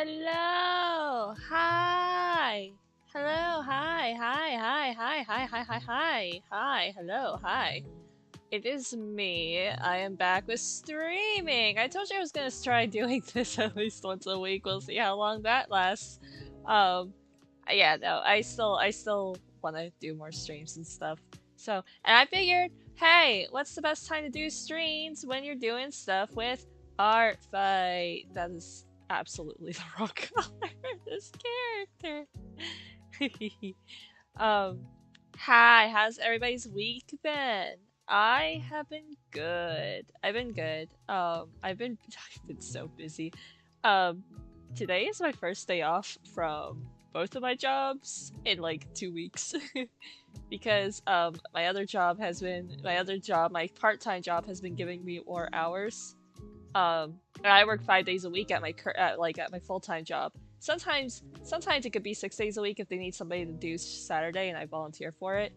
Hello. Hi. Hello. Hi. Hi. Hi. Hi. Hi. Hi. Hi. Hi. Hi. Hello. Hi. It is me. I am back with streaming. I told you I was gonna try doing this at least once a week. We'll see how long that lasts. Um, yeah, no, I still want to do more streams and stuff. So, and I figured, hey, what's the best time to do streams when you're doing stuff with art fight? That is absolutely the wrong color of this character. um, hi, how's everybody's week been? I have been good. I've been good. I've been so busy. Um, Today is my first day off from both of my jobs in like 2 weeks because my part-time job has been giving me more hours. And I work 5 days a week at my full-time job. Sometimes it could be 6 days a week if they need somebody to do Saturday and I volunteer for it.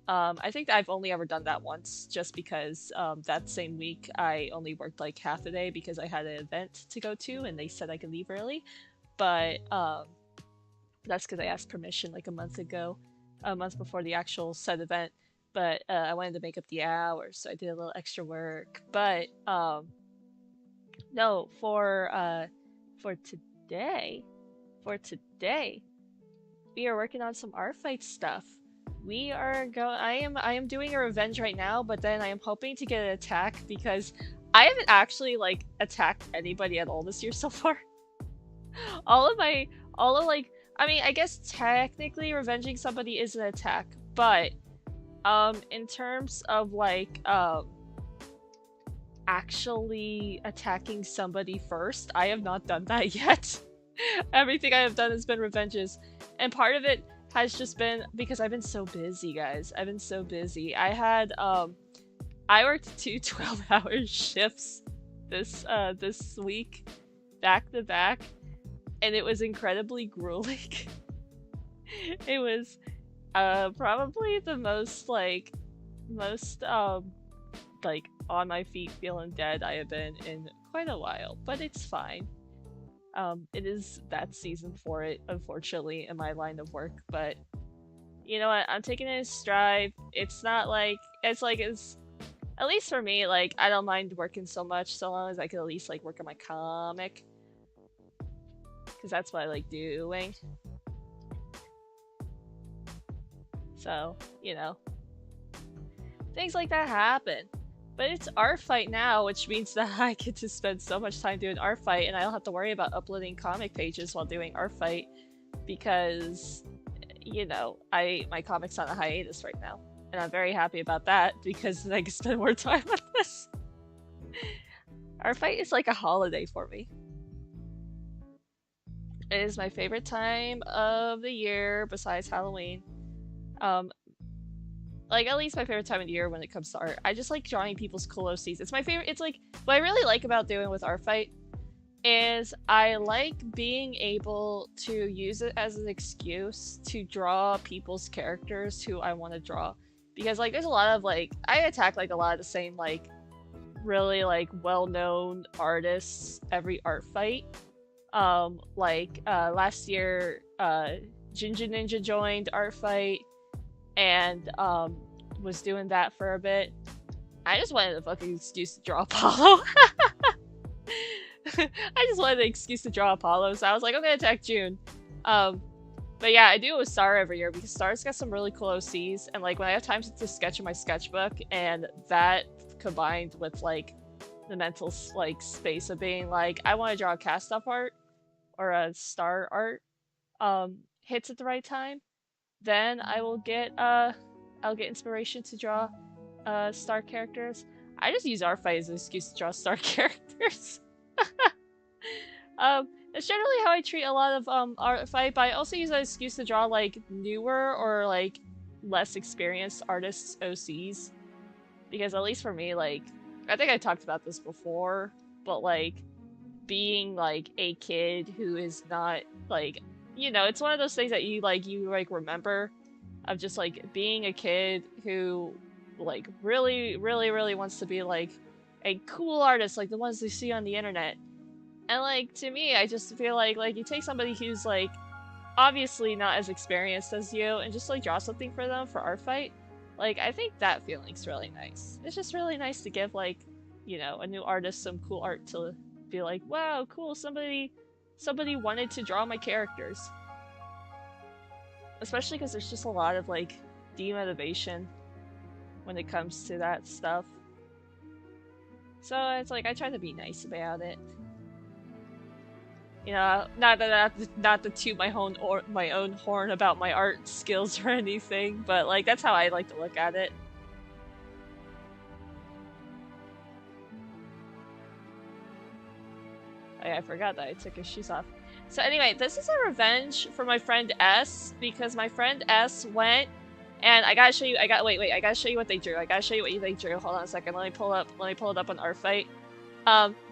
I think I've only ever done that once, just because that same week I only worked like half a day because I had an event to go to and they said I could leave early. But that's because I asked permission like a month before the actual said event. But I wanted to make up the hours, so I did a little extra work. But no, for today, for today, we are working on some art fight stuff. We are I am doing a revenge right now, but then I am hoping to get an attack because I haven't actually like attacked anybody at all this year so far. all of my all of like I mean, I guess technically revenging somebody is an attack, but in terms of like actually attacking somebody first, I have not done that yet. Everything I have done has been revenges, and part of it has just been because I've been so busy, guys. I've been so busy. I worked two 12-hour shifts this week back to back, and it was incredibly grueling. It was probably the most like on my feet feeling dead I have been in quite a while, but it's fine. It is that season for it, unfortunately, in my line of work, but you know what? I'm taking it in stride. It's not like it's at least for me, like I don't mind working so much so long as I can at least like work on my comic, because that's what I like doing. So, you know, things like that happen. But it's art fight now, which means that I get to spend so much time doing art fight, and I don't have to worry about uploading comic pages while doing art fight, because, you know, my comic's on a hiatus right now, and I'm very happy about that because I can spend more time on this. Art fight is like a holiday for me. It is my favorite time of the year besides Halloween. Um, like at least my favorite time of the year when it comes to art. I just like drawing people's cool OCs. It's my favorite. It's like what I really like about doing with art fight is I like being able to use it as an excuse to draw people's characters who I want to draw, because like there's a lot of like I attack like a lot of the same like really like well-known artists every art fight. Last year Ginger Ninja joined art fight and was doing that for a bit. I just wanted a fucking excuse to draw Apollo. I just wanted an excuse to draw Apollo, so I was like, I'm gonna attack June. But yeah, I do it with Star every year because Star's got some really cool OCs, and like when I have time to sketch in my sketchbook, and that combined with like the mental like space of being like, I want to draw a cast-off art or a Star art, hits at the right time, then I'll get inspiration to draw Star characters. I just use art fight as an excuse to draw Star characters. It's generally how I treat a lot of art fight, but I also use that excuse to draw like newer or like less experienced artists OCs. Because at least for me, like I think I talked about this before, but like being like a kid who is not like, you know, it's one of those things that you remember of just like being a kid who like really wants to be like a cool artist like the ones they see on the internet, And like to me, I just feel like you take somebody who's like obviously not as experienced as you and just like draw something for them for art fight. Like I think that feeling's really nice. It's just really nice to give like, you know, a new artist some cool art to be like, wow, cool, somebody wanted to draw my characters. Especially because there's just a lot of like demotivation when it comes to that stuff. So it's like I try to be nice about it. You know, not to toot my own horn about my art skills or anything, but like that's how I like to look at it. Oh, yeah, I forgot that I took his shoes off. So anyway, this is a revenge for my friend S because my friend S went and I gotta show you. Wait. I gotta show you what they drew. I gotta show you what they drew. Hold on a second. Let me pull it up on Artfight.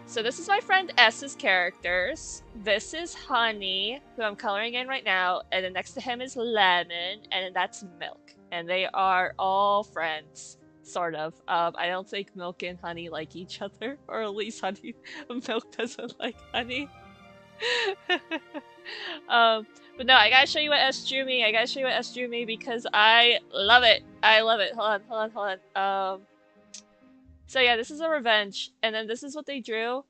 So this is my friend S's characters. This is Honey, who I'm coloring in right now, and then next to him is Lemon, and then that's Milk. And they are all friends, sort of. I don't think Milk and Honey like each other, or at least Milk doesn't like Honey. But no, I gotta show you what S drew me. I gotta show you what S drew me because I love it. I love it. Hold on. So yeah, this is a revenge, and then this is what they drew.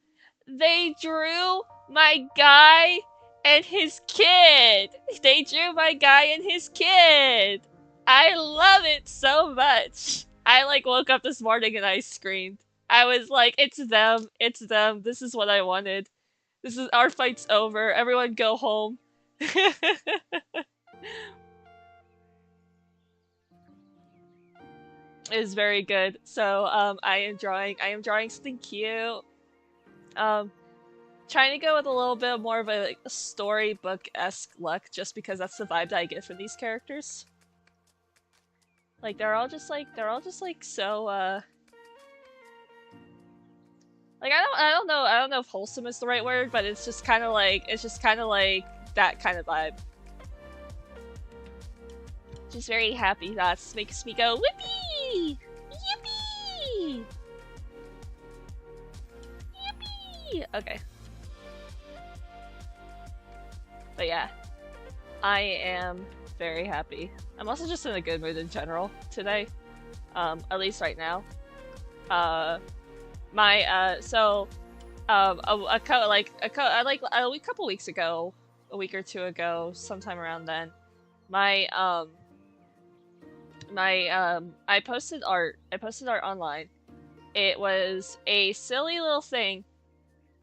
They drew my guy and his kid! They drew my guy and his kid! I love it so much! I like woke up this morning and I screamed. I was like, it's them, this is what I wanted. This is, our fight's over, everyone go home. Is very good. So I am drawing something cute. Trying to go with a little bit more of a, like, a storybook-esque look just because that's the vibe that I get from these characters. Like they're all just like so like I don't know if wholesome is the right word, but it's just kind of like that kind of vibe. Just very happy thoughts makes me go whippy! Yippee! Yippee! Okay. But yeah, I am very happy. I'm also just in a good mood in general today, at least right now. A couple weeks ago, a week or two ago, sometime around then, I posted art. I posted art online. It was a silly little thing.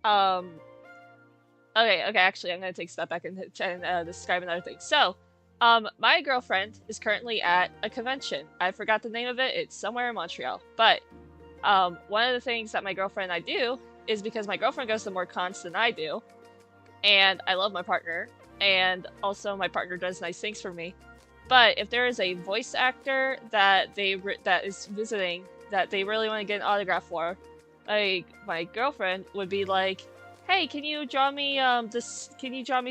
Okay, actually, I'm gonna take a step back and describe another thing. So, my girlfriend is currently at a convention. I forgot the name of it. It's somewhere in Montreal. But, one of the things that my girlfriend and I do is because my girlfriend goes to more cons than I do, and I love my partner, and also my partner does nice things for me. But if there is a voice actor that is visiting that they really want to get an autograph for, like my girlfriend would be like, "Hey, can you draw me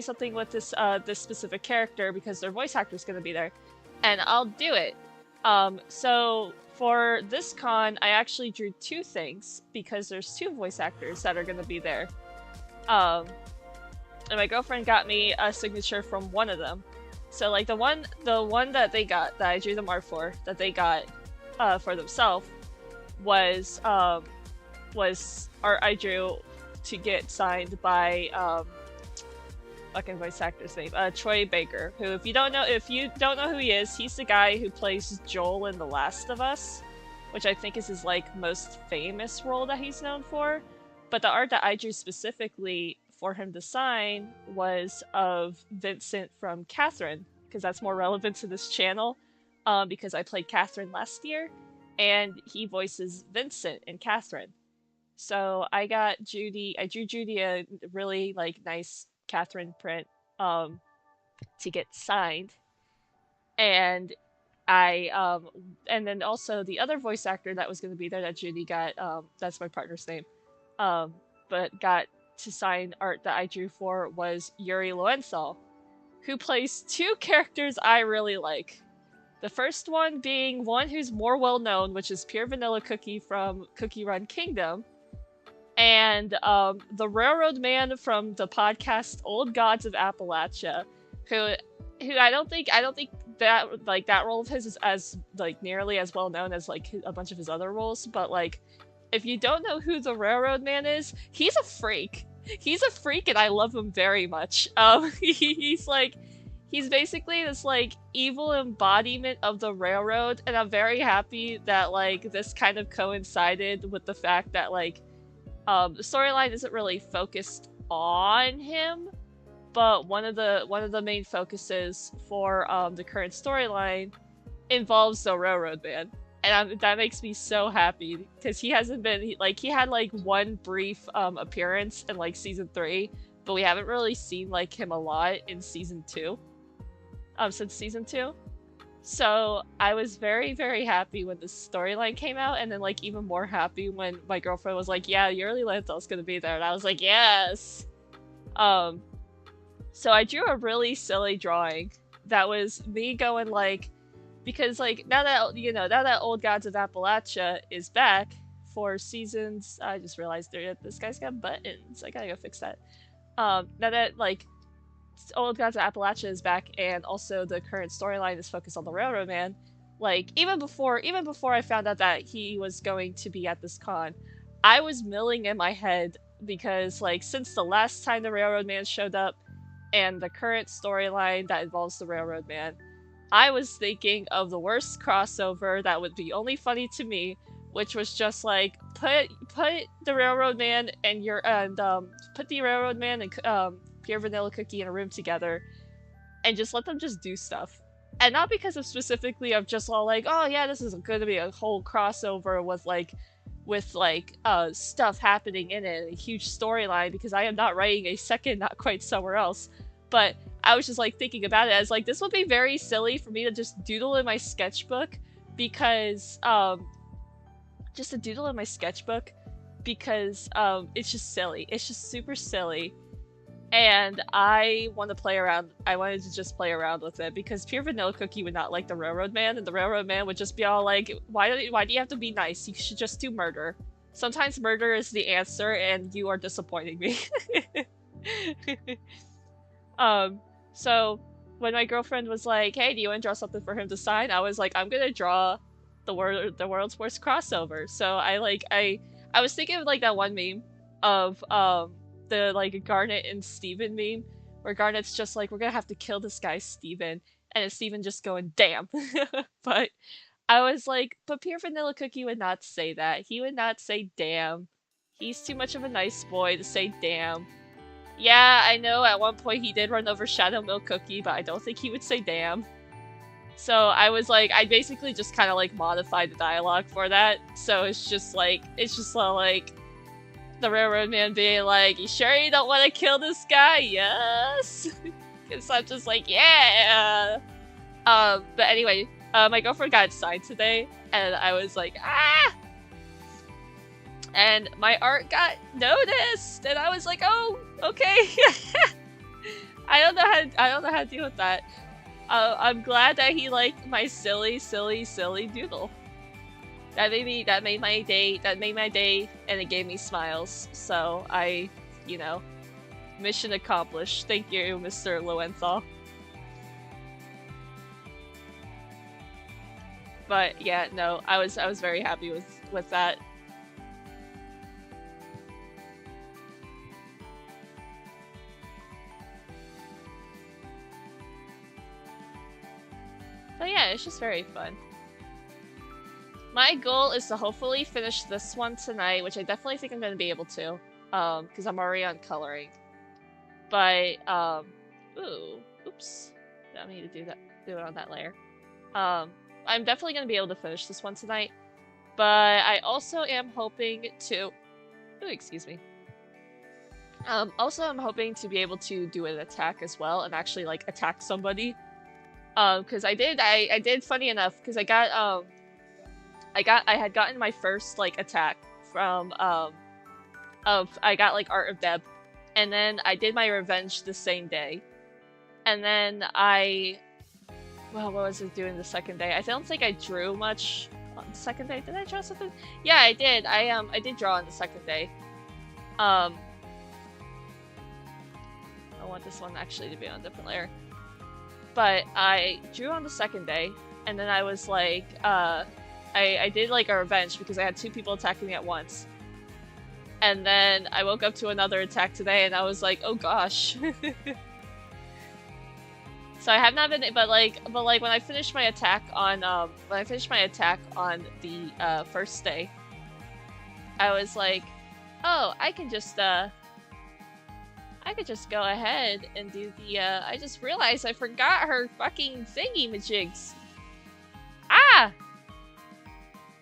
something with this this specific character because their voice actor is going to be there?" And I'll do it. So for this con, I actually drew two things because there's two voice actors that are going to be there. And my girlfriend got me a signature from one of them. So like the one that they got, that I drew them art for, that they got for themselves, was art I drew to get signed by fucking voice actor's name, Troy Baker, who if you don't know who he is, he's the guy who plays Joel in The Last of Us, which I think is his like most famous role that he's known for. But the art that I drew specifically for him to sign was of Vincent from Catherine, because that's more relevant to this channel, because I played Catherine last year, and he voices Vincent in Catherine. So I drew Judy a really like nice Catherine print to get signed, and and then also the other voice actor that was going to be there that Judy got, that's my partner's name, but got to sign art that I drew for was Yuri Lowenthal, who plays two characters I really like. The first one being one who's more well known, which is Pure Vanilla Cookie from Cookie Run Kingdom. and the railroad man from the podcast Old Gods of Appalachia, who I don't think that role of his is as like nearly as well known as like a bunch of his other roles, but like if you don't know who the railroad man is, he's a freak. He's a freak, and I love him very much. He's basically this like evil embodiment of the railroad, and I'm very happy that like this kind of coincided with the fact that like the storyline isn't really focused on him, but one of the main focuses for the current storyline involves the railroad man, and that makes me so happy because he hasn't been he had like one brief appearance in like season 3, but we haven't really seen like him a lot in season 2, since season 2. So I was very, very happy when this storyline came out, and then like even more happy when my girlfriend was like, yeah, Yuri Lantel's gonna be there, and I was like, yes! So I drew a really silly drawing that was me going like, because like now that Old Gods of Appalachia is back for seasons, I just realized this guy's got buttons, I gotta go fix that. Now that like Old Gods of Appalachia is back, and also the current storyline is focused on the Railroad Man. Like even before I found out that he was going to be at this con, I was milling in my head because like since the last time the Railroad Man showed up, and the current storyline that involves the Railroad Man, I was thinking of the worst crossover that would be only funny to me, which was just like put the Railroad Man and put the Railroad Man and Pure Vanilla Cookie in a room together, and just let them just do stuff. And not because of specifically of just all like, oh yeah, this is going to be a whole crossover with stuff happening in it, a huge storyline, because I am not writing a second Not Quite Somewhere Else. But I was just like thinking about it as like, this would be very silly for me to just doodle in my sketchbook, because it's just silly. It's just super silly. And I want to play around. I wanted to just play around with it because Pure Vanilla Cookie would not like the Railroad Man, and the Railroad Man would just be all like, why do you have to be nice? You should just do murder. Sometimes murder is the answer, and you are disappointing me. So when my girlfriend was like, hey, do you want to draw something for him to sign? I was like, I'm gonna draw the world's worst crossover. So I was thinking of like that one meme of the like Garnet and Steven meme, where Garnet's just like, we're gonna have to kill this guy Steven, and it's Steven just going, damn. But I was like, but Pure Vanilla Cookie would not say that. He would not say damn. He's too much of a nice boy to say damn. Yeah, I know at one point he did run over Shadow Milk Cookie, but I don't think he would say damn. So I was like, I basically just kind of like modified the dialogue for that. So it's just like the Railroad Man being like, you sure you don't want to kill this guy? Yes! Because I'm just like, yeah! But anyway, my girlfriend got signed today, and I was like, ah! And my art got noticed, and I was like, oh, okay. I don't know how to deal with that. I'm glad that he liked my silly doodle. That made my day, and it gave me smiles. So mission accomplished. Thank you, Mr. Lowenthal. But yeah, no, I was very happy with that. But yeah, it's just very fun. My goal is to hopefully finish this one tonight, which I definitely think I'm going to be able to, because I'm already on coloring. But, oops. I don't need to do it on that layer. I'm definitely going to be able to finish this one tonight, but I also am hoping to, excuse me. Also I'm hoping to be able to do an attack as well, and actually, like, attack somebody. Because I did, funny enough, because I had gotten my first, like, attack from, I got, like, Art of Deb, and then I did my revenge the same day, and then what was I doing the second day? I don't think I drew much on the second day. Did I draw something? Yeah, I did. I did draw on the second day. I want this one actually to be on a different layer. But I drew on the second day, and then I was like, I did like a revenge because I had 2 people attacking me at once. And then I woke up to another attack today, and I was like, oh gosh. So I have not been, but like when I finished my attack on the first day, I was like, oh, I could just go ahead and do the, I just realized I forgot her fucking thingy-majigs. Ah!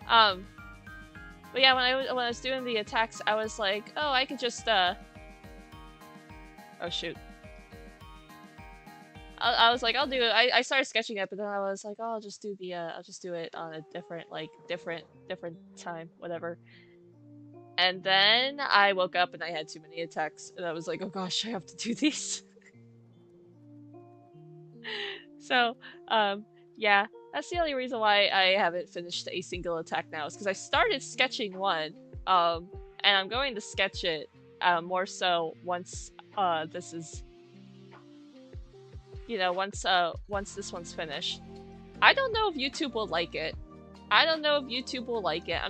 But yeah, when I was doing the attacks, I was like, oh, I could just, oh shoot. I was like, I'll do it. I started sketching it, but then I was like, oh, I'll just do it on a different time, whatever. And then I woke up and I had too many attacks, and I was like, oh gosh, I have to do these. So, yeah, that's the only reason why I haven't finished a single attack now, is because I started sketching one, and I'm going to sketch it, more so once, this is, you know, once this one's finished. I don't know if YouTube will like it. I'm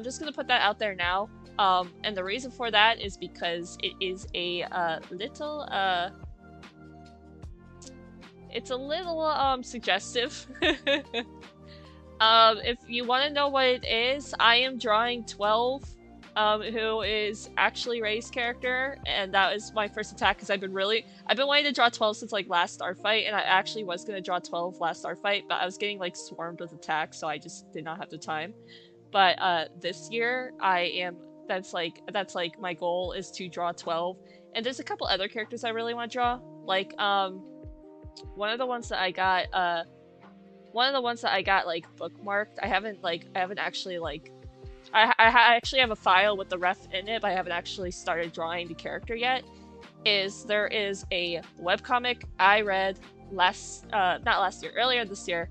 just gonna put that out there now. And the reason for that is because it is a little it's a little suggestive. If you want to know what it is, I am drawing 12, who is actually Ray's character, and that was my first attack because I've been wanting to draw 12 since like last Star Fight, and I actually was gonna draw 12 last Star Fight, but I was getting like swarmed with attacks, so I just did not have the time. But this year that's like my goal is to draw 12, and there's a couple other characters I really want to draw. Like one of the ones that I got like bookmarked. I haven't actually like I actually have a file with the ref in it, but I haven't actually started drawing the character yet. There is a webcomic I read earlier this year,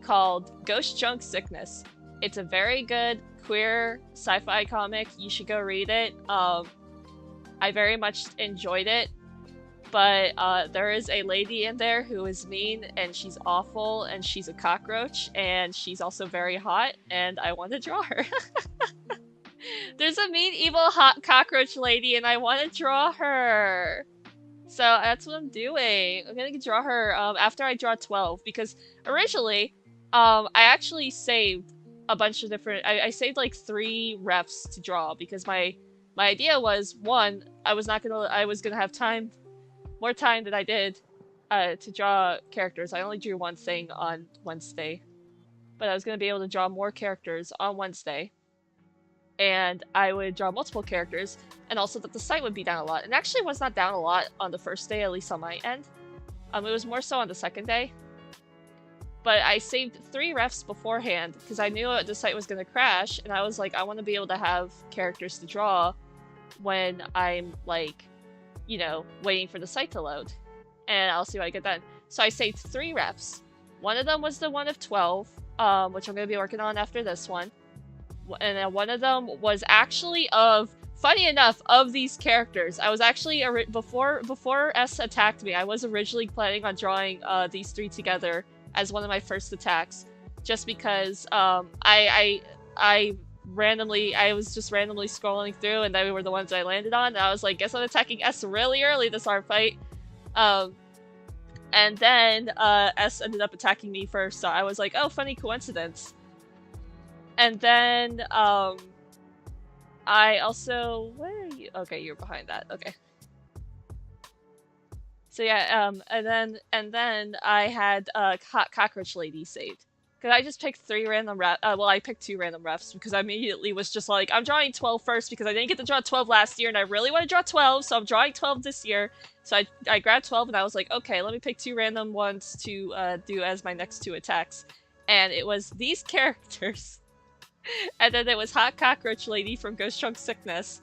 called Ghost Junk Sickness. It's a very good queer sci-fi comic. You should go read it. I very much enjoyed it, but there is a lady in there who is mean, and she's awful, and she's a cockroach, and she's also very hot, and I want to draw her. There's a mean, evil, hot cockroach lady, and I want to draw her. So that's what I'm doing. I'm gonna draw her after I draw 12, because originally, I actually saved a bunch of different. I saved like 3 refs to draw, because my idea was, one, I was gonna have more time than I did to draw characters. I only drew one thing on Wednesday, but I was gonna be able to draw more characters on Wednesday, and I would draw multiple characters, and also that the site would be down a lot. And actually was not down a lot on the first day, at least on my end. It was more so on the second day. But I saved 3 refs beforehand because I knew the site was going to crash, and I was like, I want to be able to have characters to draw when I'm, like, you know, waiting for the site to load. And I'll see what I get done. So I saved 3 refs. One of them was the one of 12, which I'm going to be working on after this one. And then one of them was actually funny enough, of these characters. I was actually, before S attacked me, I was originally planning on drawing these 3 together as one of my first attacks, just because I was just randomly scrolling through, and they were the ones I landed on, and I was like, guess I'm attacking S really early this hard fight. And then S ended up attacking me first, so I was like, oh, funny coincidence. And then I also, where are you? Okay, you're behind that. Okay. So yeah, and then I had hot cockroach lady saved, because I just picked 3 random refs. Well, I picked 2 random refs because I immediately was just like, I'm drawing 12 first because I didn't get to draw 12 last year, and I really want to draw 12, so I'm drawing 12 this year. So I grabbed 12, and I was like, okay, let me pick 2 random ones to do as my next 2 attacks, and it was these characters. And then it was Hot Cockroach Lady from Ghost Junk Sickness.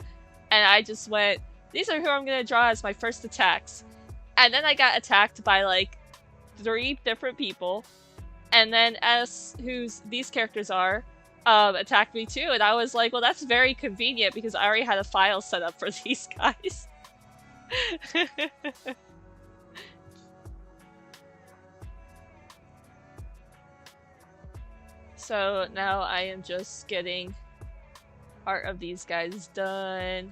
And I just went, these are who I'm going to draw as my first attacks. And then I got attacked by like 3 different people. And then S, whose these characters are, attacked me too, and I was like, well, that's very convenient because I already had a file set up for these guys. So now I am just getting part of these guys done.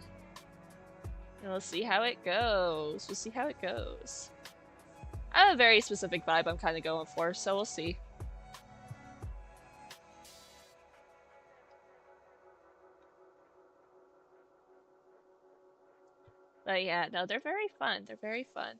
And we'll see how it goes. We'll see how it goes. I have a very specific vibe I'm kind of going for, so we'll see. But yeah, no, they're very fun. They're very fun.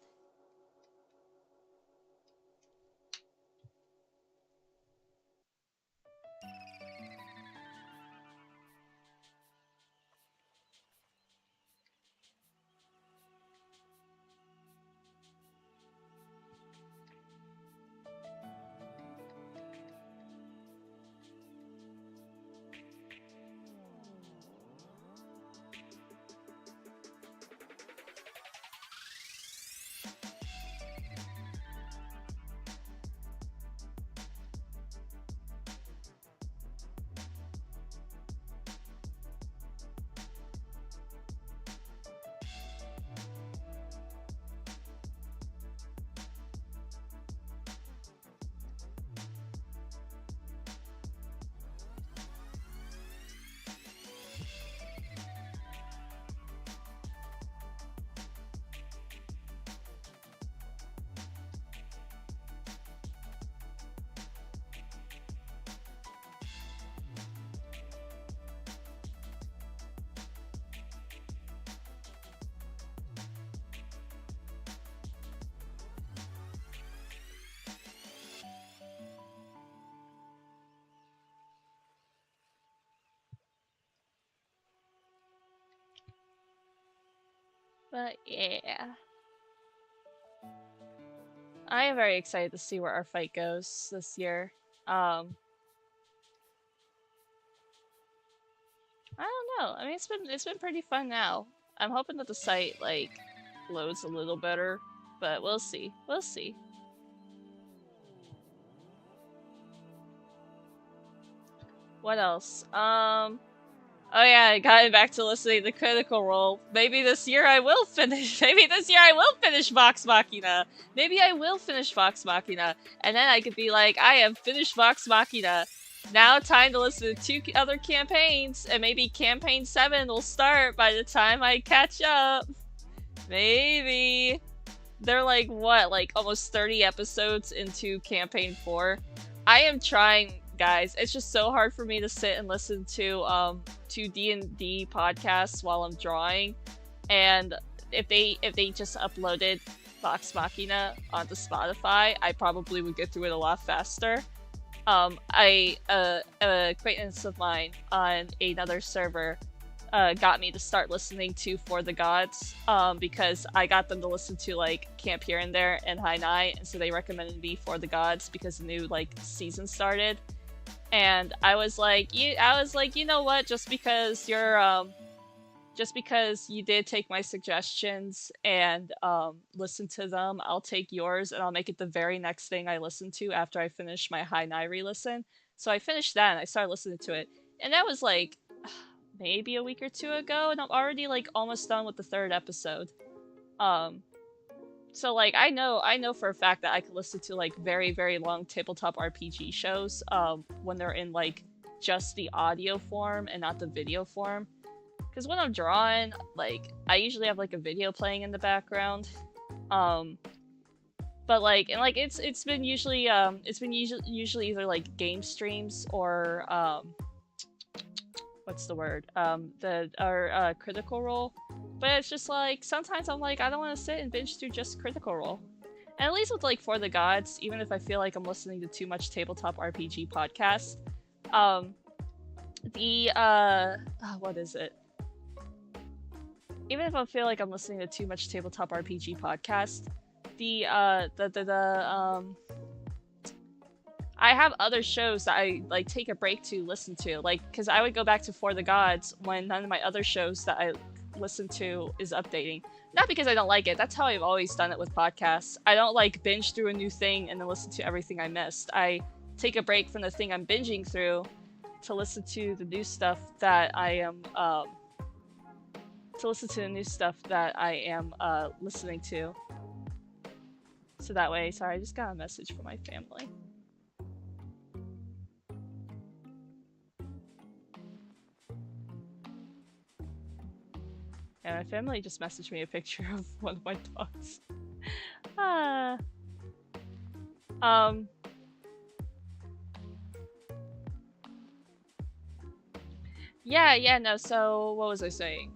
But yeah. I am very excited to see where our fight goes this year. I don't know. I mean, it's been pretty fun now. I'm hoping that the site like loads a little better, but we'll see. We'll see. What else? Oh yeah, I got back to listening to Critical Role. Maybe this year I will finish. Maybe this year I will finish Vox Machina. Maybe I will finish Vox Machina, and then I could be like, I have finished Vox Machina. Now time to listen to 2 other campaigns, and maybe campaign 7 will start by the time I catch up. Maybe. They're like, what, like almost 30 episodes into campaign 4? I am trying, guys. It's just so hard for me to sit and listen to D&D podcasts while I'm drawing. And if they just uploaded Vox Machina onto Spotify, I probably would get through it a lot faster. An acquaintance of mine on another server got me to start listening to For the Gods because I got them to listen to like Camp Here and There and High Night, and so they recommended me For the Gods because the new like season started. And I was like, you know what? Just because you did take my suggestions and listen to them, I'll take yours and I'll make it the very next thing I listen to after I finish my High Night re-listen. So I finished that and I started listening to it, and that was like maybe a week or 2 ago, and I'm already like almost done with the 3rd episode. So like I know for a fact that I could listen to like very, very long tabletop RPG shows when they're in like just the audio form and not the video form. Because when I'm drawing, like I usually have like a video playing in the background. But like it's been usually either like game streams or what's the word? Critical Role. But it's just like, sometimes I'm like, I don't want to sit and binge through just Critical Role. And at least with like For the Gods, even if I feel like I'm listening to too much tabletop RPG podcasts, what is it? Even if I feel like I'm listening to too much tabletop RPG podcast, I have other shows that I like take a break to listen to, like, because I would go back to For the Gods when none of my other shows that I listen to is updating. Not because I don't like it. That's how I've always done it with podcasts. I don't like binge through a new thing and then listen to everything I missed. I take a break from the thing I'm binging through to listen to the new stuff that I am listening to. So that way, sorry, I just got a message from my family. And my family just messaged me a picture of one of my dogs. Yeah, no, so what was I saying?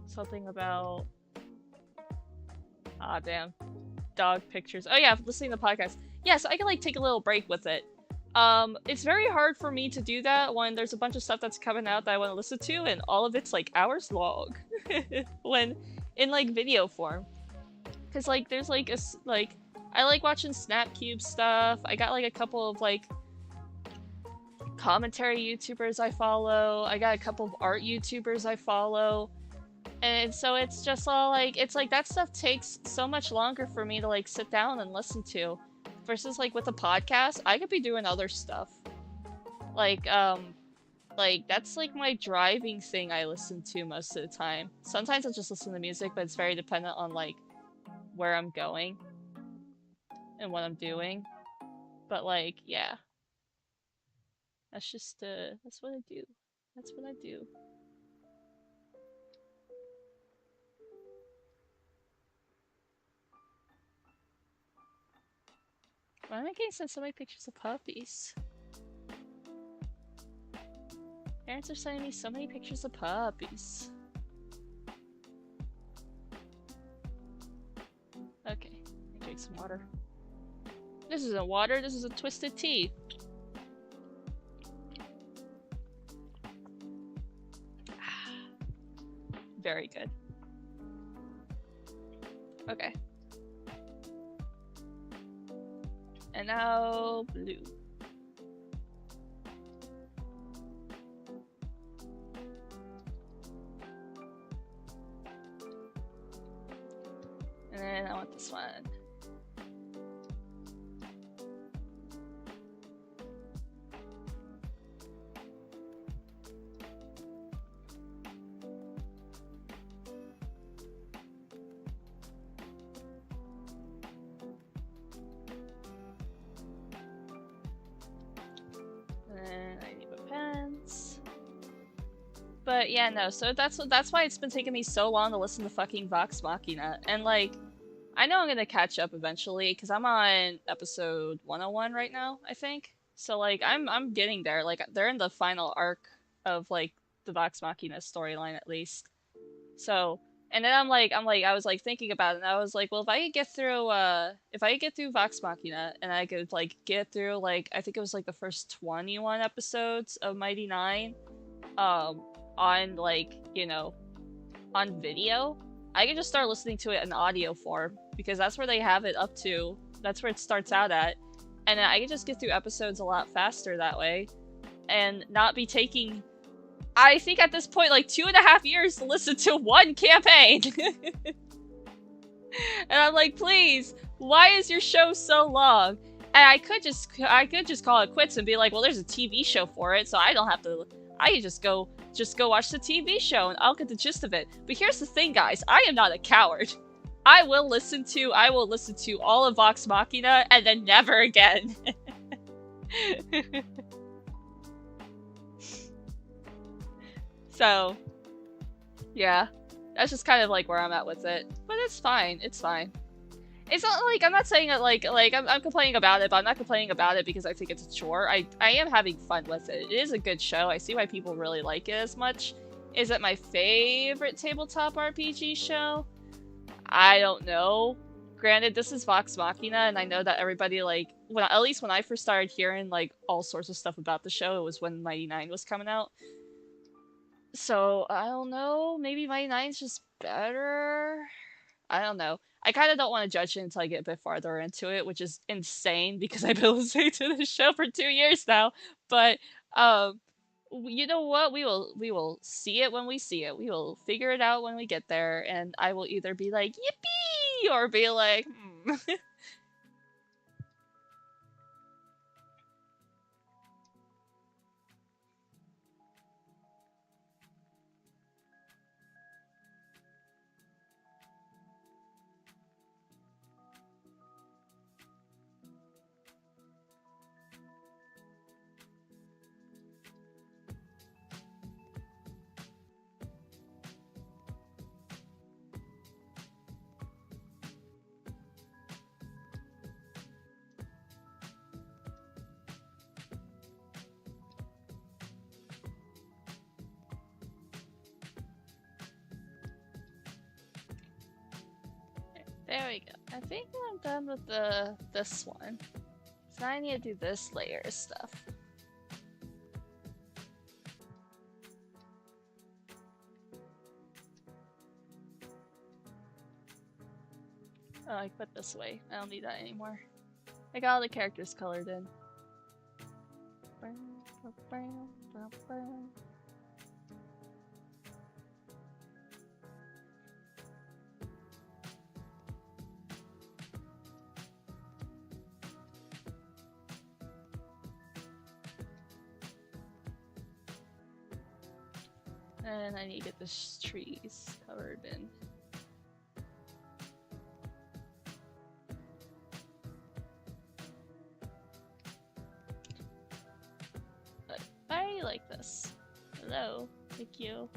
Something about damn. Dog pictures. Oh yeah, listening to the podcast. Yeah, so I can like take a little break with it. It's very hard for me to do that when there's a bunch of stuff that's coming out that I want to listen to, and all of it's like hours long. When in like video form. Cause like there's like I like watching Snapcube stuff. I got like a couple of like commentary YouTubers I follow. I got a couple of art YouTubers I follow. And so it's just all like, it's like that stuff takes so much longer for me to like sit down and listen to. Versus like with a podcast, I could be doing other stuff. Like that's like my driving thing I listen to most of the time. Sometimes I'll just listen to music, but it's very dependent on like where I'm going and what I'm doing. But like, yeah. That's just that's what I do. That's what I do. Why am I getting sent so many pictures of puppies? Parents are sending me so many pictures of puppies. Okay, drink some water. This isn't water, this is a twisted tea. Very good. Okay. And now blue. And then I want this one. But yeah, no, so that's why it's been taking me so long to listen to fucking Vox Machina. And like, I know I'm gonna catch up eventually, because I'm on episode 101 right now, I think. So like, I'm getting there. Like, they're in the final arc of like the Vox Machina storyline at least. So, and then I was like thinking about it, and I was like, well, if I could get through Vox Machina, and I could like get through like, I think it was like the first 21 episodes of Mighty Nine, on like, you know, on video, I can just start listening to it in audio form, because that's where they have it up to. That's where it starts out at. And I can just get through episodes a lot faster that way, and not be taking, I think at this point, like 2.5 years to listen to one campaign. And I'm like, please, why is your show so long? And I could just call it quits and be like, well, there's a TV show for it, so I don't have to, I can just go watch the TV show and I'll get the gist of it. But here's the thing, guys, I am not a coward. I will listen to all of Vox Machina and then never again. So, yeah, that's just kind of like where I'm at with it. But it's fine. It's fine. It's not like, I'm not saying that like I'm complaining about it, but I'm not complaining about it because I think it's a chore. I am having fun with it. It is a good show. I see why people really like it as much. Is it my favorite tabletop RPG show? I don't know. Granted, this is Vox Machina, and I know that everybody, like, at least when I first started hearing, like, all sorts of stuff about the show, it was when Mighty Nine was coming out. So, I don't know. Maybe Mighty Nine's just better? I don't know. I kind of don't want to judge it until I get a bit farther into it, which is insane because I've been listening to this show for 2 years now. But, you know what? We will see it when we see it. We will figure it out when we get there, and I will either be like, yippee! Or be like, There we go. I think I'm done with this one. So now I need to do this layer stuff. Oh, I put this away. I don't need that anymore. I got all the characters colored in. And I need to get the trees covered in. But I like this. Hello, thank you.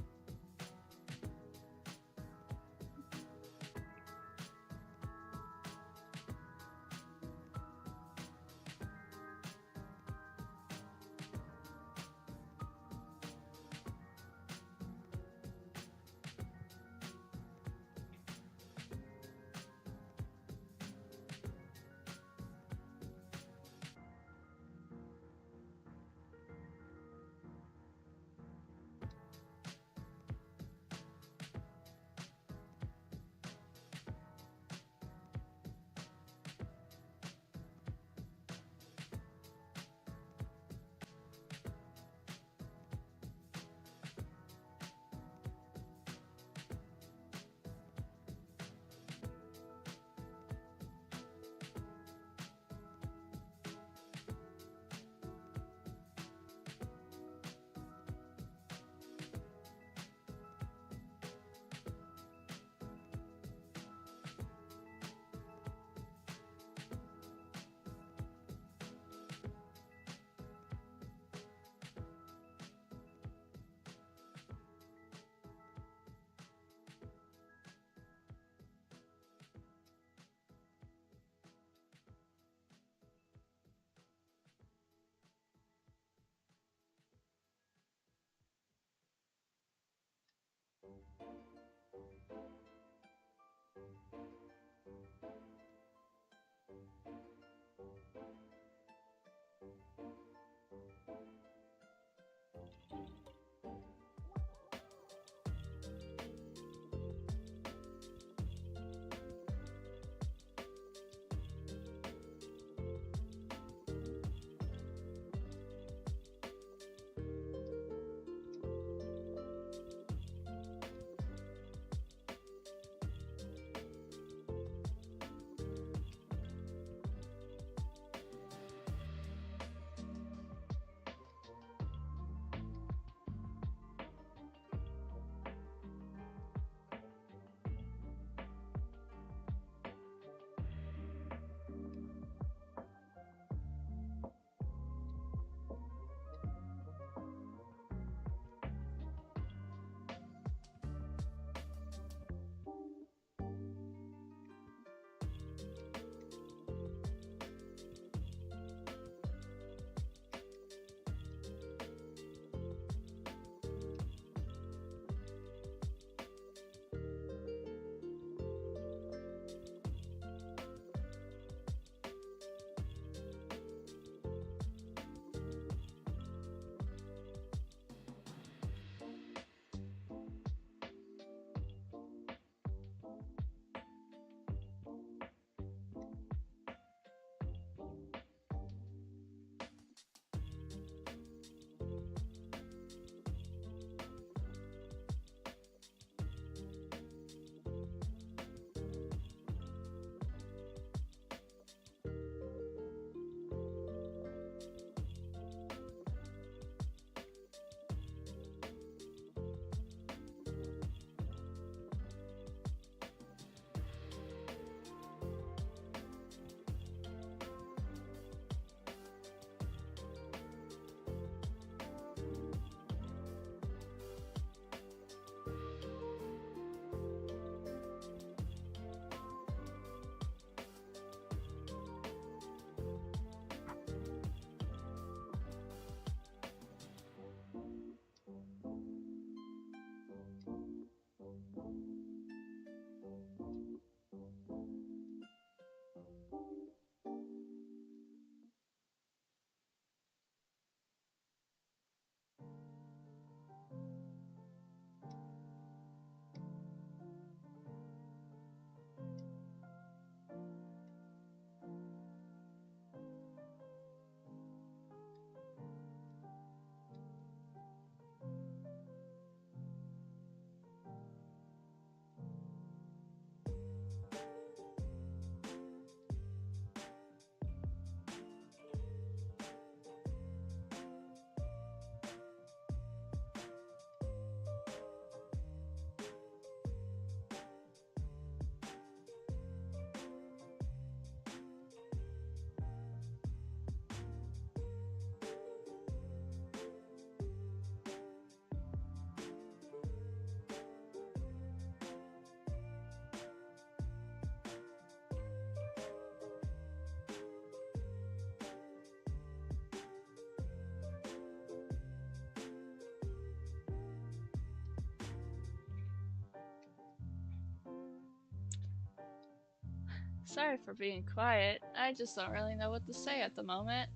Sorry for being quiet. I just don't really know what to say at the moment.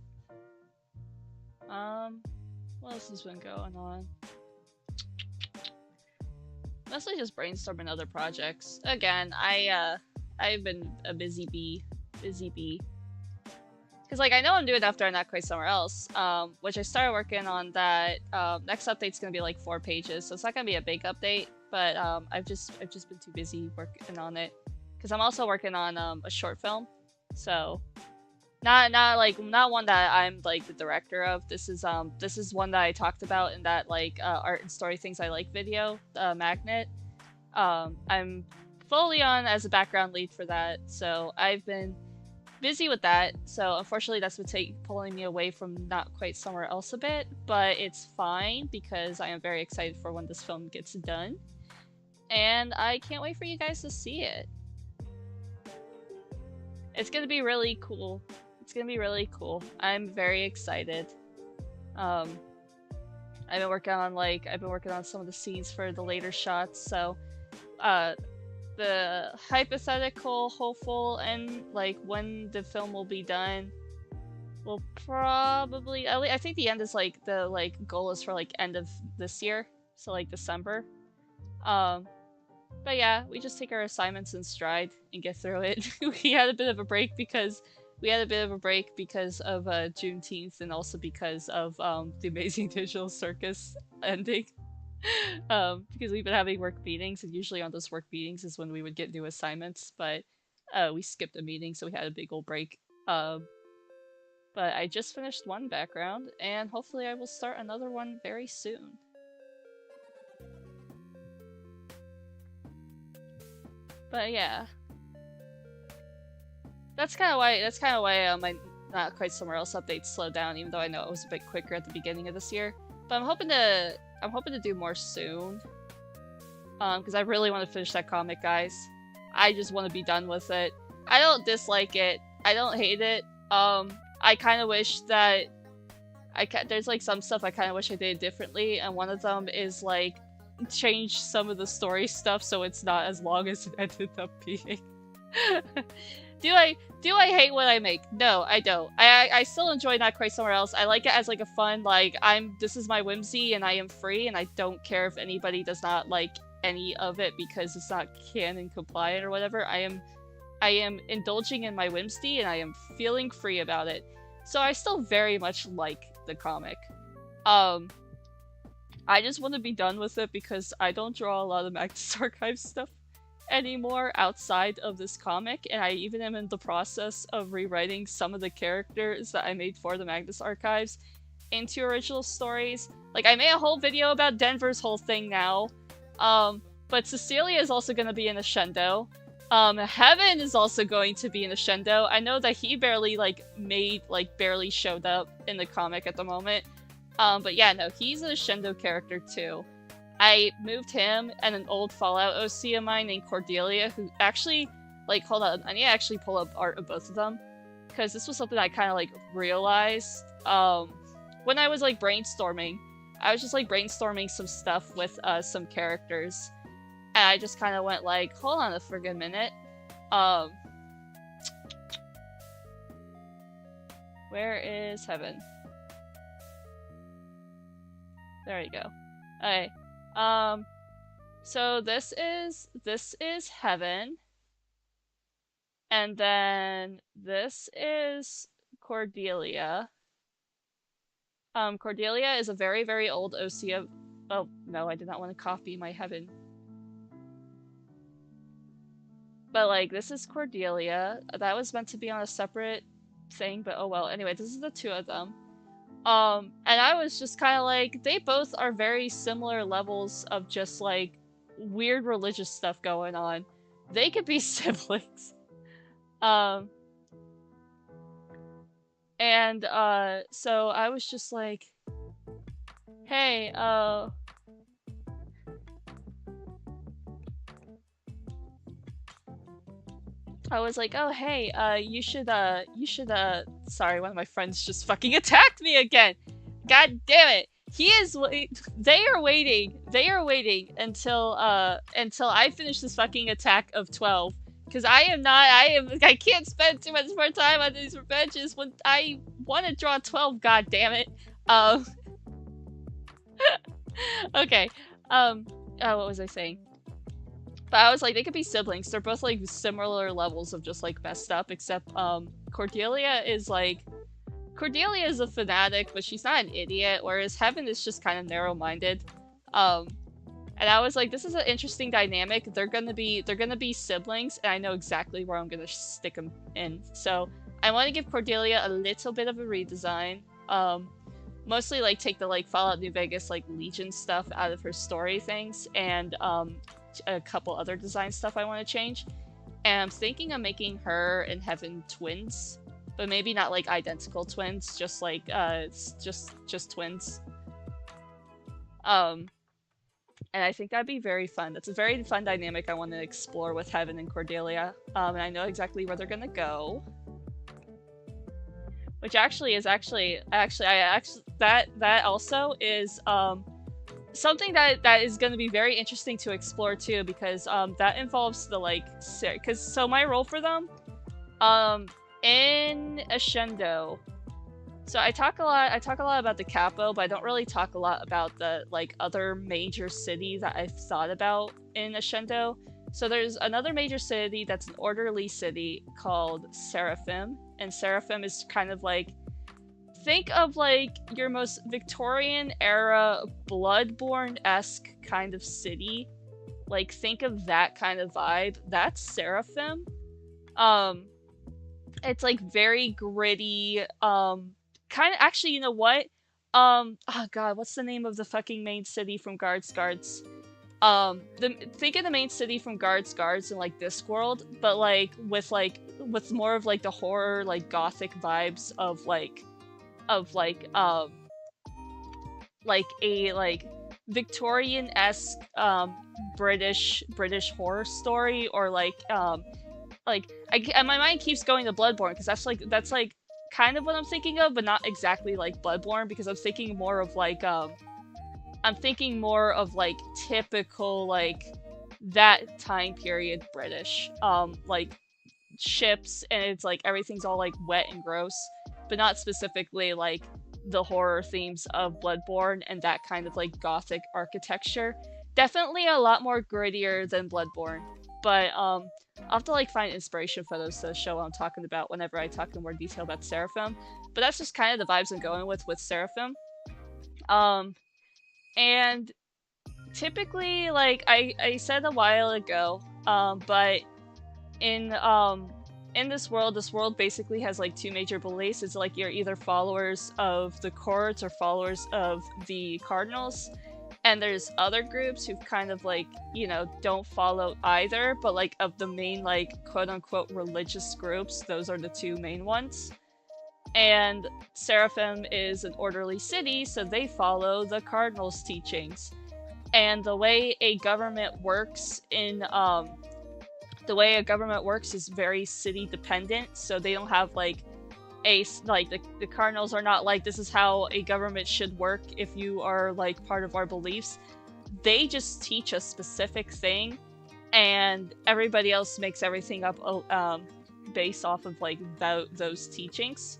What else has been going on? Mostly just brainstorming other projects. Again, I've been a busy bee. Because, like, I know I'm doing After I'm Not Quite Somewhere Else, which I started working on that. Next update's gonna be like 4 pages, so it's not gonna be a big update, but I've just been too busy working on it. Because I'm also working on a short film, so not one that I'm like the director of. This is one that I talked about in that like art and story things I like video, Magnet. I'm fully on as a background lead for that, so I've been busy with that. So unfortunately that's been pulling me away from Not Quite Somewhere Else a bit, but it's fine because I am very excited for when this film gets done, and I can't wait for you guys to see it. It's gonna be really cool. It's gonna be really cool. I'm very excited. I've been working on some of the scenes for the later shots, so the hypothetical, hopeful, and like when the film will be done will probably, I think the end is like the goal is for like end of this year, so like December. But yeah, we just take our assignments in stride and get through it. We had a bit of a break because of Juneteenth, and also because of the Amazing Digital Circus ending. Because we've been having work meetings, and usually on those work meetings is when we would get new assignments, but we skipped a meeting, so we had a big old break. But I just finished one background, and hopefully I will start another one very soon. But yeah, that's kind of why my Not Quite Somewhere Else update slowed down, even though I know it was a bit quicker at the beginning of this year. But I'm hoping to do more soon, because I really want to finish that comic, guys. I just want to be done with it. I don't dislike it. I don't hate it. I kind of wish that there's like some stuff I kind of wish I did differently, and one of them is like change some of the story stuff so it's not as long as it ended up being. Do I hate what I make? No, I don't. I still enjoy Not Quite Somewhere Else. I like it as like a fun, like, this is my whimsy and I am free, and I don't care if anybody does not like any of it because it's not canon compliant or whatever. I am indulging in my whimsy and I am feeling free about it. So I still very much like the comic. I just want to be done with it because I don't draw a lot of Magnus Archives stuff anymore outside of this comic, and I even am in the process of rewriting some of the characters that I made for the Magnus Archives into original stories. Like, I made a whole video about Denver's whole thing now, but Cecilia is also going to be in Ashendo. Heaven is also going to be in Ashendo. I know that he barely showed up in the comic at the moment. But yeah, no, he's an Ashendo character too. I moved him and an old Fallout OC of mine named Cordelia, who actually, like, hold on, I need to actually pull up art of both of them, because this was something I kind of, like, realized, when I was, like, brainstorming. I was just, like, brainstorming some stuff with, some characters, and I just kind of went, like, hold on a friggin' minute, where is Heaven? There you go. Okay. So this is Heaven. And then this is Cordelia. Cordelia is a very, very old OC of... Oh, no, I did not want to copy my Heaven. But, like, this is Cordelia. That was meant to be on a separate thing, but oh well. Anyway, this is the two of them. And I was just kind of like, they both are very similar levels of just, like, weird religious stuff going on. They could be siblings. So I was just like, hey, I was like, oh, hey, you should, sorry, one of my friends just fucking attacked me again! God damn it! They are waiting until I finish this fucking attack of 12 Because I can't spend too much more time on these Rvenges when I want to draw 12, god damn it. Okay. What was I saying? But I was like, they could be siblings. They're both like similar levels of just like messed up, except Cordelia is a fanatic, but she's not an idiot, whereas Heaven is just kind of narrow-minded. And I was like, this is an interesting dynamic. They're gonna be siblings, and I know exactly where I'm gonna stick them in. So I want to give Cordelia a little bit of a redesign. Mostly like take the like Fallout New Vegas like Legion stuff out of her story things, and a couple other design stuff I want to change. And I'm thinking of making her and Heaven twins, but maybe not like identical twins, just like just twins. And I think that'd be very fun. That's a very fun dynamic I want to explore with Heaven and Cordelia. And I know exactly where they're gonna go. Which actually is that also is something that is going to be very interesting to explore too, because that involves the like so my role for them in Ascendo. So I talk a lot about the capo, but I don't really talk a lot about the like other major city that I've thought about in Ascendo. So there's another major city that's an orderly city called Seraphim, and Seraphim is kind of like, think of like your most Victorian era Bloodborne-esque kind of city. Like think of that kind of vibe. That's Seraphim. It's like very gritty, kind of, actually, you know what? Oh god, what's the name of the fucking main city from Guards? Think of the main city from Guards in like Discworld, but like with more of like the horror, like gothic vibes of a like Victorian-esque British horror story, or my mind keeps going to Bloodborne because that's like kind of what I'm thinking of, but not exactly like Bloodborne, because I'm thinking more of like typical like that time period British, like ships, and it's like everything's all like wet and gross, but not specifically like the horror themes of Bloodborne and that kind of like gothic architecture. Definitely a lot more grittier than Bloodborne, but I'll have to like find inspiration photos to show what I'm talking about whenever I talk in more detail about Seraphim. But that's just kind of the vibes I'm going with Seraphim. And typically, like I said a while ago, but in this world basically has like two major beliefs. It's like you're either followers of the courts or followers of the cardinals. And there's other groups who kind of like, you know, don't follow either, but like of the main like quote-unquote religious groups, those are the two main ones. And Seraphim is an orderly city, so they follow the cardinals' teachings. And the way a government works is very city dependent, so they don't have like the cardinals are not like, this is how a government should work if you are like part of our beliefs. They just teach a specific thing, and everybody else makes everything up based off of like those teachings.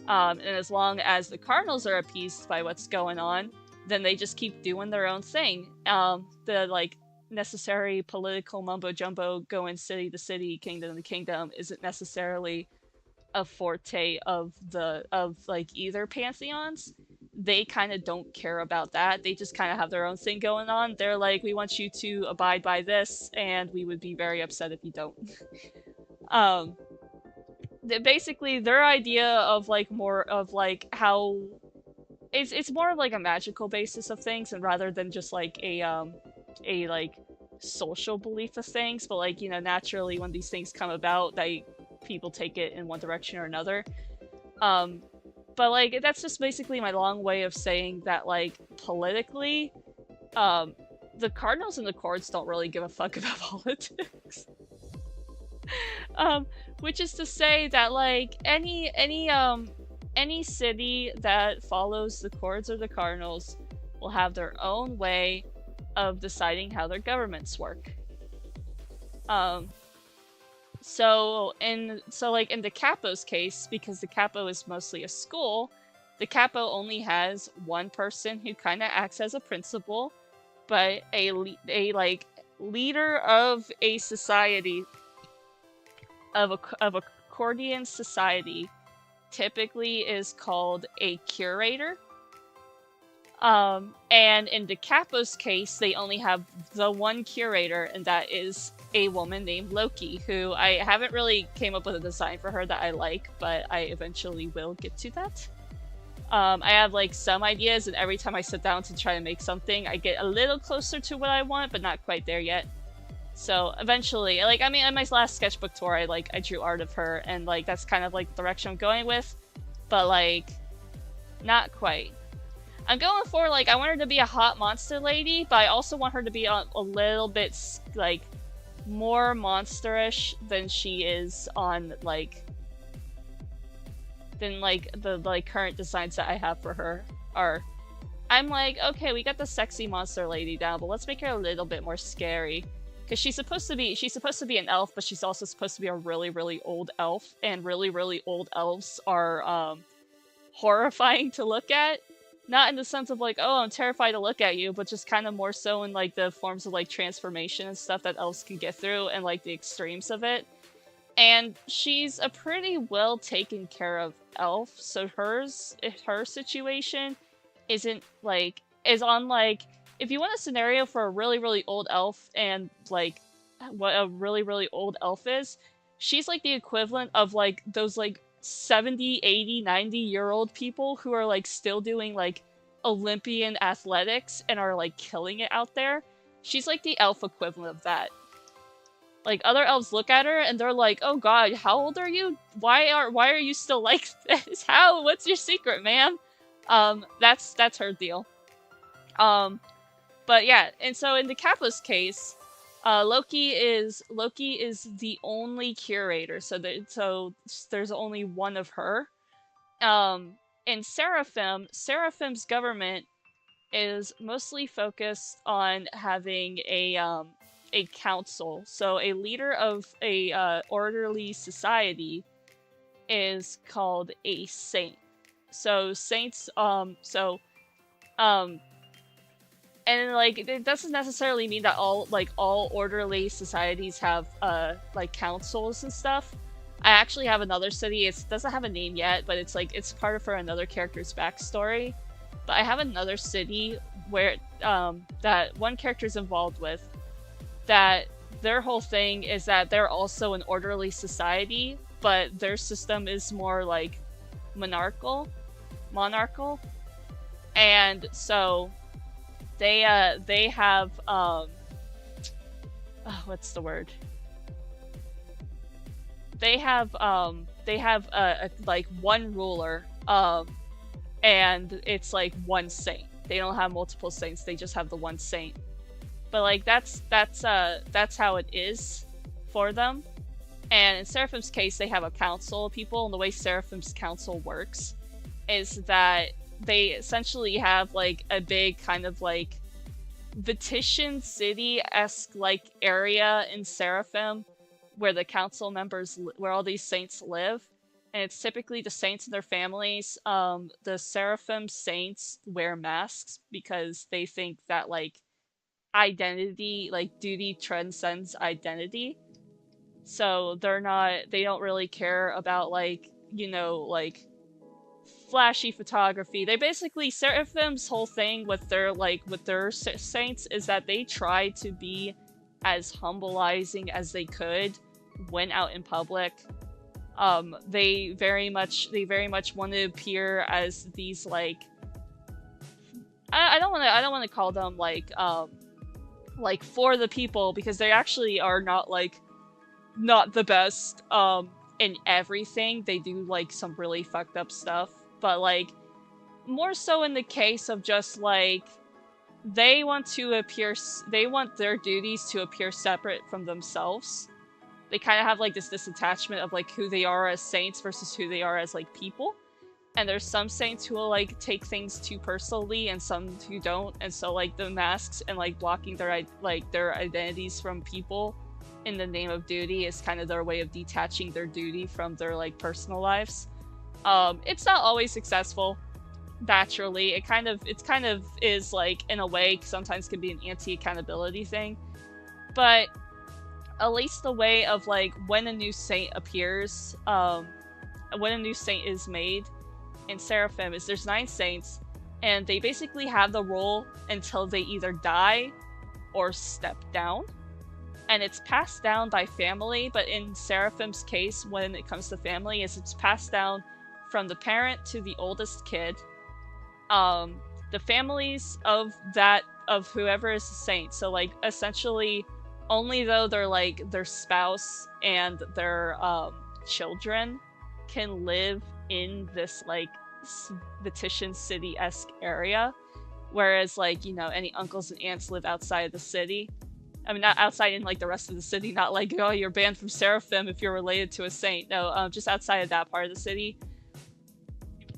And as long as the cardinals are appeased by what's going on, then they just keep doing their own thing. The like necessary political mumbo jumbo going city to city, kingdom to kingdom isn't necessarily a forte of like either pantheons. They kind of don't care about that. They just kind of have their own thing going on. They're like, we want you to abide by this, and we would be very upset if you don't. Basically, their idea of like more of like how it's more of like a magical basis of things, and rather than just like a like social belief of things. But like, you know, naturally when these things come about, people take it in one direction or another. But like, that's just basically my long way of saying that like politically, the cardinals and the courts don't really give a fuck about politics. Which is to say that like any city that follows the courts or the cardinals will have their own way of deciding how their governments work. like in the capo's case, because the capo is mostly a school, the capo only has one person who kind of acts as a principal, but a like leader of a society, of a Cordian society, typically is called a curator. And in the capo's case, they only have the one curator, and that is a woman named Loki, who I haven't really came up with a design for her that I like, but I eventually will get to that. I have like some ideas, and every time I sit down to try to make something, I get a little closer to what I want, but not quite there yet. So eventually, like, I mean, in my last sketchbook tour, I drew art of her, and like that's kind of like the direction I'm going with, but like, not quite. I'm going for, like, I want her to be a hot monster lady, but I also want her to be a little bit, like, more monsterish than she is on, like, than, like, the, like, current designs that I have for her are. I'm like, okay, we got the sexy monster lady down, but let's make her a little bit more scary. Because she's supposed to be an elf, but she's also supposed to be a really, really old elf, and really, really old elves are, horrifying to look at. Not in the sense of like, oh, I'm terrified to look at you, but just kind of more so in like the forms of like transformation and stuff that elves can get through, and like the extremes of it. And she's a pretty well taken care of elf, so her situation isn't like, is on like, if you want a scenario for a really, really old elf and like what a really, really old elf is, she's like the equivalent of like those like 70, 80, 90-year-old people who are like still doing like Olympian athletics and are like killing it out there. She's like the elf equivalent of that. Like other elves look at her and they're like, "Oh God, how old are you? Why are you still like this? How? What's your secret, man?" That's her deal. But yeah, and so in the Capo's case, Loki is the only curator, so there's only one of her. In Seraphim's government is mostly focused on having a council. So a leader of a orderly society is called a saint. So saints, and like it doesn't necessarily mean that all orderly societies have like councils and stuff. I actually have another city. It doesn't have a name yet, but it's like it's part of another character's backstory. But I have another city where that one character's involved with, that their whole thing is that they're also an orderly society, but their system is more like monarchical, and so they have what's the word? They have like one ruler, and it's like one saint. They don't have multiple saints. They just have the one saint. But like that's how it is for them. And in Seraphim's case, they have a council of people, and the way Seraphim's council works is that they essentially have like a big kind of like Vitition City-esque like area in Seraphim where the council members, where all these saints live. And it's typically the saints and their families. The Seraphim saints wear masks because they think that like identity, like duty transcends identity. So they don't really care about like, like flashy photography. They basically, Seraphim's whole thing with their saints is that they try to be as humbleizing as they could when out in public. They very much want to appear as these like, I don't want to call them like for the people, because they actually are not the best in everything. They do like some really fucked up stuff, but like more so in the case of just like they want their duties to appear separate from themselves. They kind of have like this disattachment of like who they are as saints versus who they are as like people. And there's some saints who will like take things too personally and some who don't. And so like the masks and like blocking their identities from people in the name of duty is kind of their way of detaching their duty from their like personal lives. It's not always successful. Naturally, it kind of is like in a way sometimes can be an anti-accountability thing, but at least the way of like when a new saint appears, when a new saint is made in Seraphim is there's 9 saints, and they basically have the role until they either die or step down. And it's passed down by family, but in Seraphim's case, when it comes to family, it's passed down from the parent to the oldest kid. The families of whoever is a saint, so like essentially only though they're like their spouse and their children can live in this like Vitition City-esque area, whereas like, you know, any uncles and aunts live outside of the city. I mean, not outside in like the rest of the city, not like, oh, you're banned from Seraphim if you're related to a saint. No, just outside of that part of the city.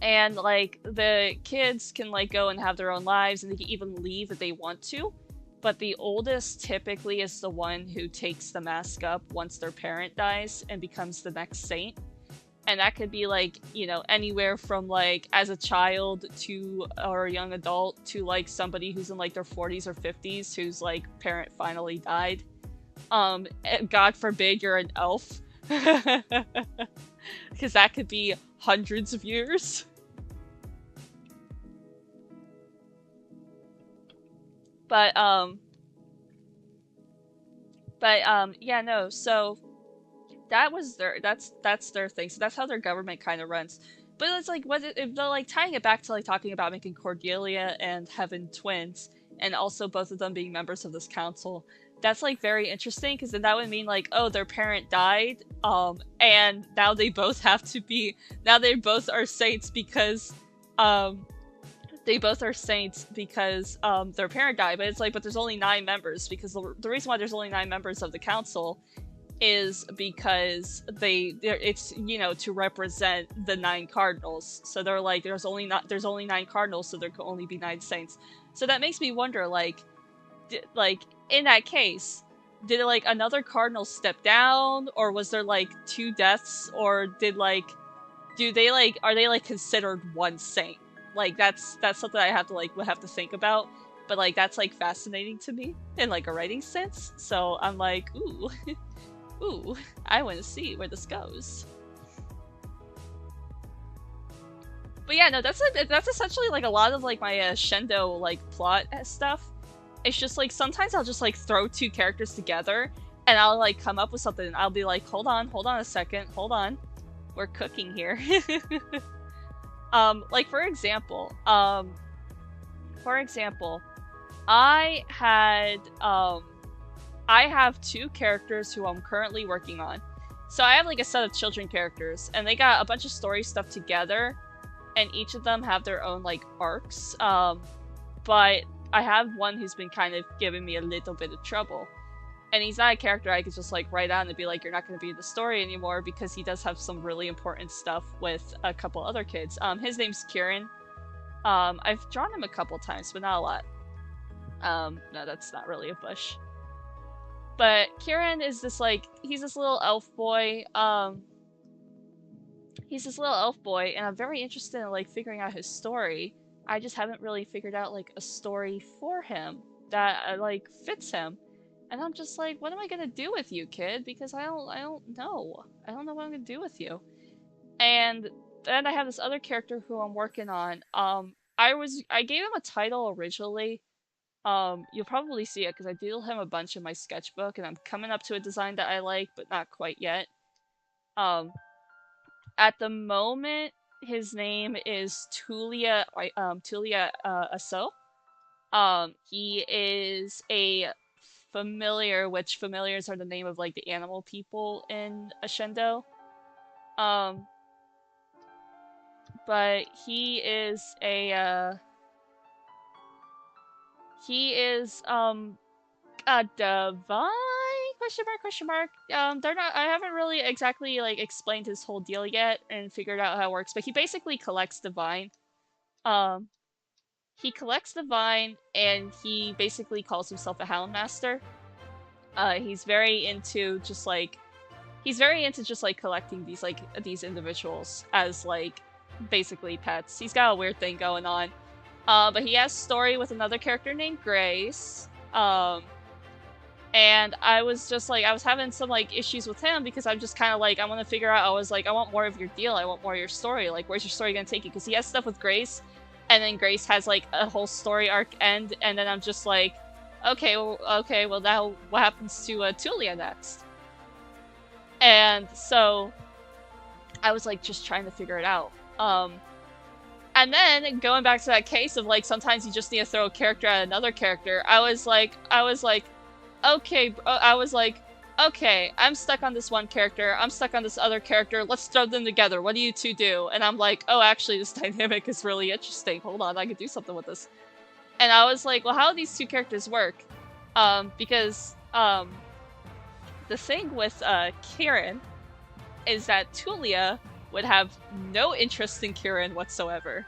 And like the kids can like go and have their own lives, and they can even leave if they want to. But the oldest typically is the one who takes the mask up once their parent dies and becomes the next saint. And that could be like, you know, anywhere from like as a child to or a young adult to like somebody who's in like their 40s or 50s whose like parent finally died. God forbid you're an elf. Because that could be hundreds of years. But yeah, no, so that's their thing. So that's how their government kind of runs. But it's like, if they're like tying it back to like talking about making Cordelia and Heaven twins, and also both of them being members of this council, that's like very interesting, because then that would mean like, oh, their parent died, and now they both are saints because, their parent died. But it's like, but there's only 9 members, because the reason why there's only 9 members of the council is because it's, you know, to represent the 9 cardinals. So they're like, there's only 9 cardinals, so there can only be 9 saints. So that makes me wonder, like, in that case, did like another cardinal step down, or was there like 2 deaths, or are they like considered one saint? Like that's something I would have to think about. But like that's like fascinating to me in like a writing sense. So I'm like, ooh. Ooh, I want to see where this goes. But yeah, no, that's essentially like a lot of like my Shendo like plot stuff. It's just like sometimes I'll just like throw 2 characters together and I'll like come up with something, and I'll be like, hold on a second, hold on, we're cooking here. Like for example, I have 2 characters who I'm currently working on. So I have like a set of children characters, and they got a bunch of story stuff together, and each of them have their own like arcs. But I have one who's been kind of giving me a little bit of trouble. And he's not a character I could just like write out and be like, you're not going to be in the story anymore, because he does have some really important stuff with a couple other kids. His name's Kieran. I've drawn him a couple times, but not a lot. No, that's not really a bush. But Kieran is this like, he's this little elf boy, and I'm very interested in like figuring out his story. I just haven't really figured out like a story for him that like fits him. And I'm just like, what am I gonna do with you, kid? Because I don't know. I don't know what I'm gonna do with you. And then I have this other character who I'm working on. I gave him a title originally. You'll probably see it because I doodled him a bunch in my sketchbook, and I'm coming up to a design that I like, but not quite yet. At the moment, his name is Tulia Aso. He is a familiar, which familiars are the name of like the animal people in Ashendo. But he is a divine question mark. I haven't really exactly like explained his whole deal yet and figured out how it works, but he basically collects divine. He collects divine, and he basically calls himself a hound master. He's very into just like collecting these individuals as like basically pets. He's got a weird thing going on. But he has story with another character named Grace. And I was just like, I was having some like issues with him because I'm just kind of like, I want to figure out, I was like, I want more of your deal. I want more of your story. Like, where's your story going to take you? Because he has stuff with Grace, and then Grace has like a whole story arc end, and then I'm just like, okay, well now what happens to Tulia next? And so I was like just trying to figure it out. And then going back to that case of like sometimes you just need to throw a character at another character, I was like, okay, okay, I'm stuck on this one character, I'm stuck on this other character, let's throw them together, what do you two do? And I'm like, oh, actually, this dynamic is really interesting, hold on, I could do something with this. And I was like, well, how do these two characters work? Because, the thing with, Kieran is that Tulia would have no interest in Kieran whatsoever.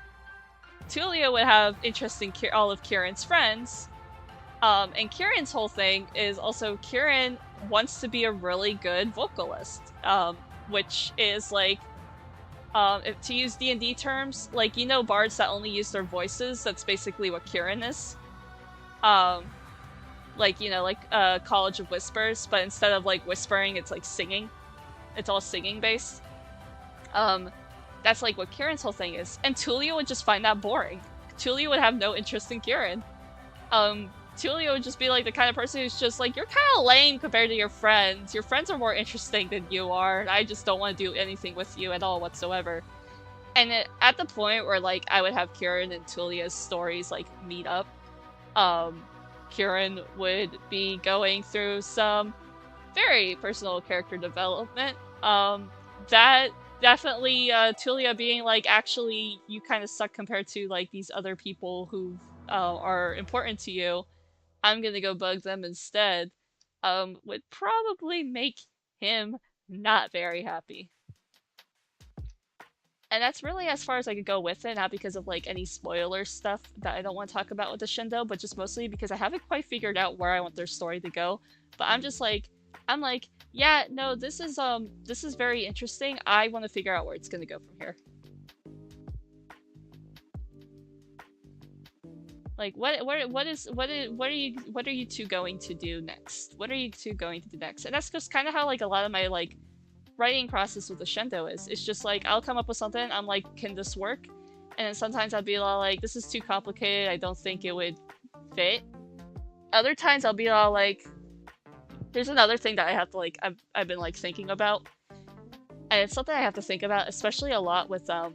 Tulia would have interest in all of Kieran's friends, and Kieran's whole thing is also Kieran wants to be a really good vocalist, which is like, if to use D&D terms, like, you know bards that only use their voices, that's basically what Kieran is. Like, you know, like, College of Whispers, but instead of, like, whispering, it's, like, singing. It's all singing based. That's, like, what Kieran's whole thing is. And Tulia would just find that boring. Tulia would have no interest in Kieran. Tulia would just be, like, the kind of person who's just, like, you're kind of lame compared to your friends. Your friends are more interesting than you are, and I just don't want to do anything with you at all whatsoever. And at the point where, like, I would have Kieran and Tulia's stories, like, meet up, Kieran would be going through some very personal character development. That definitely, Tulia being like, actually, you kind of suck compared to, like, these other people who are important to you. I'm gonna go bug them instead, would probably make him not very happy. And that's really as far as I could go with it, not because of like any spoiler stuff that I don't want to talk about with the Shindo, but just mostly because I haven't quite figured out where I want their story to go. But I'm just like, yeah, no, this is very interesting. I want to figure out where it's gonna go from here. Like, what are you two going to do next? What are you two going to do next? And that's just kind of how like a lot of my like writing process with the Shindo is. It's just like, I'll come up with something, I'm like, can this work? And then sometimes I'll be all like, this is too complicated, I don't think it would fit. Other times I'll be all like, there's another thing that I have to like, I've been like thinking about. And it's something I have to think about, especially a lot with how,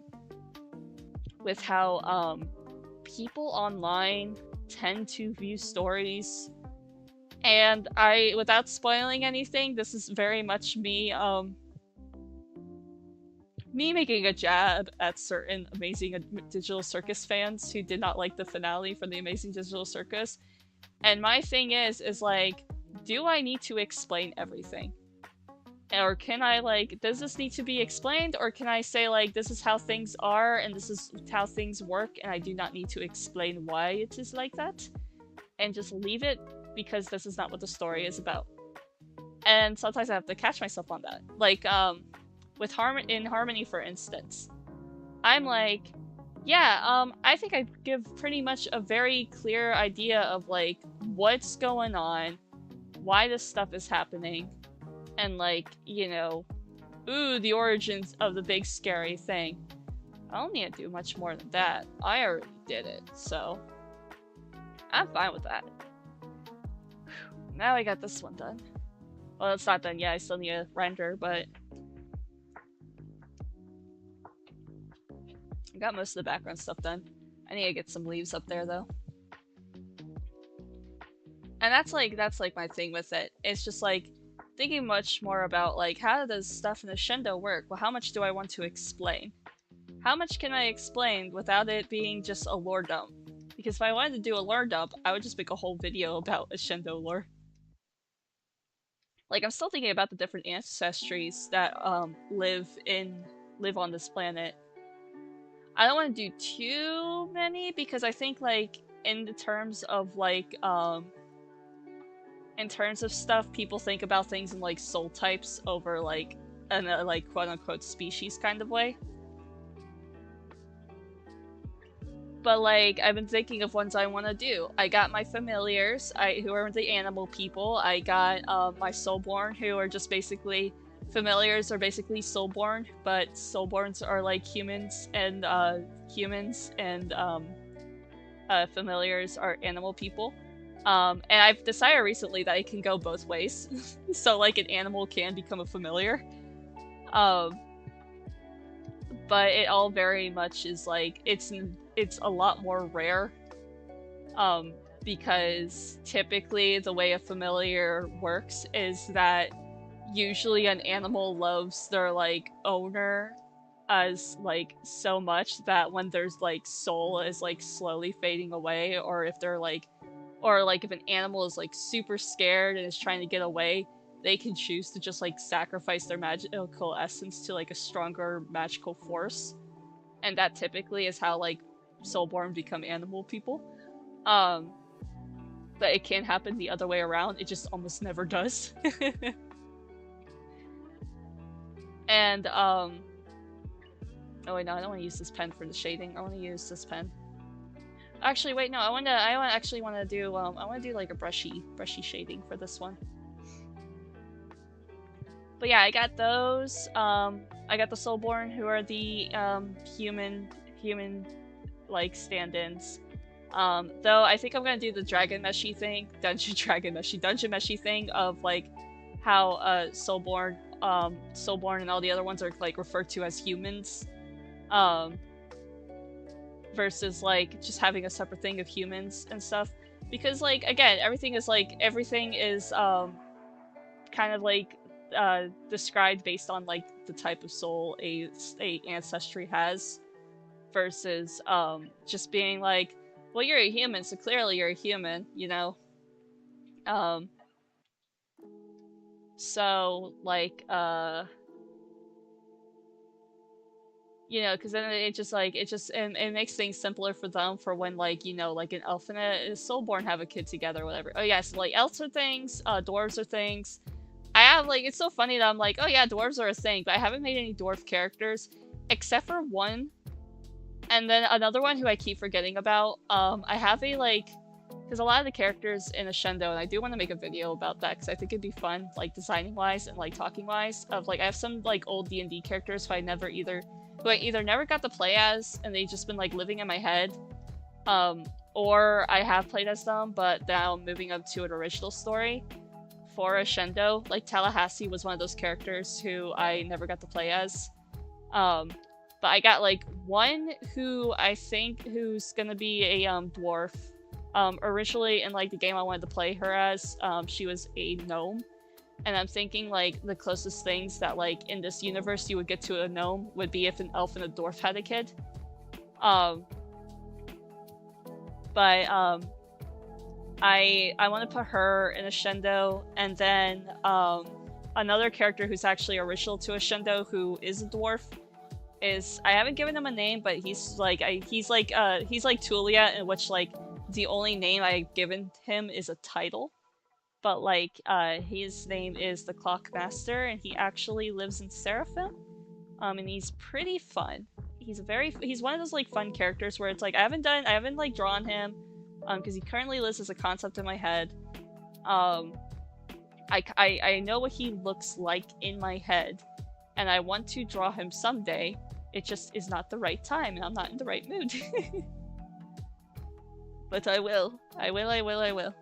people online tend to view stories. And without spoiling anything, this is very much me, me making a jab at certain Amazing Digital Circus fans who did not like the finale for the Amazing Digital Circus. And my thing is like, do I need to explain everything? Or can I, like, does this need to be explained? Or can I say, like, this is how things are and this is how things work and I do not need to explain why it is like that? And just leave it because this is not what the story is about. And sometimes I have to catch myself on that. Like, with in Harmony, for instance, I'm like, yeah, I think I give pretty much a very clear idea of, like, what's going on, why this stuff is happening, and, like, you know, ooh, the origins of the big scary thing. I don't need to do much more than that. I already did it, so I'm fine with that. Now I got this one done. Well, it's not done yet, I still need to render, but I got most of the background stuff done. I need to get some leaves up there, though. And that's like my thing with it. It's just like thinking much more about like, how does stuff in the Shindo work? Well, how much do I want to explain? How much can I explain without it being just a lore dump? Because if I wanted to do a lore dump, I would just make a whole video about a Shindo lore. Like, I'm still thinking about the different ancestries that live on this planet. I don't want to do too many because I think, like, in the terms of like in terms of stuff, people think about things in like soul types over like an like quote unquote species kind of way. But like I've been thinking of ones I want to do. I got my familiars, who are the animal people. I got my soulborn, who are just basically familiars are basically soulborn, but soulborns are like humans and familiars are animal people. And I've decided recently that it can go both ways. So like an animal can become a familiar. But it all very much is like it's a lot more rare. Because typically the way a familiar works is that usually an animal loves their like owner as like so much that when there's like soul is like slowly fading away, or if they're like, or like if an animal is like super scared and is trying to get away, they can choose to just like sacrifice their magical essence to like a stronger magical force. And that typically is how like soulborn become animal people. But it can happen the other way around, it just almost never does. And oh wait, no, I don't want to use this pen for the shading. I want to use this pen. Actually, wait, no, I want to do like a brushy shading for this one. But yeah, I got those. I got the soulborn, who are the human like stand-ins. Though I think I'm gonna do the dragon meshy thing, dungeon meshy thing of like how soulborn and all the other ones are like referred to as humans, versus like just having a separate thing of humans and stuff. Because like again, everything is kind of like described based on like the type of soul a ancestry has, versus just being like, well, you're a human, so clearly you're a human, you know. So like you know, because then it makes things simpler for them for when like, you know, like an elf and a soulborn have a kid together or whatever. Oh yeah, so like elves are things, dwarves are things. I have like, it's so funny that I'm like, oh yeah, dwarves are a thing, but I haven't made any dwarf characters except for one. And then another one who I keep forgetting about. I have a like, because a lot of the characters in Ascendo, and I do want to make a video about that because I think it'd be fun, like designing wise and like talking wise. Of like, I have some like old D&D characters who I either never got to play as, and they've just been like living in my head, or I have played as them, but now I'm moving up to an original story for Ascendo. Like Tallahassee was one of those characters who I never got to play as. But I got like one who I think who's gonna be a dwarf. Originally in like the game I wanted to play her as, she was a gnome. And I'm thinking like the closest things that like in this universe you would get to a gnome would be if an elf and a dwarf had a kid. But I want to put her in Ascendo, and then another character who's actually original to Ascendo who is a dwarf is, I haven't given him a name, but he's like Tulia, in which like the only name I've given him is a title. But like his name is the Clockmaster, and he actually lives in Seraphim. And he's pretty fun. He's one of those like fun characters where it's like I haven't like drawn him, because he currently lives as a concept in my head. I know what he looks like in my head, and I want to draw him someday. It just is not the right time, and I'm not in the right mood. But I will. I will.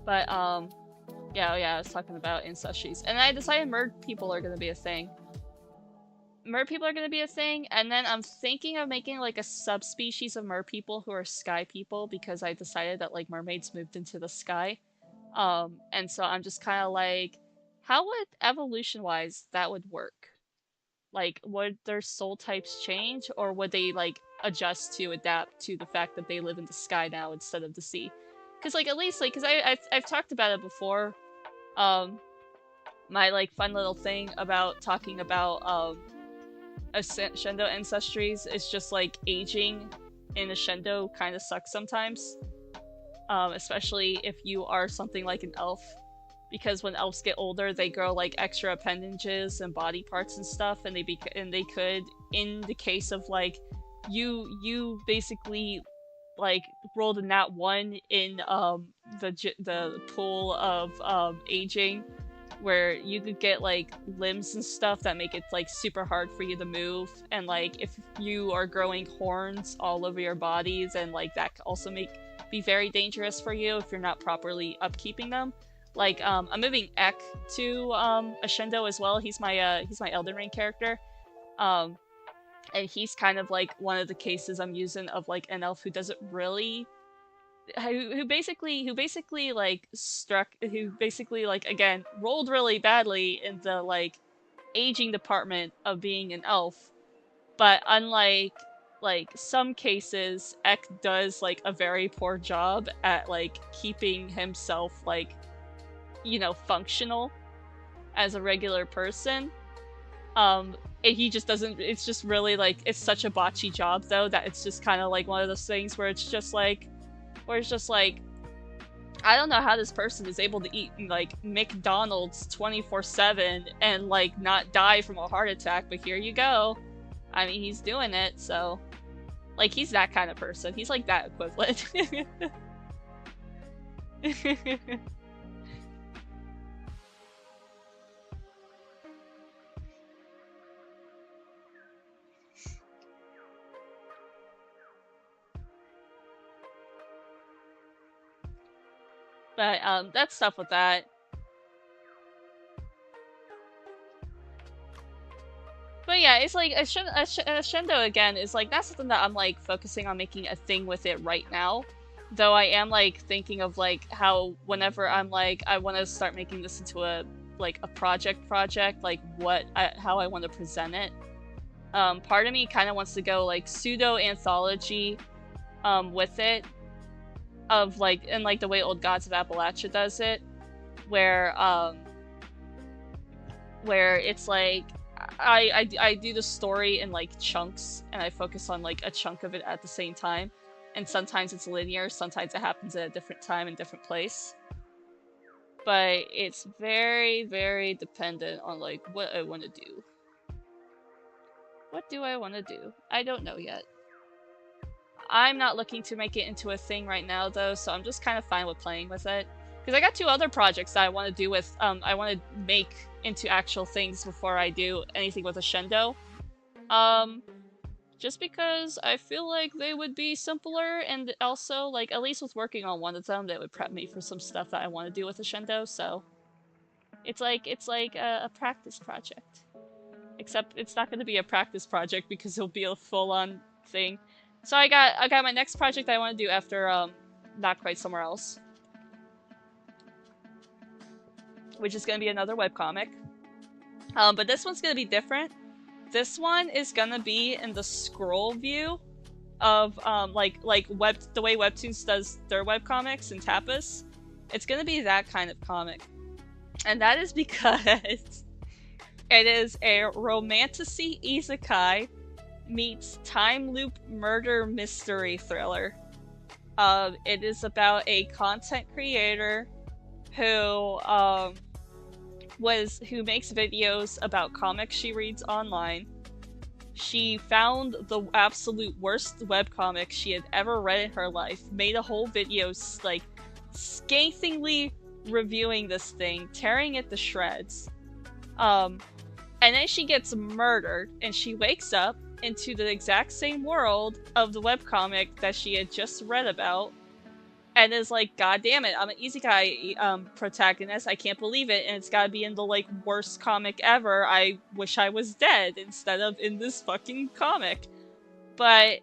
But, yeah, I was talking about ancestries. And I decided mer people are gonna be a thing. Mer people are gonna be a thing, and then I'm thinking of making, like, a subspecies of mer people who are sky people, because I decided that, like, mermaids moved into the sky. And so I'm just kind of like, how would evolution-wise that would work? Like, would their soul types change, or would they like adjust to adapt to the fact that they live in the sky now instead of the sea? Because like at least like, because I've talked about it before. My like fun little thing about talking about Shendo ancestries is just like aging in a Shendo kind of sucks sometimes. Especially if you are something like an elf, because when elves get older, they grow like extra appendages and body parts and stuff, and they could, in the case of like you basically like rolled a nat 1 in the pool of aging, where you could get like limbs and stuff that make it like super hard for you to move, and like if you are growing horns all over your bodies, and like that could also be very dangerous for you if you're not properly upkeeping them. Like I'm moving Ek to a Shendo as well. He's my Elden Ring character. And he's kind of like one of the cases I'm using of like an elf who doesn't really who basically like again rolled really badly in the like aging department of being an elf, but unlike like some cases, Ek does like a very poor job at like keeping himself like, you know, functional as a regular person. He just doesn't, it's just really like, it's such a botchy job though that it's just kind of like one of those things where it's just like I don't know how this person is able to eat like McDonald's 24/7 and like not die from a heart attack, but here you go. I mean, he's doing it, so like he's that kind of person. He's like that equivalent. But that's stuff with that. But yeah, it's like a Shendo again is like that's something that I'm like focusing on making a thing with it right now. Though I am like thinking of like how whenever I'm like I want to start making this into a like a project, like how I want to present it. Part of me kind of wants to go like pseudo anthology, with it, of like in like the way Old Gods of Appalachia does it, where it's like I do the story in like chunks, and I focus on like a chunk of it at the same time, and sometimes it's linear, sometimes it happens at a different time and different place. But it's very, very dependent on like what I want to do. What do I want to do? I don't know yet. I'm not looking to make it into a thing right now though, so I'm just kind of fine with playing with it. Because I got 2 other projects that I want to do with, I want to make into actual things before I do anything with a Shendo. Just because I feel like they would be simpler, and also, like, at least with working on one of them, they would prep me for some stuff that I want to do with a Shendo, so... It's like a practice project. Except it's not going to be a practice project because it'll be a full-on thing. So I got my next project I want to do after, Not Quite Somewhere Else. Which is going to be another webcomic. But this one's going to be different. This one is going to be in the scroll view of, the way Webtoons does their webcomics in Tapas. It's going to be that kind of comic. And that is because it is a romantasy isekai meets time loop murder mystery thriller. It is about a content creator who makes videos about comics she reads online. She found the absolute worst webcomic she had ever read in her life, made a whole video like scathingly reviewing this thing, tearing it to shreds. And then she gets murdered, and she wakes up into the exact same world of the webcomic that she had just read about, and is like, God damn it, I'm an isekai protagonist, I can't believe it, and it's gotta be in the like worst comic ever, I wish I was dead instead of in this fucking comic. But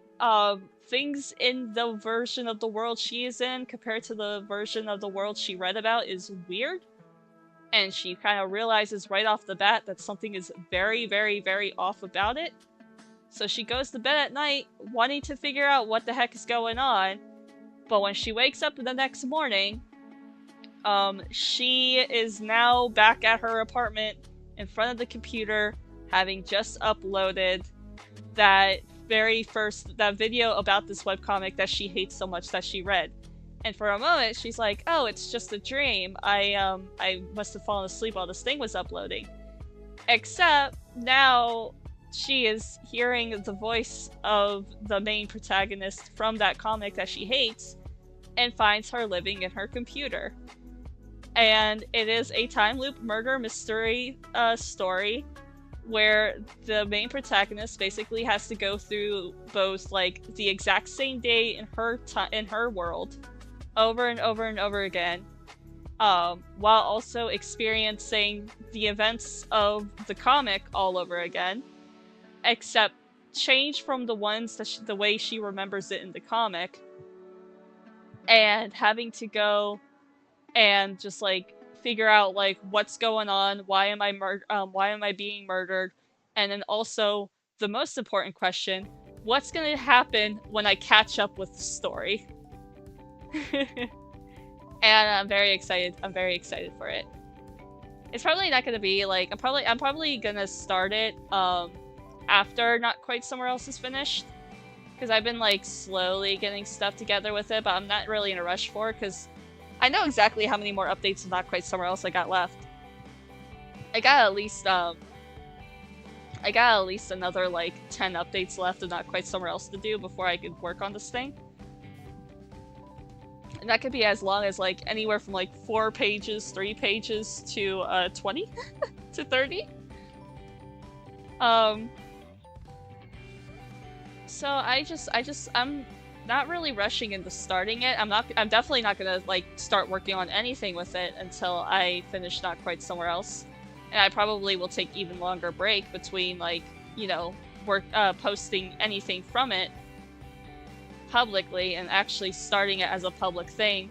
things in the version of the world she is in compared to the version of the world she read about is weird. And she kind of realizes right off the bat that something is very, very, very off about it. So she goes to bed at night wanting to figure out what the heck is going on. But when she wakes up the next morning, she is now back at her apartment in front of the computer, having just uploaded that video about this webcomic that she hates so much that she read. And for a moment, she's like, oh, it's just a dream. I must have fallen asleep while this thing was uploading. Except, now, she is hearing the voice of the main protagonist from that comic that she hates, and finds her living in her computer. And it is a time loop murder mystery story, where the main protagonist basically has to go through both, like, the exact same day in her world, over and over and over again, while also experiencing the events of the comic all over again, except changed from the ones that the way she remembers it in the comic, and having to go and just, like, figure out, like, what's going on, why am I being murdered, and then also the most important question, what's gonna happen when I catch up with the story? And I'm very excited for it. It's probably not gonna be like, I'm probably gonna start it after Not Quite Somewhere Else is finished, because I've been, like, slowly getting stuff together with it, but I'm not really in a rush for it, because I know exactly how many more updates of Not Quite Somewhere Else I got left. I got at least another, like, 10 updates left of Not Quite Somewhere Else to do before I could work on this thing. And that could be as long as, like, anywhere from, like, 4 pages, 3 pages to 20 to 30. So I'm not really rushing into starting it. I'm definitely not gonna, like, start working on anything with it until I finish Not Quite Somewhere Else. And I probably will take even longer break between, like, you know, posting anything from it publicly and actually starting it as a public thing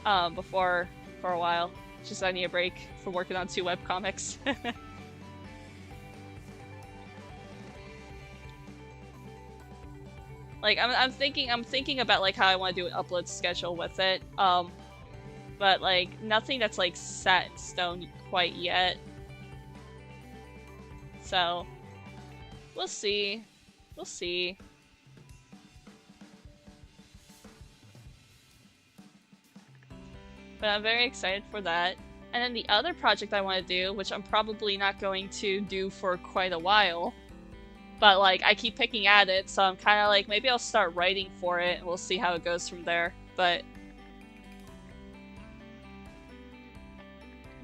for a while. Just I need a break from working on 2 webcomics. Like, I'm thinking about, like, how I want to do an upload schedule with it, but, like, nothing that's, like, set in stone quite yet. So, we'll see. We'll see. But I'm very excited for that. And then the other project I want to do, which I'm probably not going to do for quite a while, but, like, I keep picking at it, so I'm kind of like, maybe I'll start writing for it, and we'll see how it goes from there. But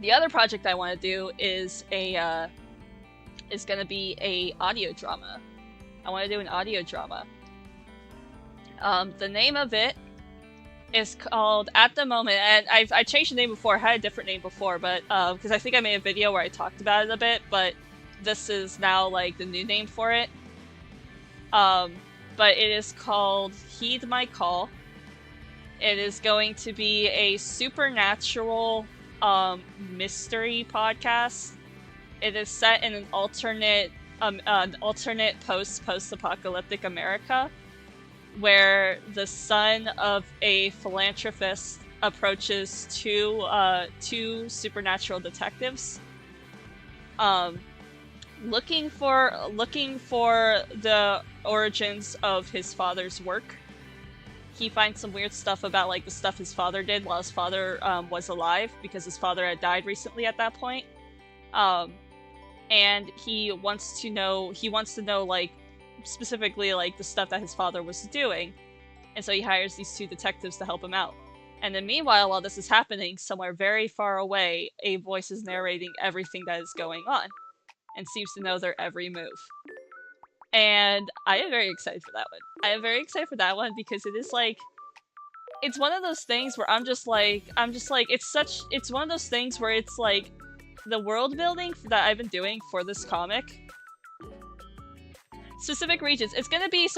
the other project I want to do is gonna be a audio drama. I want to do an audio drama. The name of it is called, at the moment, and I changed the name before, I had a different name before, but, because I think I made a video where I talked about it a bit, but this is now, like, the new name for it. But it is called Heed My Call. It is going to be a supernatural, mystery podcast. It is set in an alternate post-apocalyptic America, where the son of a philanthropist approaches two supernatural detectives, looking for the origins of his father's work. He finds some weird stuff about, like, the stuff his father did while his father was alive, because his father had died recently at that point. And he wants to know, like, specifically, like, the stuff that his father was doing. And so he hires these 2 detectives to help him out. And then meanwhile, while this is happening, somewhere very far away, a voice is narrating everything that is going on, and seems to know their every move. And I am very excited for that one. I am very excited for that one because it is, like, it's one of those things where I'm just like, it's one of those things where it's like, the world building that I've been doing for this comic specific regions. It's gonna be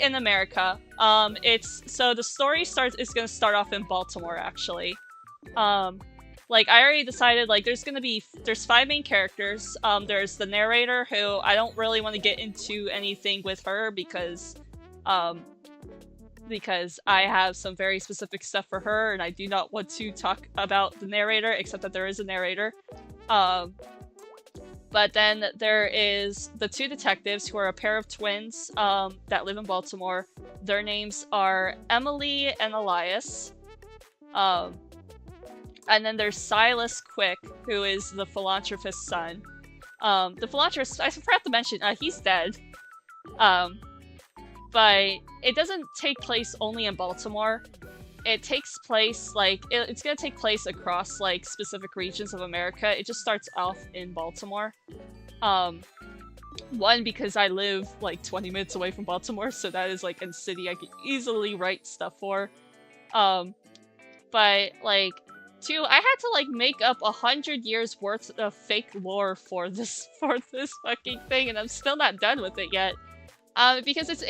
in America. The story is gonna start off in Baltimore actually. Like I already decided like there's 5 main characters. There's the narrator who I don't really want to get into anything with her because I have some very specific stuff for her and I do not want to talk about the narrator except that there is a narrator. But then there is the 2 detectives who are a pair of twins that live in Baltimore. Their names are Emily and Elias. And then there's Silas Quick, who is the philanthropist's son. The philanthropist, I forgot to mention, he's dead. But it doesn't take place only in Baltimore. It takes place, like, it's gonna take place across, like, specific regions of America. It just starts off in Baltimore. One, because I live, like, 20 minutes away from Baltimore, so that is, like, a city I could easily write stuff for. But, like, 2, I had to, like, make up 100 years worth of fake lore for this fucking thing, and I'm still not done with it yet. Because it's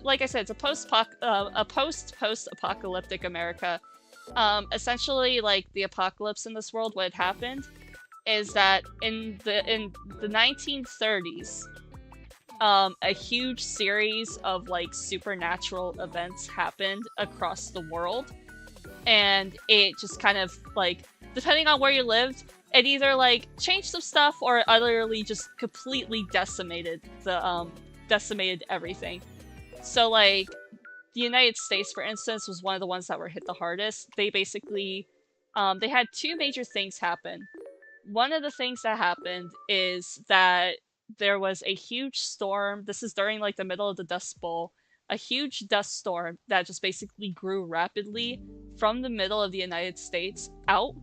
like I said, it's a post-apocalyptic America. Essentially, like the apocalypse in this world, what had happened is that in the 1930s, a huge series of like supernatural events happened across the world, and it just kind of like, depending on where you lived, it either like changed some stuff or utterly just completely decimated everything. So like the United States, for instance, was one of the ones that were hit the hardest. They basically they had 2 major things happen. One of the things that happened is that there was a huge storm. This is during like the middle of the Dust Bowl. A huge dust storm that just basically grew rapidly from the middle of the United States out.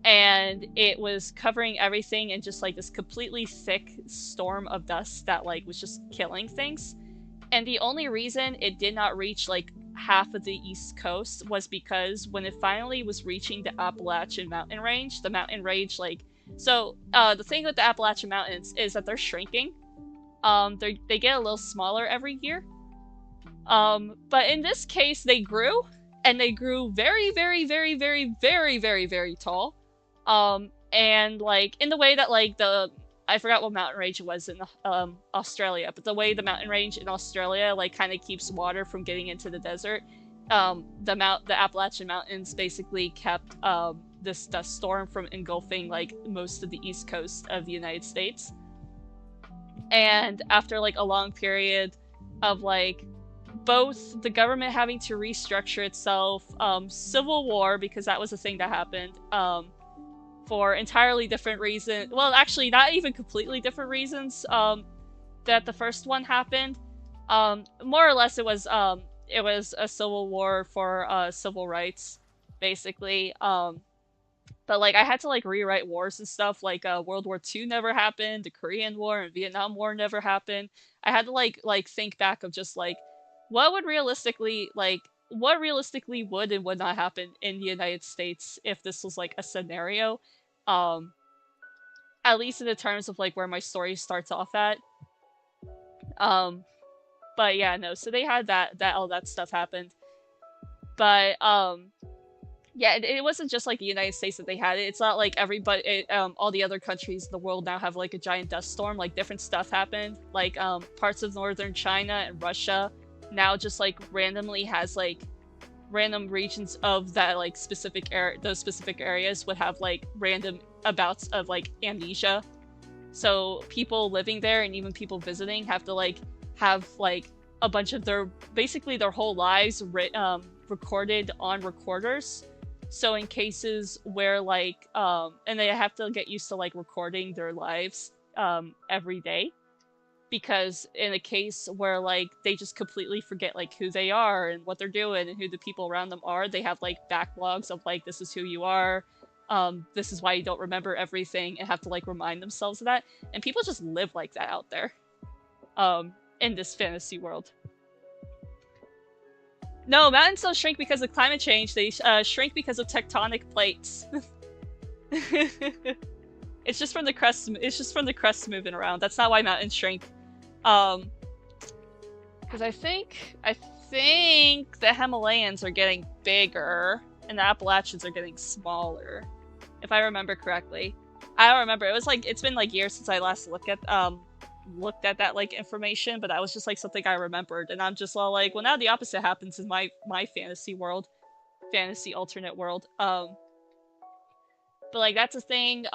And it was covering everything in just like this completely thick storm of dust that like was just killing things. And the only reason it did not reach like half of the East Coast was because when it finally was reaching the Appalachian mountain range, the thing with the Appalachian Mountains is that they're shrinking. They get a little smaller every year. But in this case, they grew, and they grew very, very, very, very, very, very, very tall. And like in the way that like I forgot what mountain range it was in Australia, but the way the mountain range in Australia like kind of keeps water from getting into the desert, the Appalachian Mountains basically kept this dust storm from engulfing like most of the east coast of the United States. And after like a long period of like both the government having to restructure itself, civil war, because that was a thing that happened, for entirely different reasons. Well, actually, not even completely different reasons, that the first one happened. More or less, it was a civil war for civil rights, basically. But like, I had to like rewrite wars and stuff. Like, World War II never happened. The Korean War and Vietnam War never happened. I had to like think back of just like what realistically would and would not happen in the United States if this was like a scenario. At least in the terms of like where my story starts off at. But yeah, no, so they had all that stuff happened. But yeah, it wasn't just like the United States that they had it. It's not like everybody, all the other countries in the world now have like a giant dust storm. Like different stuff happened. Like parts of northern China and Russia now just like randomly has like random regions of that like those specific areas would have like random bouts of like amnesia. So people living there and even people visiting have to like have like a bunch of their whole lives recorded on recorders. So in cases where like and they have to get used to like recording their lives every day. Because in a case where, like, they just completely forget, like, who they are and what they're doing and who the people around them are, they have, like, backlogs of, like, this is who you are, this is why you don't remember everything, and have to, like, remind themselves of that. And people just live like that out there, in this fantasy world. No, mountains don't shrink because of climate change, they shrink because of tectonic plates. It's just from the crust moving around. That's not why mountains shrink. Because I think the Himalayans are getting bigger and the Appalachians are getting smaller, if I remember correctly. I don't remember. It was like it's been like years since I last looked at that like information, but that was just like something I remembered, and I'm just all like, well, now the opposite happens in my fantasy world, fantasy alternate world. But like that's a thing.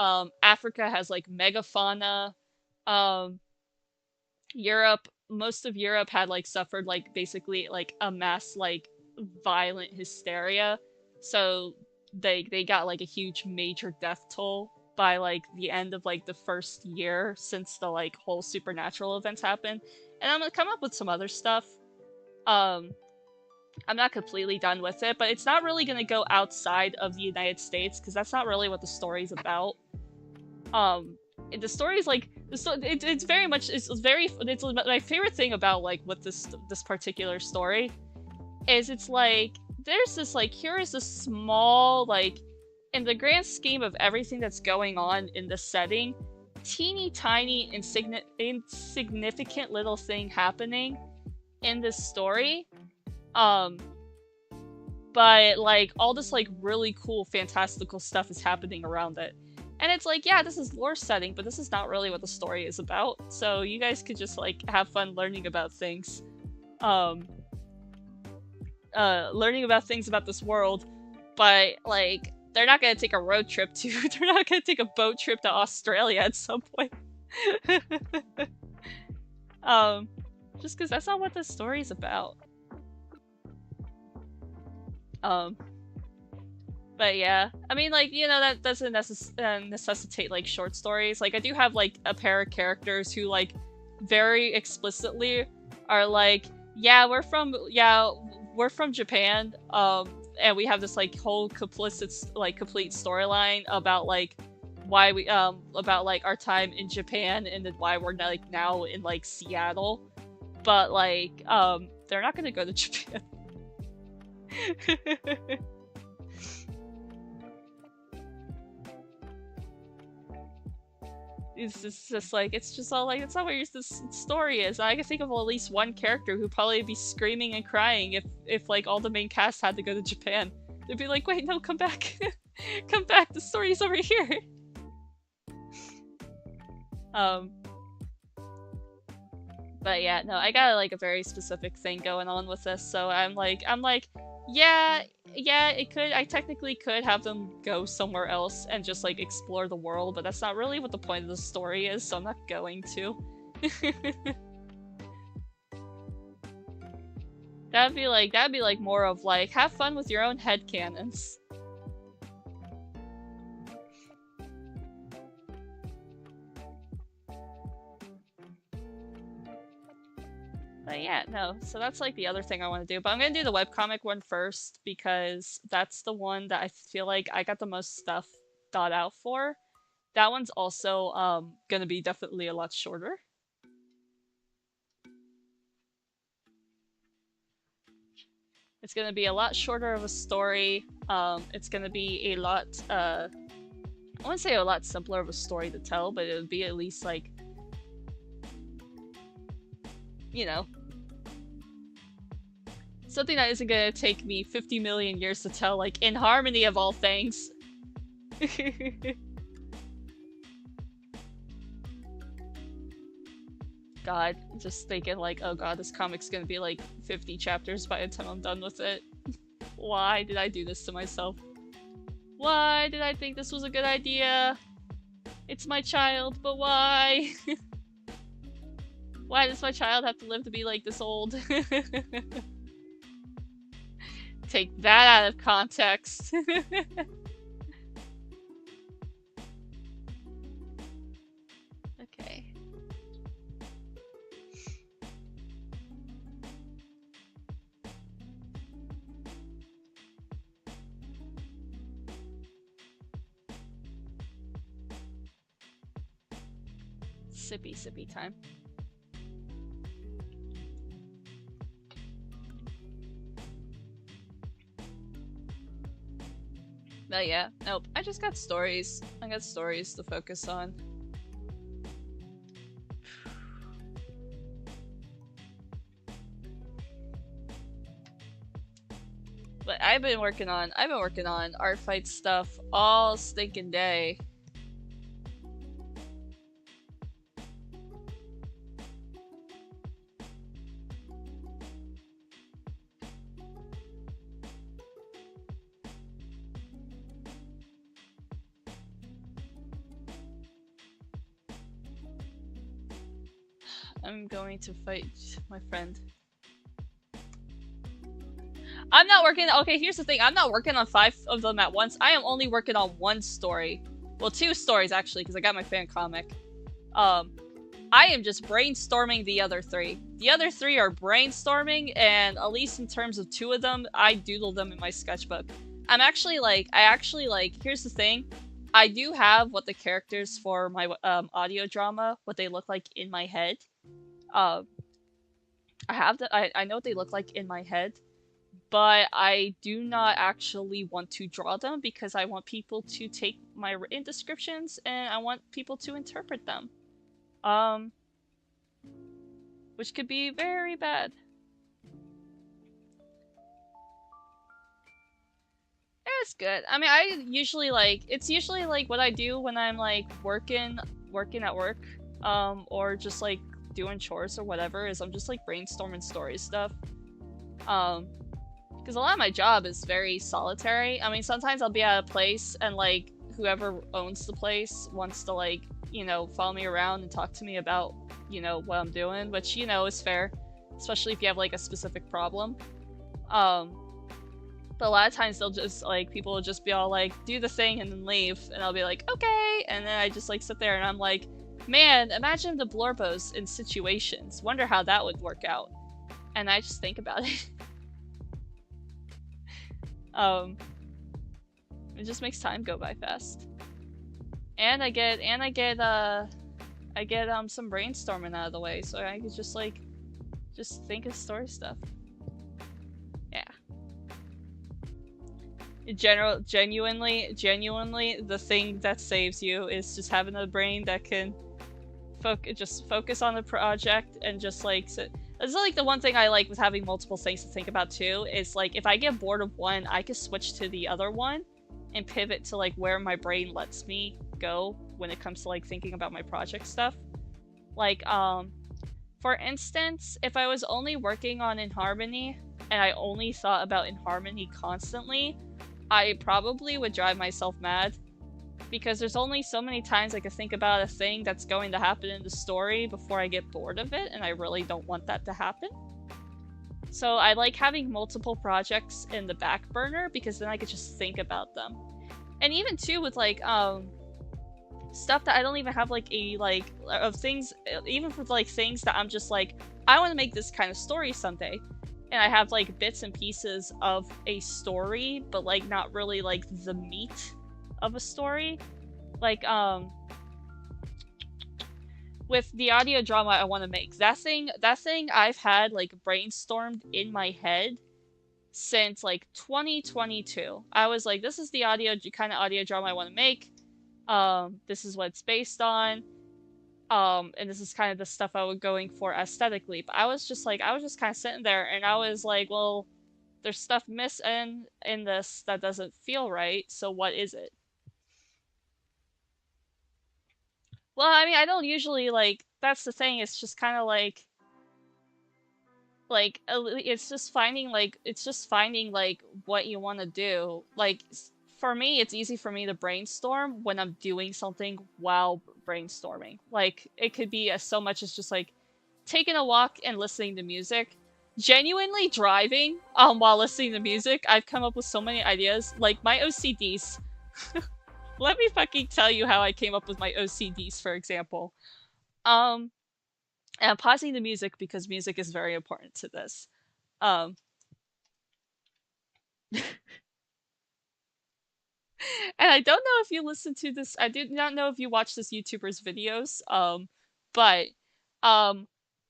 Africa has like megafauna. Um, Europe, most of Europe had like suffered like basically like a mass like violent hysteria. So they got like a huge major death toll by like the end of like the first year since the like whole supernatural events happened. And I'm gonna come up with some other stuff. Um I'm not completely done with it, but it's not really gonna go outside of the United States because that's not really what the story's about. um the story is like it's very much it's my favorite thing about like what this particular story is. It's like there's this like here is this small like in the grand scheme of everything that's going on in the setting, teeny tiny insignificant little thing happening in this story, um but like all this like really cool fantastical stuff is happening around it. And it's like, yeah, this is lore setting, but this is not really what the story is about. So you guys could just like have fun learning about things. Learning about things about this world, but like they're not gonna take a road trip to they're not gonna take a boat trip to Australia at some point. Just because that's not what the story's about. But yeah, I mean, like, you know, that doesn't necessitate, like, short stories. Like, I do have, like, a pair of characters who, like, very explicitly are like, yeah, we're from Japan, and we have this, like, whole complete storyline about, like, why we, about, like, our time in Japan and then why we're, like, now in, like, Seattle. But, like, they're not gonna go to Japan. It's just like, it's just all like, it's not what this story is. I can think of at least one character who'd probably be screaming and crying if like all the main cast had to go to Japan. They'd be like, wait, no, come back. Come back, the story's over here. But yeah, no, I got like a very specific thing going on with this, so I'm like, yeah, I technically could have them go somewhere else and just like explore the world, but that's not really what the point of the story is, so I'm not going to. That'd be like more of like, have fun with your own headcanons. But yeah, no, so that's like the other thing I want to do. But I'm gonna do the webcomic one first because that's the one that I feel like I got the most stuff thought out for. That one's also gonna be definitely a lot shorter. It's gonna be a lot shorter of a story. It's gonna be a lot I wouldn't say a lot simpler of a story to tell, but it would be at least like, you know, something that isn't gonna take me 50 million years to tell, like, in harmony of all things. God, just thinking like, oh god, this comic's gonna be like 50 chapters by the time I'm done with it. Why did I do this to myself? Why did I think this was a good idea? It's my child, but why? Why does my child have to live to be like this old? Take that out of context. Okay. Sippy time. But yeah, nope. I just got stories. I got stories to focus on. I've been working on art fight stuff all stinking day. I'm going to fight my friend. I'm not working. Okay, here's the thing. I'm not working on 5 of them at once. I am only working on 1 story. Well, 2 stories actually, because I got my fan comic. I am just brainstorming the other 3. The other 3 are brainstorming, and at least in terms of 2 of them, I doodle them in my sketchbook. I actually like, here's the thing. I do have what the characters for my audio drama, what they look like in my head. I know what they look like in my head, but I do not actually want to draw them because I want people to take my written descriptions and I want people to interpret them. Which could be very bad. It's good. I mean, it's usually like what I do when I'm like working at work, or just like doing chores or whatever, is I'm just like brainstorming story stuff. Because a lot of my job is very solitary. I mean, sometimes I'll be at a place and like whoever owns the place wants to like, you know, follow me around and talk to me about, you know, what I'm doing, which, you know, is fair, especially if you have like a specific problem. But a lot of times they'll just like, people will just be all like, do the thing and then leave, and I'll be like, okay, and then I just like sit there and I'm like, man, imagine the Blorbos in situations. Wonder how that would work out. And I just think about it. It just makes time go by fast. And I get some brainstorming out of the way, so I could just think of story stuff. Yeah. In general, genuinely, the thing that saves you is just having a brain that can focus on the project and just like sit. This is like the one thing I like with having multiple things to think about too, is like if I get bored of one, I can switch to the other one and pivot to like where my brain lets me go when it comes to like thinking about my project stuff. Like, for instance, if I was only working on Inharmony and I only thought about Inharmony constantly, I probably would drive myself mad. Because there's only so many times I can think about a thing that's going to happen in the story before I get bored of it, and I really don't want that to happen. So I like having multiple projects in the back burner, because then I could just think about them. And even too with like, stuff that I don't even have like of things, even for like things that I'm just like, I want to make this kind of story someday. And I have like bits and pieces of a story, but like not really like the meat of a story. Like, with the audio drama I want to make, that thing I've had like brainstormed in my head since like 2022. I was like, this is the kind of audio drama I want to make. This is what it's based on. And this is kind of the stuff I was going for aesthetically. But I was just kind of sitting there and I was like, well, there's stuff missing in this that doesn't feel right, so what is it? Well, I mean, I don't usually like, that's the thing, it's just kind of like it's just finding like what you want to do. Like, for me, it's easy for me to brainstorm when I'm doing something while brainstorming. Like, it could be as so much as just like taking a walk and listening to music. Genuinely driving while listening to music, I've come up with so many ideas. Like, my OCDs. Let me fucking tell you how I came up with my OCDs, for example. And I'm pausing the music because music is very important to this. And I don't know if you listen to this. I did not know if you watch this YouTuber's videos. But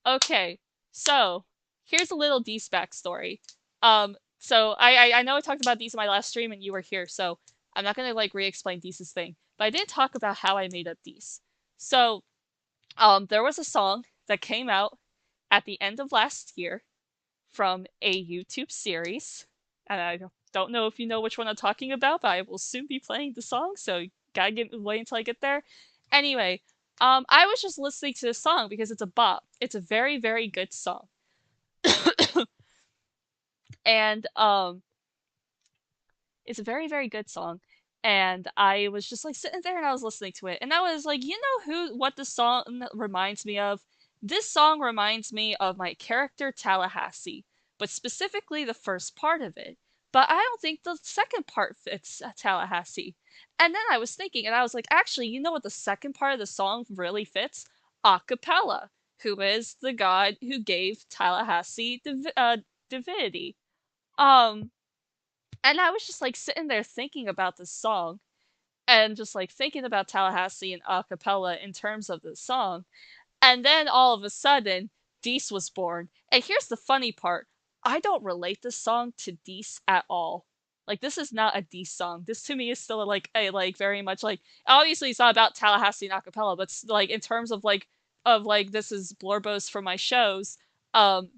okay. So here's a little Dees backstory. So I know I talked about Dees in my last stream and you were here, so I'm not gonna like re-explain Dees' thing. But I did talk about how I made up Dees. So there was a song that came out at the end of last year from a YouTube series, and I don't know if you know which one I'm talking about, but I will soon be playing the song, so gotta wait until I get there. Anyway, I was just listening to this song because it's a bop. It's a very, very good song. And it's a very, very good song. And I was just like sitting there and I was listening to it. And I was like, you know what the song reminds me of? This song reminds me of my character Tallahassee, but specifically the first part of it. But I don't think the second part fits Tallahassee. And then I was thinking, and I was like, actually, you know what the second part of the song really fits? Acapella, who is the god who gave Tallahassee divinity. Um, and I was just like sitting there thinking about this song and just like thinking about Tallahassee and acapella in terms of the song. And then all of a sudden, Dees was born. And here's the funny part. I don't relate this song to Dees at all. Like this is not a Dees song. This to me is still like a like very much like obviously it's not about Tallahassee and acapella, but like in terms of like this is Blorbos for my shows.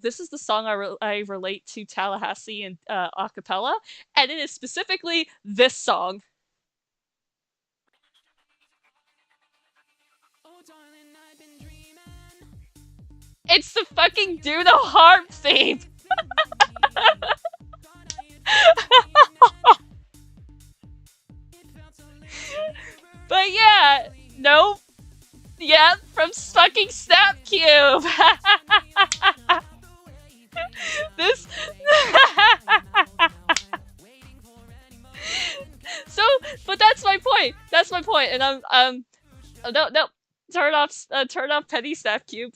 This is the song I relate to Tallahassee and acapella, and it is specifically this song. It's the fucking Do No Harm theme. But yeah, nope. Yeah, from fucking Snapcube. This. So, but that's my point. That's my point, and no, turn off Penny Snapcube.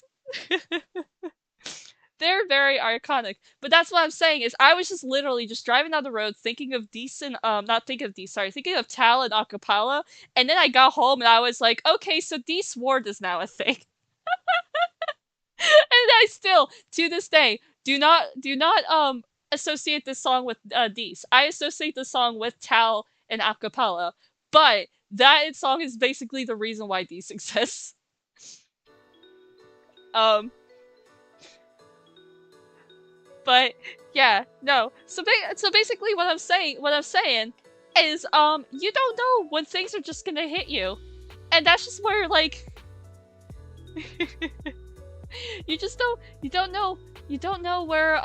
They're very iconic. But that's what I'm saying is I was just literally just driving down the road thinking of decent not thinking of Dees, sorry, thinking of Tal and acapella, and then I got home and I was like, okay, so Dees Ward is now a thing. And I still, to this day, do not associate this song with Dees. I associate the song with Tal and acapella, but that song is basically the reason why Dees exists. But yeah, no. So basically, what I'm saying is, you don't know when things are just gonna hit you, and that's just where like, you don't know where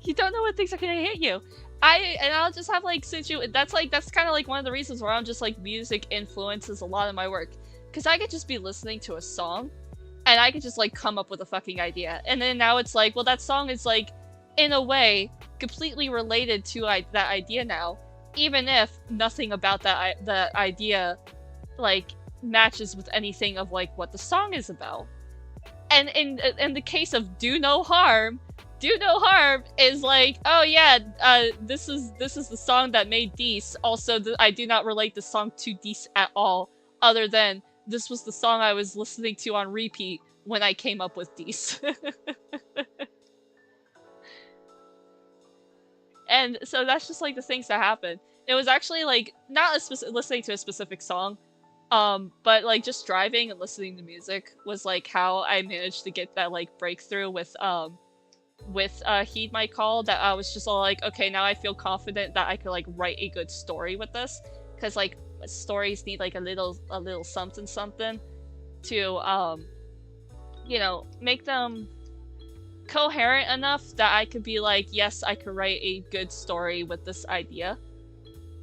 you don't know when things are gonna hit you. I'll just have like that's kind of like one of the reasons where I'm just like music influences a lot of my work, because I could just be listening to a song and I could just like come up with a fucking idea, and then now it's like, well, that song is like in a way completely related to that idea now, even if nothing about that idea like matches with anything of like what the song is about. And in the case of Do No Harm is like, oh yeah, this is the song that made Dees. Also, I do not relate the song to Dees at all, other than this was the song I was listening to on repeat when I came up with Dees. And so that's just like the things that happen. It was actually like not listening to a specific song, but like just driving and listening to music was like how I managed to get that like breakthrough with Heed My Call, that I was just all like, okay, now I feel confident that I could like write a good story with this, because like stories need like a little something to you know, make them coherent enough that I could be like, yes, I could write a good story with this idea.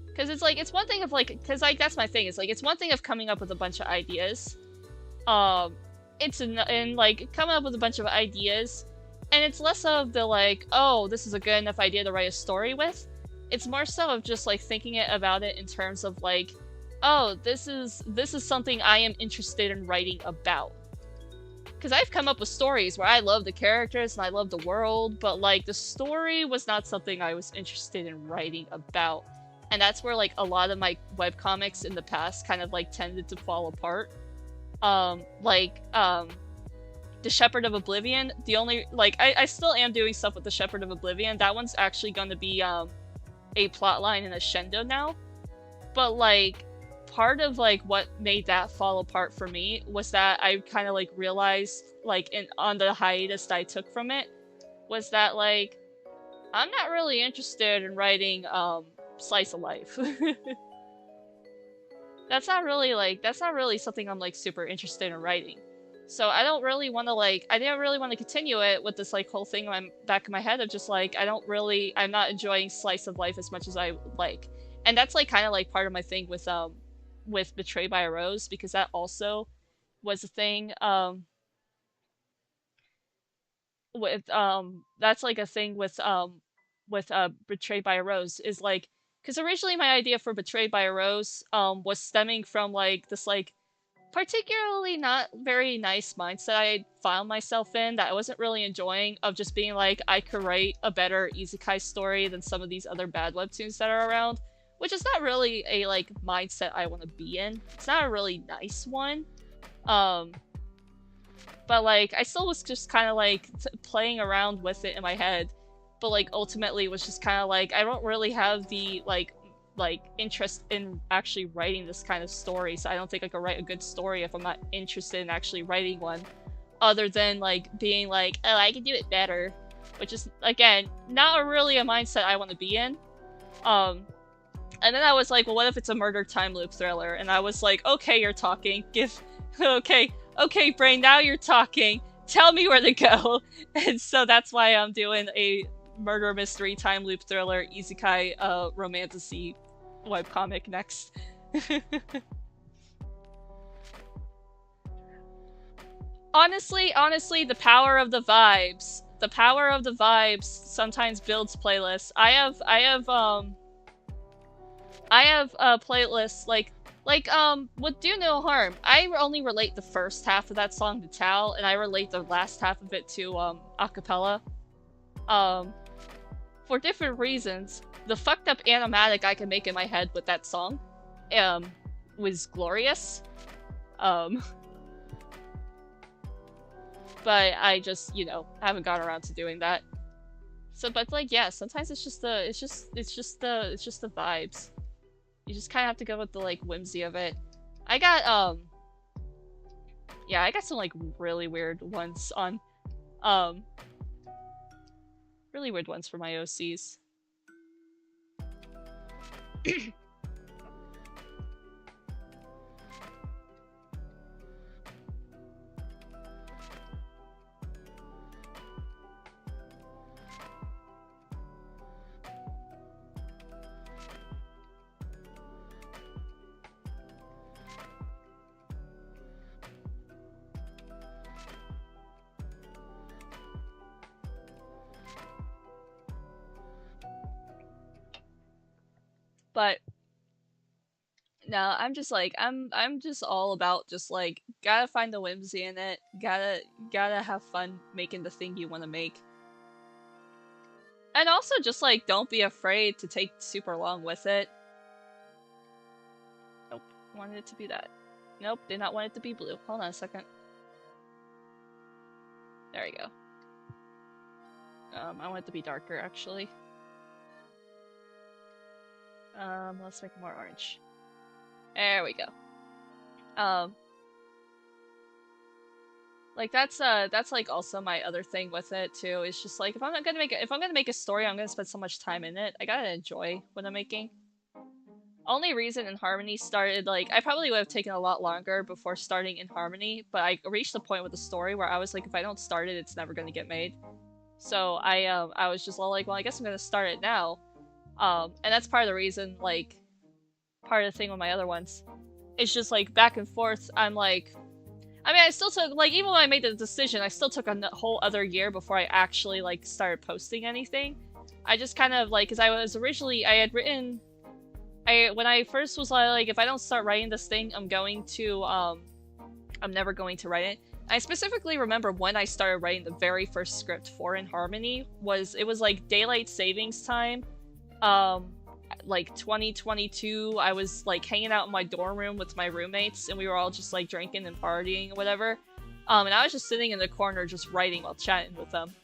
Because it's like, it's one thing of like, because like that's my thing, it's like, it's one thing of coming up with a bunch of ideas, and like coming up with a bunch of ideas, and it's less of the like, oh, this is a good enough idea to write a story with. It's more so of just like thinking about it in terms of like, oh, this is something I am interested in writing about. Because I've come up with stories where I love the characters and I love the world, but like the story was not something I was interested in writing about. And that's where like a lot of my webcomics in the past kind of like tended to fall apart. The Shepherd of Oblivion, the only, like, I still am doing stuff with the Shepherd of Oblivion. That one's actually going to be a plotline in a Shendo now. But like, part of like what made that fall apart for me was that I kind of like realized, like, on the hiatus that I took from it, was that, like, I'm not really interested in writing, slice of life. That's not really something I'm, like, super interested in writing. So I don't really want to, like, I didn't really want to continue it with this, like, whole thing in my back of my head of just, like, I'm not enjoying slice of life as much as I would like. And that's, like, kind of, like, part of my thing with Betrayed by a Rose, because that also was a thing, that's, like, a thing with, Betrayed by a Rose, is, like, because originally my idea for Betrayed by a Rose, was stemming from, like, this, like, particularly not very nice mindset I found myself in that I wasn't really enjoying, of just being like, I could write a better isekai story than some of these other bad webtoons that are around, which is not really a, like, mindset I want to be in. It's not a really nice one. But, like, I still was just kind of, like, playing around with it in my head, but, like, ultimately it was just kind of like, I don't really have the, like, interest in actually writing this kind of story, so I don't think I could write a good story if I'm not interested in actually writing one, other than, like, being like, oh, I can do it better, which is, again, not really a mindset I want to be in. And then I was like, well, what if it's a murder time loop thriller? And I was like, okay, you're talking, okay, brain, now you're talking, tell me where to go. And so that's why I'm doing a murder mystery time loop thriller isekai romantasy webcomic next. Honestly, the power of the vibes. The power of the vibes sometimes builds playlists. I have playlists like with Do No Harm. I only relate the first half of that song to Tal, and I relate the last half of it to acapella. For different reasons. The fucked up animatic I can make in my head with that song was glorious. But I just, you know, haven't gotten around to doing that. So, but, like, yeah, sometimes it's just the vibes. You just kind of have to go with the, like, whimsy of it. I got some, like, really weird ones on, really weird ones for my OCs. But no, I'm just like, I'm just all about just, like, gotta find the whimsy in it, gotta have fun making the thing you want to make. And also just, like, don't be afraid to take super long with it. Nope, wanted it to be that. Nope, did not want it to be blue. Hold on a second. There we go. I want it to be darker, actually. Let's make it more orange. There we go. Like, that's like also my other thing with it too. It's just like, if I'm gonna make a story, I'm gonna spend so much time in it. I gotta enjoy what I'm making. Only reason In Harmony started, like, I probably would have taken a lot longer before starting In Harmony, but I reached the point with the story where I was like, if I don't start it, it's never gonna get made. So I was just all like, well, I guess I'm gonna start it now. And that's part of the reason, like, part of the thing with my other ones. It's just, like, back and forth, I'm like... I mean, I still took, like, even when I made the decision, I still took a whole other year before I actually, like, started posting anything. I just kind of, like, because I was originally, I had written... when I first was like, if I don't start writing this thing, I'm never going to write it. I specifically remember when I started writing the very first script for In Harmony, it was, like, daylight savings time. Like 2022, I was, like, hanging out in my dorm room with my roommates, and we were all just, like, drinking and partying and whatever. And I was just sitting in the corner just writing while chatting with them.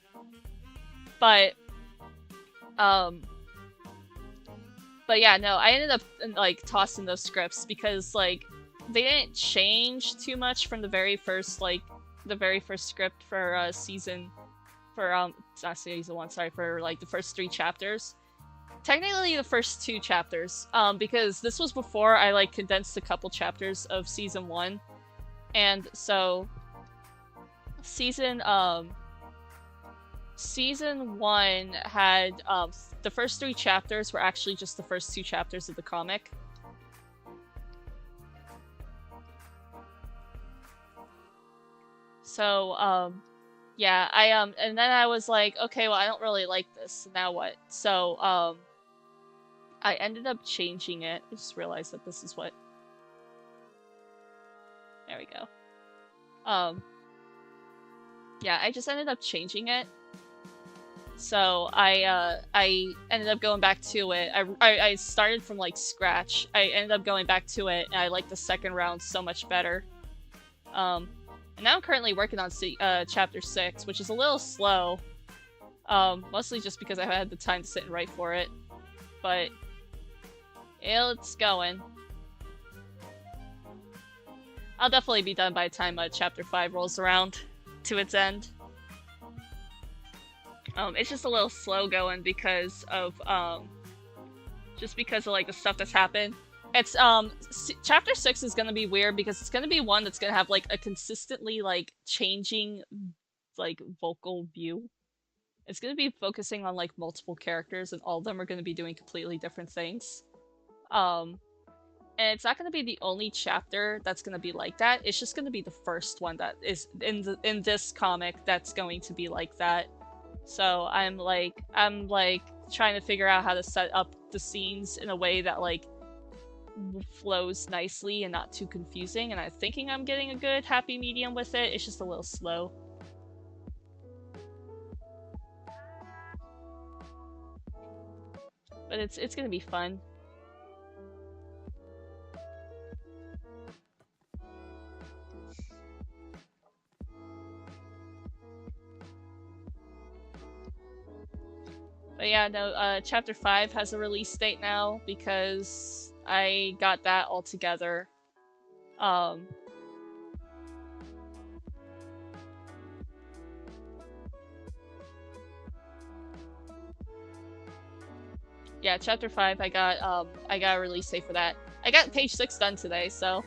But yeah, no, I ended up, like, tossing those scripts because, like, they didn't change too much from the very first script for season for it's not season 1, sorry, for like the first 3 chapters. Technically the first 2 chapters, because this was before I like condensed a couple chapters of season 1. And so season 1 had the first 3 chapters were actually just the first 2 chapters of the comic. So yeah, and then I was like, okay, well, I don't really like this. Now what? So I ended up changing it. I just realized that this is what. There we go. Yeah, I just ended up changing it. So I ended up going back to it. I started from like scratch. I ended up going back to it, and I liked the second round so much better. And now I'm currently working on chapter 6, which is a little slow. Mostly just because I haven't had the time to sit and write for it. But it's going. I'll definitely be done by the time chapter 5 rolls around to its end. It's just a little slow going because of like the stuff that's happened. It's chapter 6 is gonna be weird because it's gonna be one that's gonna have like a consistently like changing like vocal view. It's gonna be focusing on like multiple characters, and all of them are gonna be doing completely different things. And it's not gonna be the only chapter that's gonna be like that. It's just gonna be the first one that is in this comic that's going to be like that. So I'm like trying to figure out how to set up the scenes in a way that like flows nicely and not too confusing, and I'm thinking I'm getting a good happy medium with it. It's just a little slow. But it's gonna be fun. But yeah, no, chapter 5 has a release date now because I got that all together. Yeah, chapter 5, I got a release date for that. I got page 6 done today, so.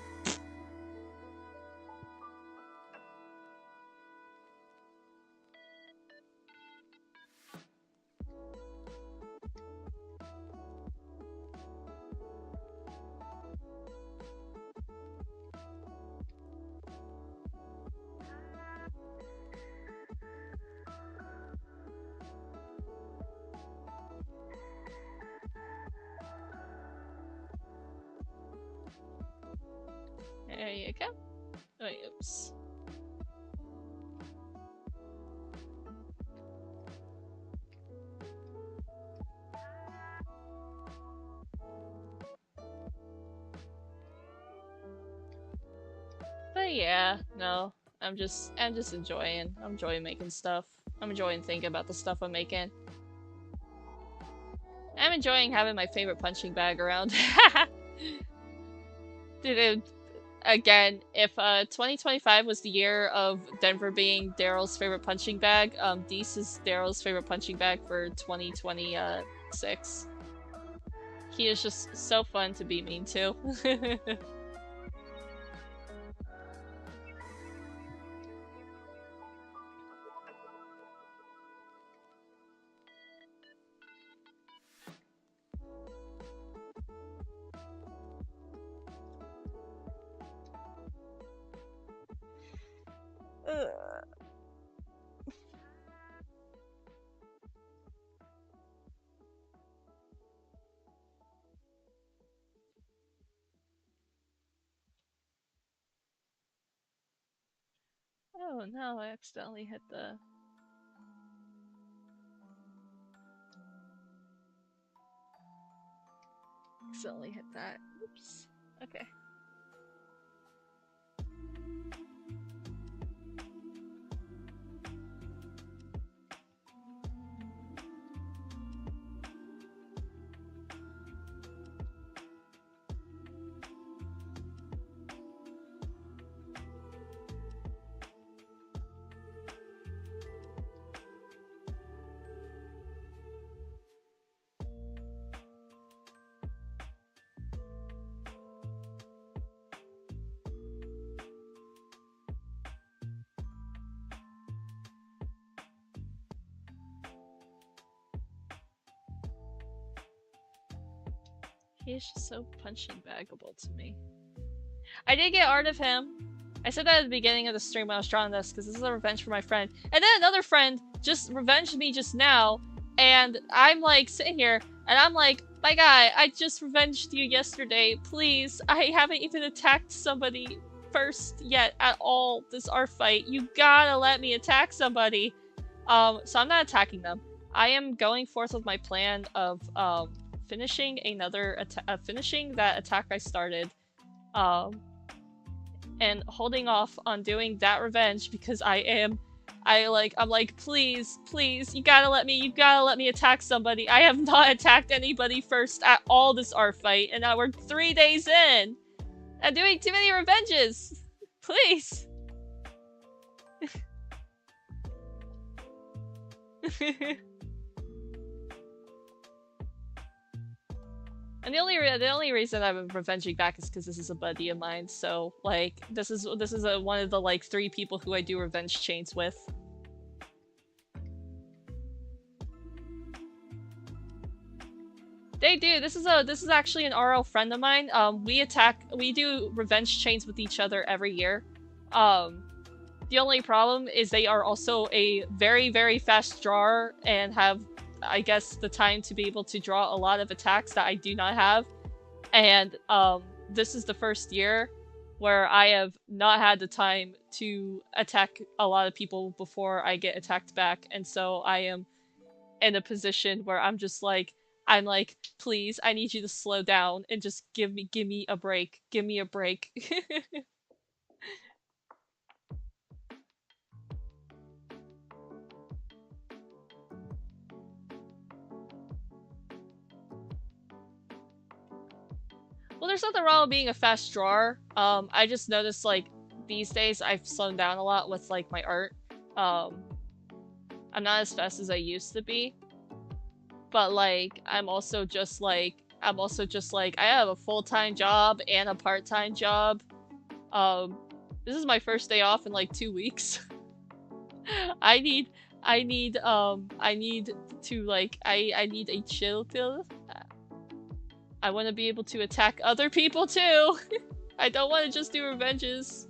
There you go. Oh, oops. But yeah, no. I'm just enjoying. I'm enjoying making stuff. I'm enjoying thinking about the stuff I'm making. I'm enjoying having my favorite punching bag around. Dude, again, if 2025 was the year of Denver being Daryl's favorite punching bag, Deese is Daryl's favorite punching bag for 2026. He is just so fun to be mean to. Oh no, I accidentally hit the... Accidentally hit that. Oops. Okay. He's just so punching baggable to me. I did get art of him. I said that at the beginning of the stream when I was drawing this, because this is a revenge for my friend. And then another friend just revenged me just now, and I'm like sitting here, and I'm like, my guy, I just revenged you yesterday. Please, I haven't even attacked somebody first yet at all this art fight. You gotta let me attack somebody. So I'm not attacking them. I am going forth with my plan of finishing finishing that attack I started, and holding off on doing that revenge because I'm like, please, you gotta let me attack somebody. I have not attacked anybody first at all this art fight, and now we're 3 days in. I'm doing too many revenges. Please. And the only reason I'm revenging back is because this is a buddy of mine. So like this is one of the like 3 people who I do revenge chains with. They do. This is actually an RL friend of mine. We do revenge chains with each other every year. The only problem is they are also a very, very fast drawer and have, I guess, the time to be able to draw a lot of attacks that I do not have. And this is the first year where I have not had the time to attack a lot of people before I get attacked back. And so I am in a position where I'm like, please, I need you to slow down and just give me a break. Give me a break. Well, there's nothing wrong with being a fast drawer. I just noticed, like, these days I've slowed down a lot with, like, my art. I'm not as fast as I used to be. But, like, I'm also just like, I have a full-time job and a part-time job. This is my first day off in, like, 2 weeks. I need a chill pill. I want to be able to attack other people too. I don't want to just do revenges.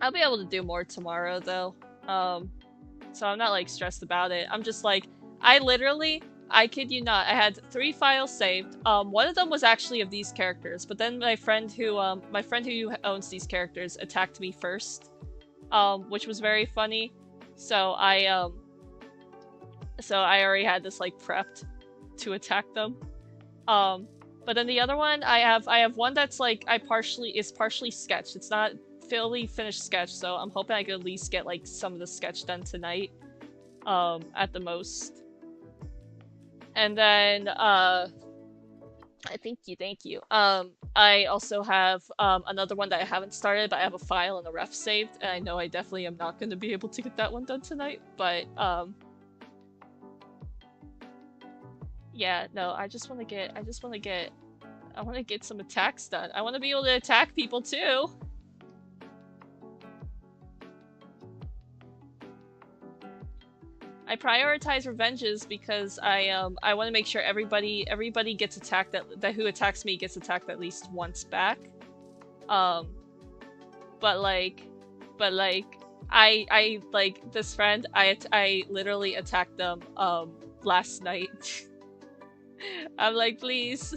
I'll be able to do more tomorrow though. So I'm not like stressed about it. I'm just like, I kid you not, I had 3 files saved. One of them was actually of these characters, but then my friend who owns these characters attacked me first. Which was very funny. So I already had this like prepped to attack them. But then the other one, I have one that's like is partially sketched. It's not fully finished sketch, so I'm hoping I could at least get like some of the sketch done tonight. At the most. And then thank you. I also have another one that I haven't started, but I have a file and a ref saved, and I know I definitely am not going to be able to get that one done tonight, but yeah, no, I want to get some attacks done. I want to be able to attack people too. I prioritize revenges because I want to make sure everybody gets attacked, that who attacks me gets attacked at least once back. But I like this friend, I literally attacked them last night. I'm like, please.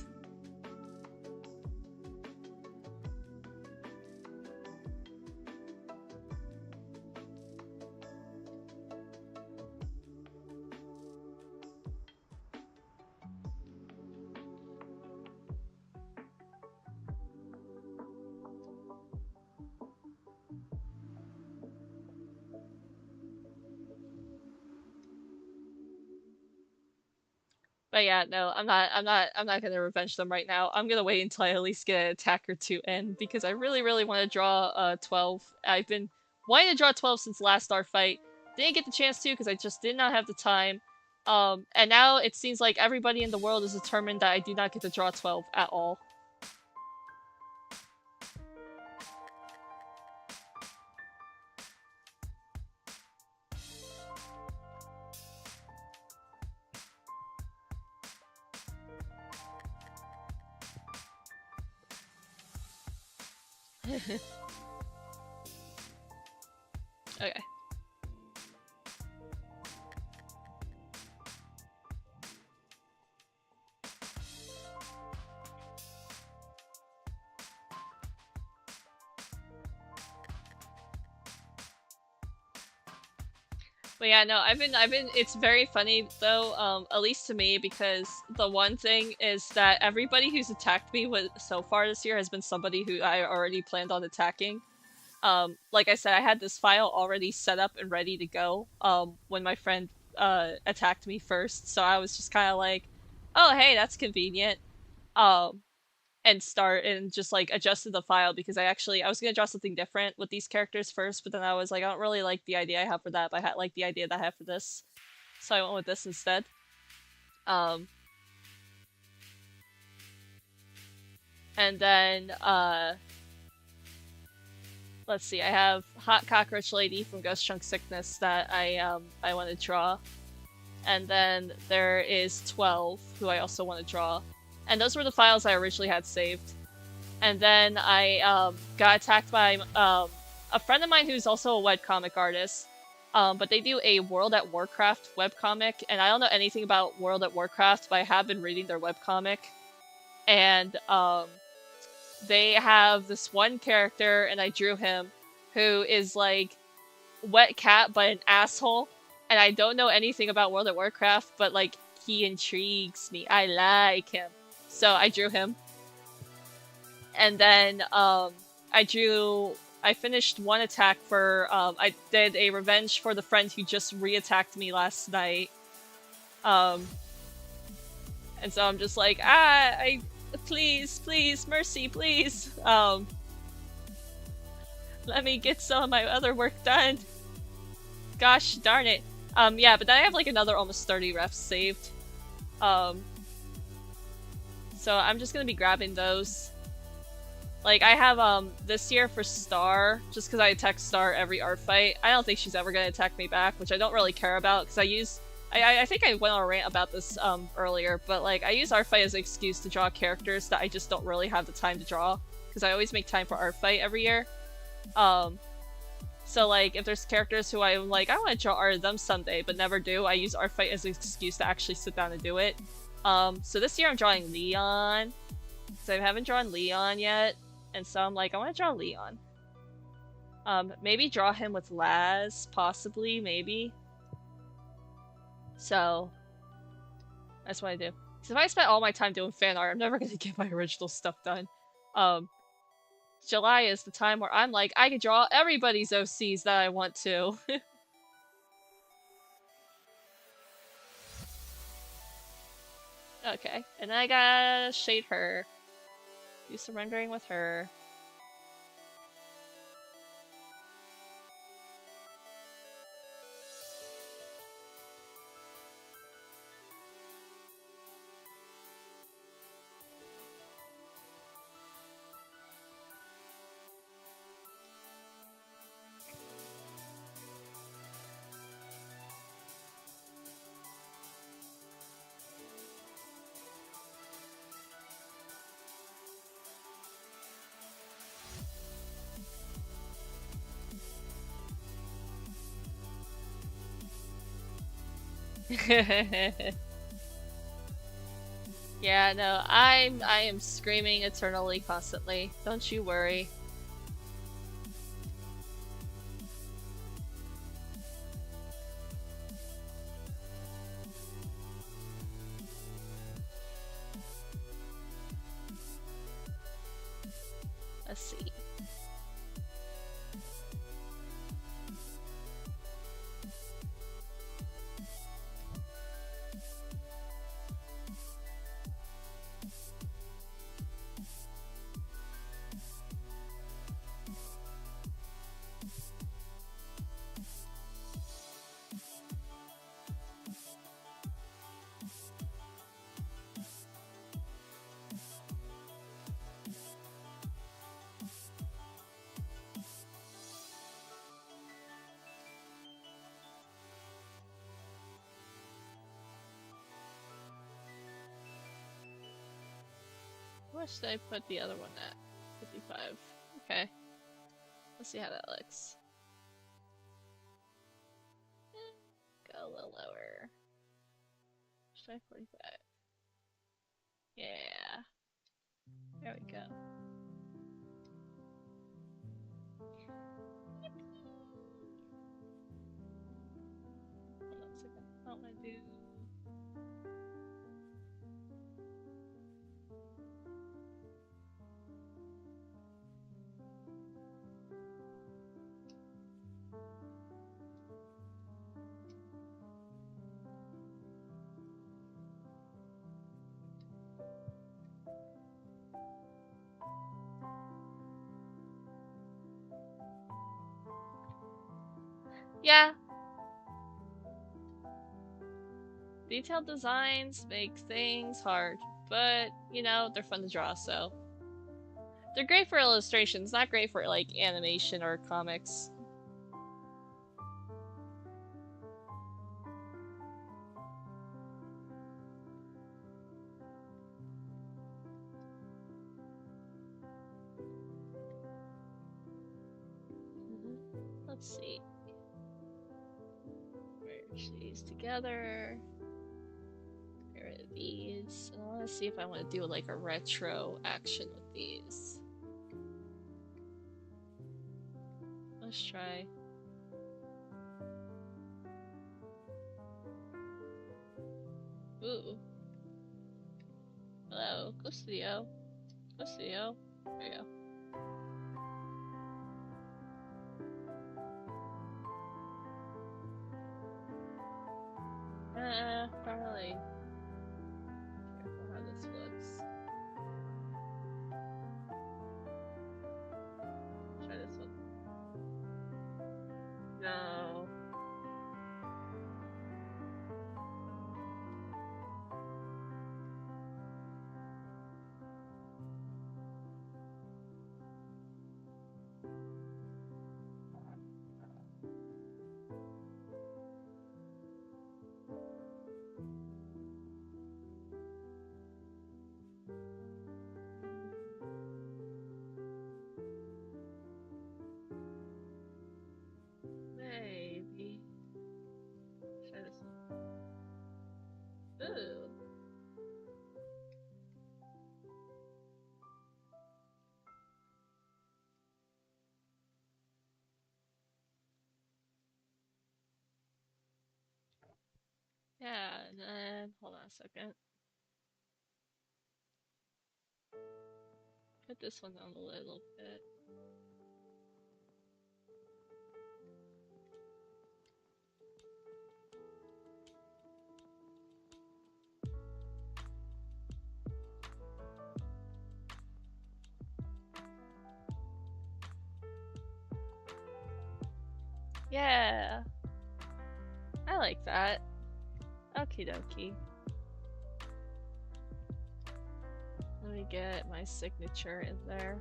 But yeah, no, I'm not gonna revenge them right now. I'm gonna wait until I at least get an attack or 2 in, because I really want to draw 12. I've been wanting to draw 12 since last star fight. Didn't get the chance to because I just did not have the time. And now it seems like everybody in the world is determined that I do not get to draw 12 at all. Okay. But yeah, no, it's very funny though, at least to me, because the one thing is that everybody who's attacked me so far this year has been somebody who I already planned on attacking. Like I said, I had this file already set up and ready to go, when my friend, attacked me first, so I was just kind of like, oh, hey, that's convenient. Um, and start and just like adjusted the file because I was gonna draw something different with these characters first, but then I was like, I don't really like the idea I have for that, but I like the idea that I have for this, so I went with this instead. Um, and then let's see, I have Hot Cockroach Lady from Ghost Chunk Sickness that I want to draw, and then there is 12 who I also want to draw, and those were the files I originally had saved. And then I got attacked by a friend of mine who's also a webcomic artist. But they do a World at Warcraft webcomic, and I don't know anything about World at Warcraft, but I have been reading their webcomic. And they have this one character, and I drew him, who is like Wet Cat, but an asshole. And I don't know anything about World at Warcraft, but like he intrigues me. I like him. So I drew him. And then I finished one attack for I did a revenge for the friend who just re-attacked me last night. And so I'm just like, please, mercy, please. Let me get some of my other work done. Gosh darn it. Yeah, but then I have like another almost 30 refs saved. So I'm just gonna be grabbing those. Like, I have, this year for Star, just because I attack Star every art fight. I don't think she's ever going to attack me back, which I don't really care about, because I think I went on a rant about this, earlier, but, like, I use art fight as an excuse to draw characters that I just don't really have the time to draw, because I always make time for art fight every year. So, like, if there's characters who I'm like, I want to draw art of them someday, but never do, I use art fight as an excuse to actually sit down and do it. So this year I'm drawing Leon, because I haven't drawn Leon yet. And so I'm like, I want to draw Leon. Maybe draw him with Laz, possibly, maybe. So, that's what I do. Because if I spent all my time doing fan art, I'm never going to get my original stuff done. July is the time where I'm like, I can draw everybody's OCs that I want to. Okay, and then I gotta shade her. Do some rendering with her. Yeah, no, I am screaming eternally, constantly. Don't you worry. Let's see. Where should I put the other one at? 55. Okay. Let's see how that looks. Go a little lower. Try 45. Yeah. There we go. Hold on a second. I want to do. Yeah. Detailed designs make things hard, but, you know, they're fun to draw, so. They're great for illustrations, not great for, like, animation or comics. Let's see. Merge these together. Get rid of these. And I want to see if I want to do like a retro action with these. Let's try. Ooh. Hello. Go studio. Go studio. There you go. Probably. Careful how this looks. Try this one. No. Maybe. Try this one. Ooh. Yeah, and then hold on a second. Put this one down a little bit. Yeah, I like that. Okie dokie. Let me get my signature in there.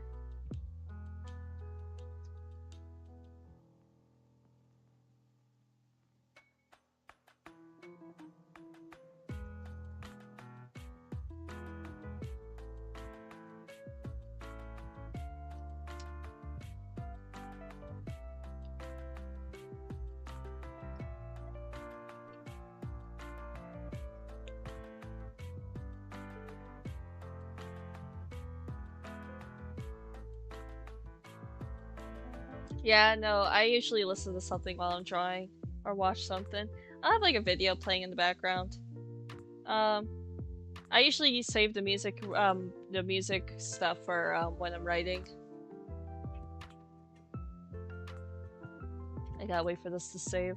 Yeah, no, I usually listen to something while I'm drawing or watch something. I'll have like a video playing in the background. I usually save the music stuff for when I'm writing. I gotta wait for this to save.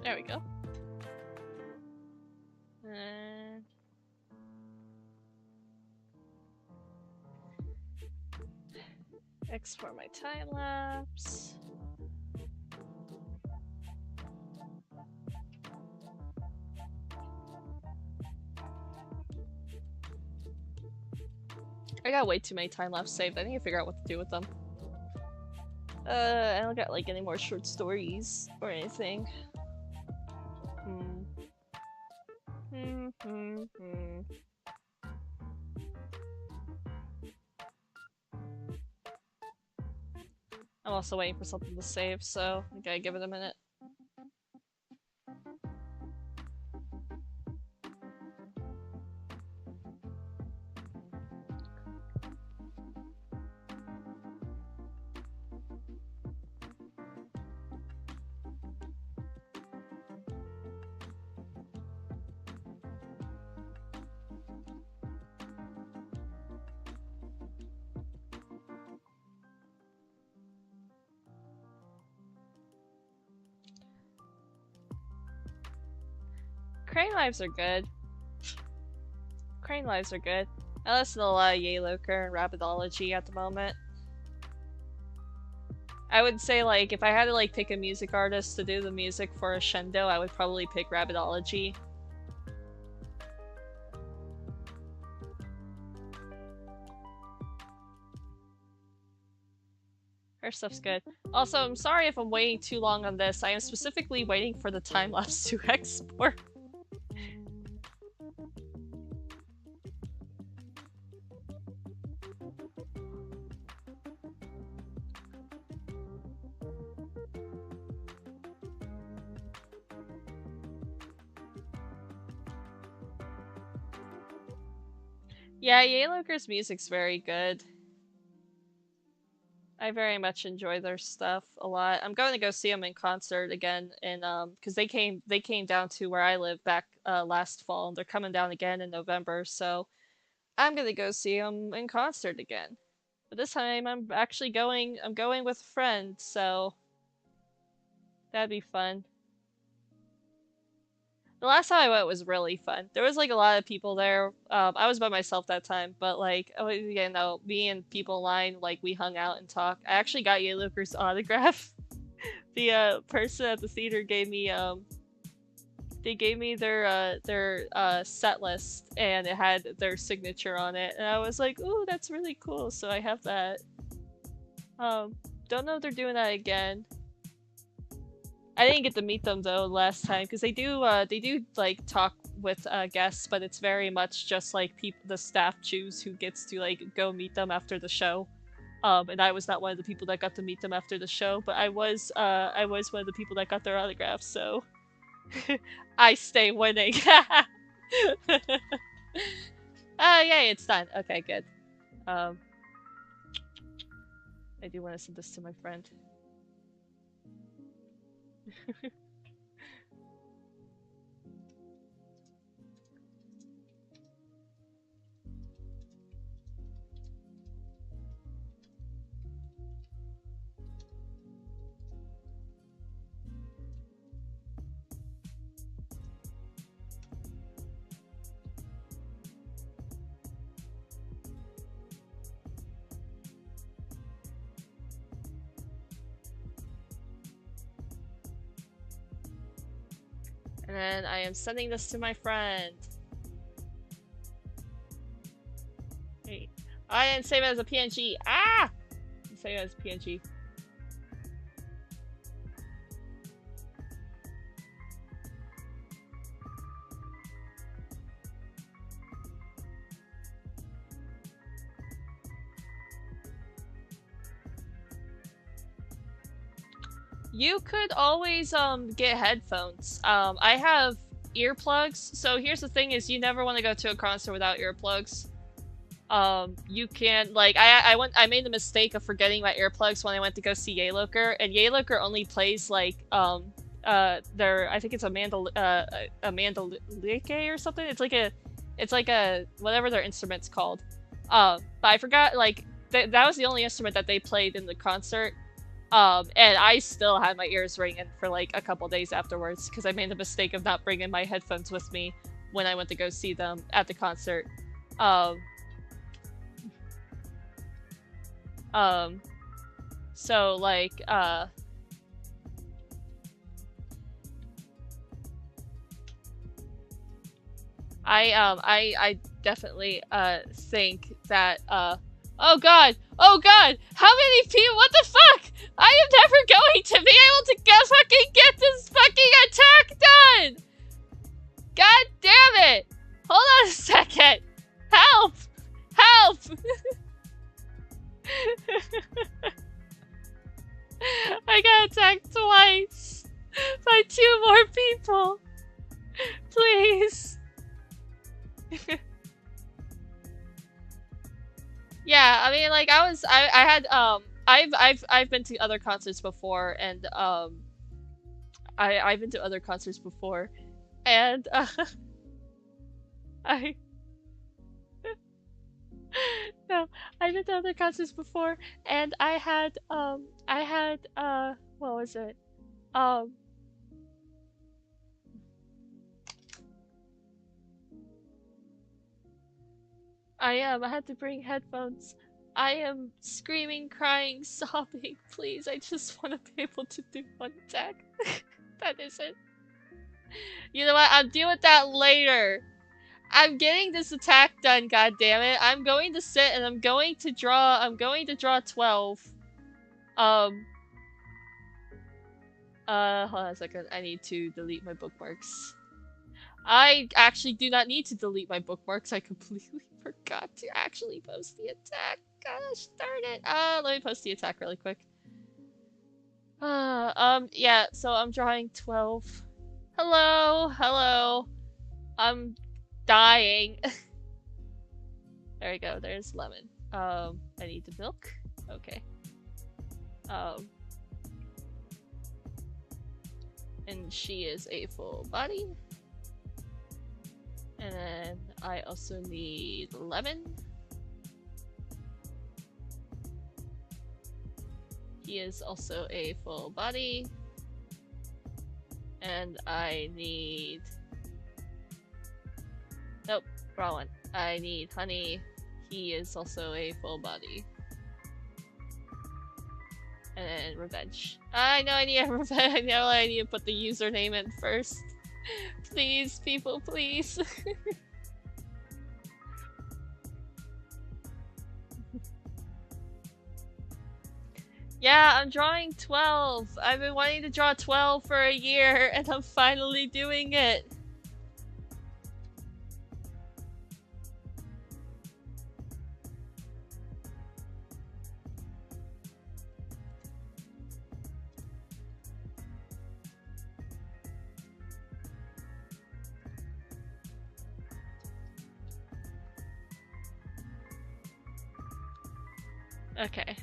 There we go. And export my time lapse. I got way too many time lapse saved. I need to figure out what to do with them. I don't got like any more short stories or anything. I'm also waiting for something to save, so I gotta give it a minute. Crane lives are good. Crane lives are good. I listen to a lot of Yayloker and Rabidology at the moment. I would say, like, if I had to, like, pick a music artist to do the music for a Shendo, I would probably pick Rabidology. Her stuff's good. Also, I'm sorry if I'm waiting too long on this. I am specifically waiting for the time-lapse to export. Yeah, Yayloker's music's very good. I very much enjoy their stuff a lot. I'm going to go see them in concert again, and because they came down to where I live back last fall, and they're coming down again in November. So I'm gonna go see them in concert again. But this time I'm actually going. I'm going with a friend, so that'd be fun. The last time I went was really fun. There was like a lot of people there. I was by myself that time, but like, oh, you know, me and people in line, like we hung out and talked. I actually got Yayloker's autograph. The person at the theater gave me they gave me their set list, and it had their signature on it, and I was like, ooh, that's really cool. So I have that. Don't know if they're doing that again. I didn't get to meet them though last time, because they do like talk with guests, but it's very much just like the staff choose who gets to like go meet them after the show. And I was not one of the people that got to meet them after the show, but I was one of the people that got their autographs, so I stay winning. Yay, it's done. Okay, good. I do want to send this to my friend. And then I am sending this to my friend. Wait. I didn't save it as a PNG. Ah! Save it as a PNG. You could always get headphones. I have earplugs. So here's the thing: is you never want to go to a concert without earplugs. You can like I made the mistake of forgetting my earplugs when I went to go see Yayloker, and Yayloker only plays like their, I think it's a mandolike or something. It's like a whatever their instrument's called. But I forgot, like that was the only instrument that they played in the concert. And I still had my ears ringing for like a couple days afterwards because I made the mistake of not bringing my headphones with me when I went to go see them at the concert. So like, I definitely think that Oh god! Oh god! How many people? What the fuck? I am never going to be able to get this fucking attack done! God damn it! Hold on a second! Help! Help! I got attacked twice by 2 more people. Please. Yeah, I mean, like, I've been to other concerts before, and I've been to other concerts before, and I no, I've been to other concerts before, and I had what was it? Um, I had to bring headphones. I am screaming, crying, sobbing. Please, I just want to be able to do one attack. That is it. You know what? I'll deal with that later. I'm getting this attack done, god damn it. I'm going to sit and I'm going to draw 12. Hold on a second. I need to delete my bookmarks. I actually do not need to delete my bookmarks. I completely forgot to actually post the attack. Gosh darn it. Let me post the attack really quick. Yeah, so I'm drawing 12. Hello, hello. I'm dying. There we go, there's lemon. I need the milk. Okay. And she is a full body. And then I also need lemon. He is also a full body. And I need... Nope, wrong one. I need honey. He is also a full body. And then revenge. I know I need a revenge. I know I need to put the username in first. Please, people, please. Yeah, I'm drawing 12. I've been wanting to draw 12 for a year, and I'm finally doing it. Okay.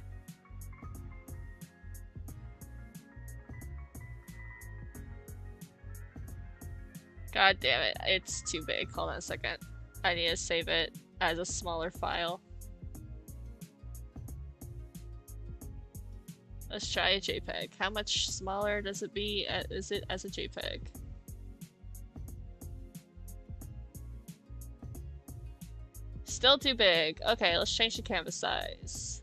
God damn it, it's too big. Hold on a second. I need to save it as a smaller file. Let's try a JPEG. How much smaller does it be? Is it as a JPEG? Still too big. Okay, let's change the canvas size.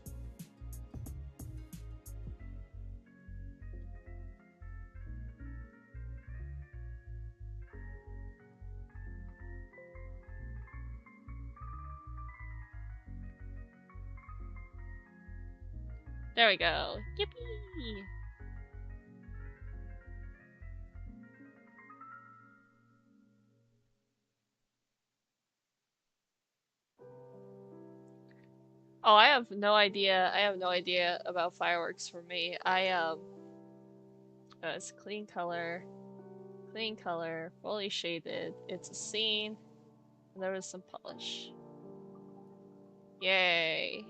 There we go. Yippee! Oh, I have no idea. I have no idea about fireworks for me. It's clean color, fully shaded. It's a scene. And there was some polish. Yay.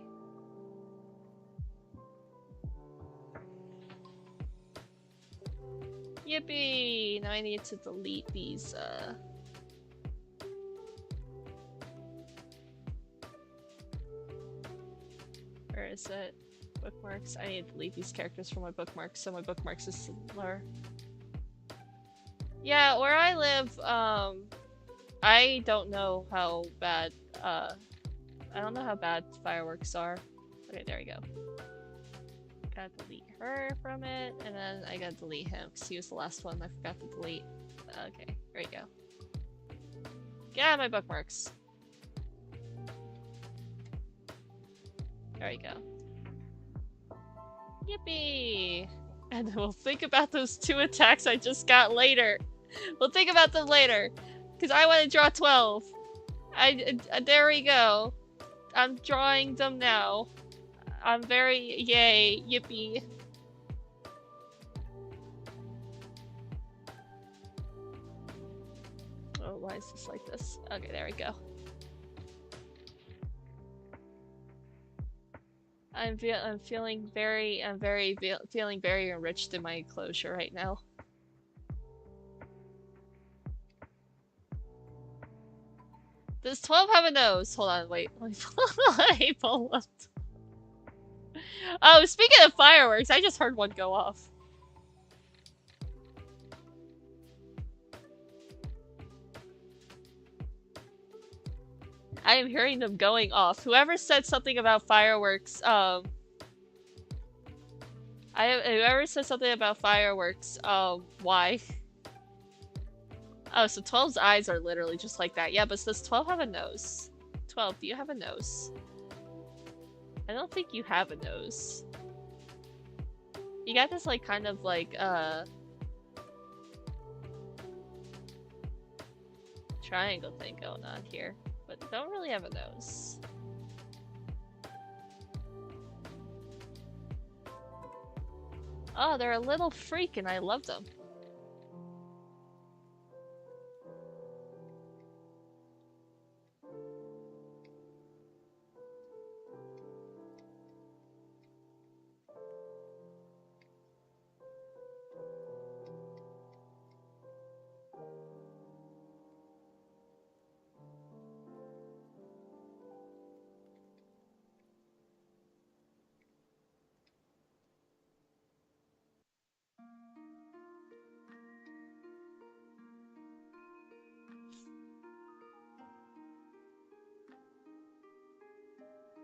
Yippee! Now I need to delete these, Where is it? Bookmarks. I need to delete these characters from my bookmarks so my bookmarks is similar. Yeah, where I live, I don't know how bad, I don't know how bad fireworks are. Okay, there we go. Gotta delete her from it, and then I gotta delete him because he was the last one I forgot to delete. Okay, there we go. Get out of my bookmarks. There we go. Yippee! And then we'll think about those 2 attacks I just got later. We'll think about them later. Because I want to draw 12. There we go. I'm drawing them now. I'm very... Yay. Yippee. Oh, why is this like this? Okay, there we go. I'm feeling very enriched in my enclosure right now. Does 12 have a nose? Hold on, wait. Let me pull up. Oh, speaking of fireworks, I just heard one go off. I am hearing them going off. Whoever said something about fireworks, whoever said something about fireworks, why? Oh, so 12's eyes are literally just like that. Yeah, but does 12 have a nose? 12, do you have a nose? I don't think you have a nose. You got this, like, kind of, like, triangle thing going on here. But don't really have a nose. Oh, they're a little freak and I love them.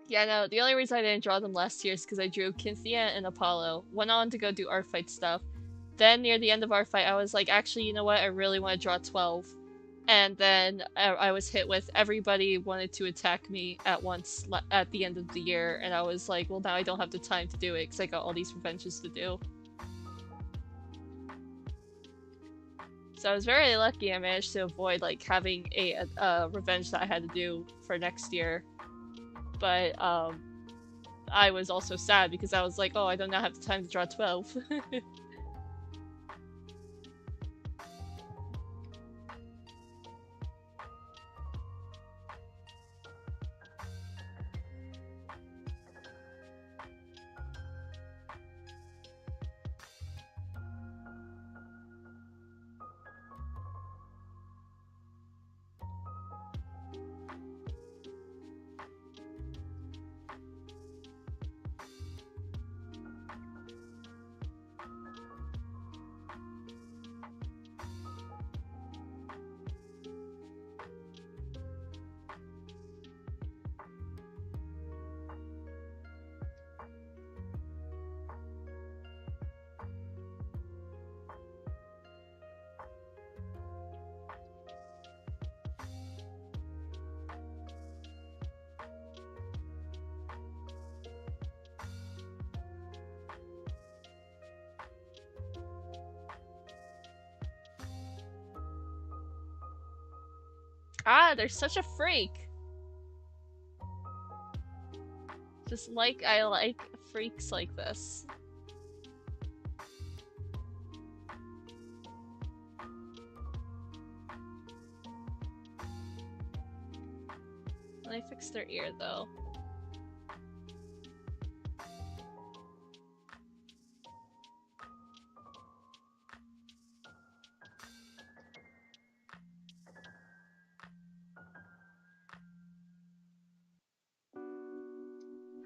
Yeah, no, the only reason I didn't draw them last year is because I drew Cynthia and Apollo, went on to go do art fight stuff. Then near the end of art fight, I was like, actually, you know what, I really want to draw 12. And then I was hit with everybody wanted to attack me at once at the end of the year, and I was like, well, now I don't have the time to do it because I got all these Rvenges to do. So I was very lucky I managed to avoid, like, having a revenge that I had to do for next year. But, I was also sad because I was like, oh, I don't now have the time to draw 12. Ah, they're such a freak. Just like I like freaks like this. Let me fix their ear though.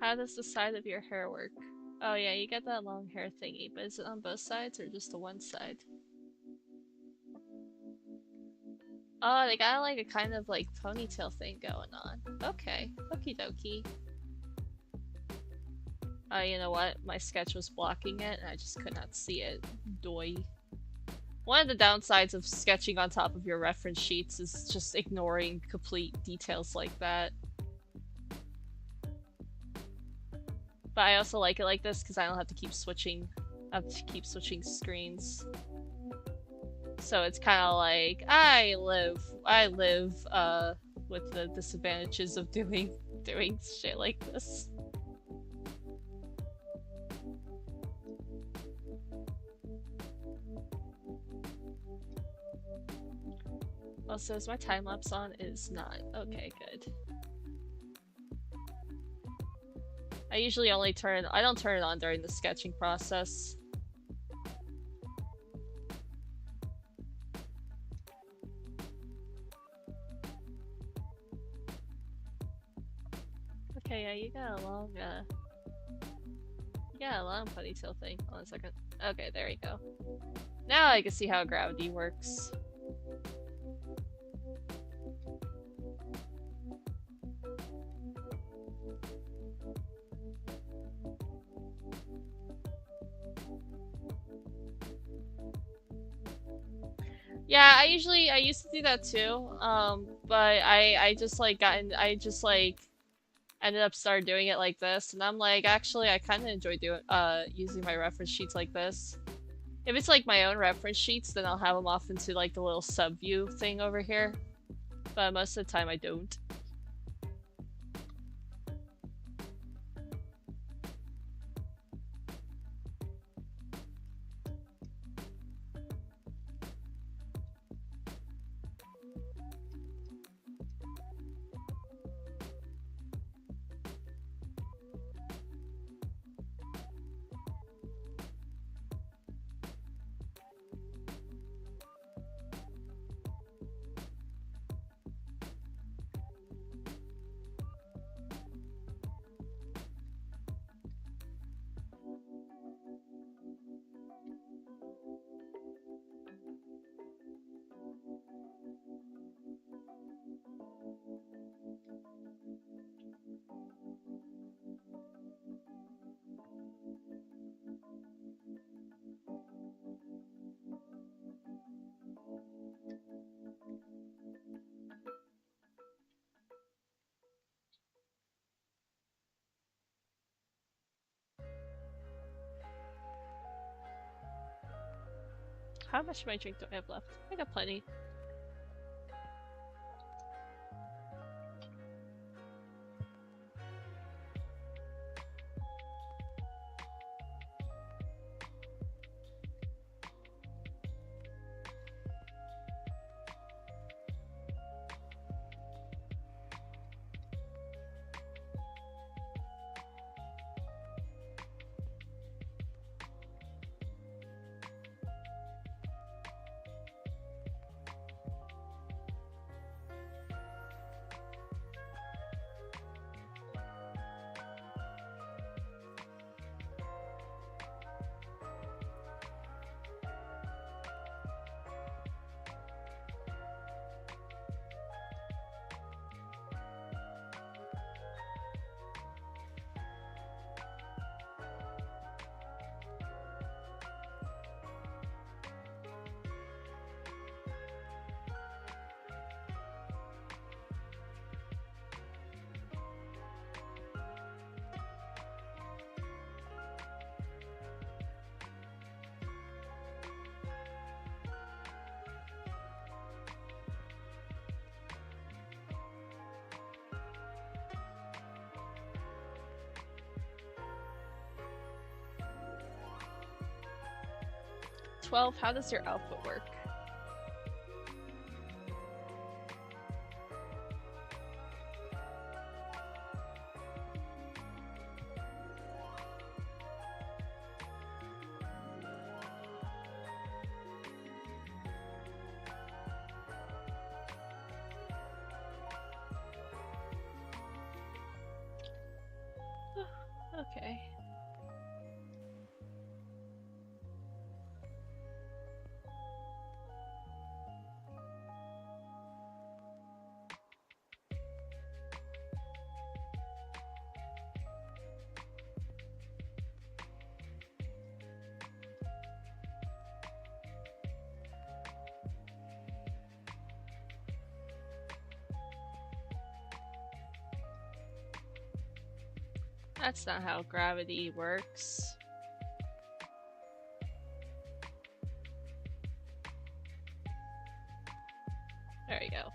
How does the side of your hair work? Oh yeah, you get that long hair thingy, but is it on both sides or just the one side? Oh, they got like a kind of like ponytail thing going on. Okay, okie dokie. You know what? My sketch was blocking it and I just could not see it. Doy. One of the downsides of sketching on top of your reference sheets is just ignoring complete details like that. But I also like it like this because I don't have to keep switching. I have to keep switching screens. So it's kind of like I live with the disadvantages of doing shit like this. Also, is my time lapse on? It is not. Okay, good. I usually only I don't turn it on during the sketching process. Okay, yeah, you got a long ponytail thing. Hold on a second. Okay, there you go. Now I can see how gravity works. Yeah, I used to do that too. But I just like ended up started doing it like this, and I'm like, actually, I kind of enjoy doing using my reference sheets like this. If it's like my own reference sheets, then I'll have them off into like the little sub view thing over here. But most of the time, I don't. How much of my drink do I have left? I got plenty. How does your output work? Okay. That's not how gravity works. There you go.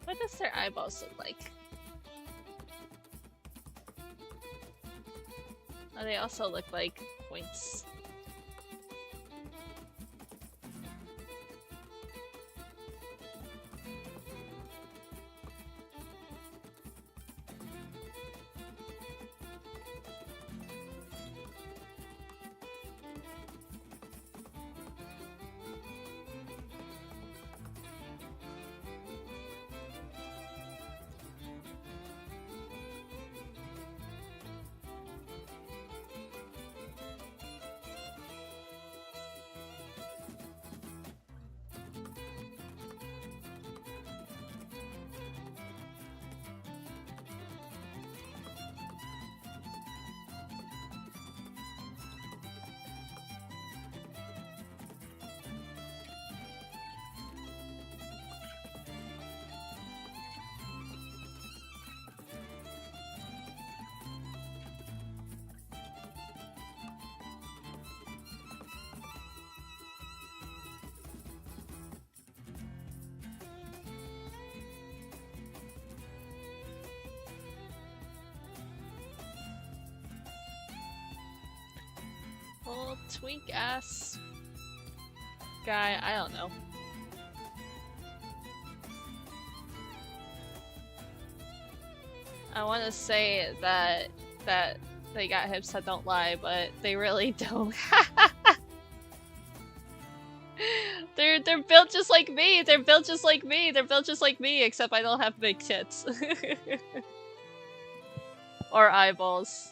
What does their eyeballs look like? Oh, they also look like points. Little twink ass guy, I don't know. I want to say that they got hips that don't lie, but they really don't. They're built just like me. They're built just like me. They're built just like me, except I don't have big tits or eyeballs.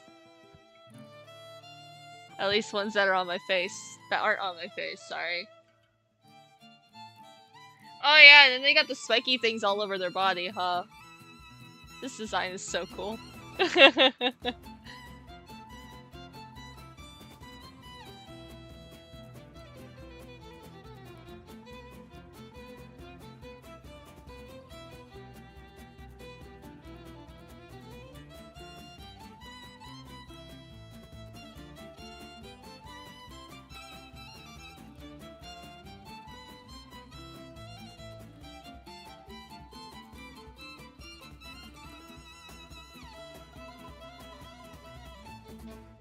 At least ones that are on my face. That aren't on my face, sorry. Oh yeah, and then they got the spiky things all over their body, huh? This design is so cool.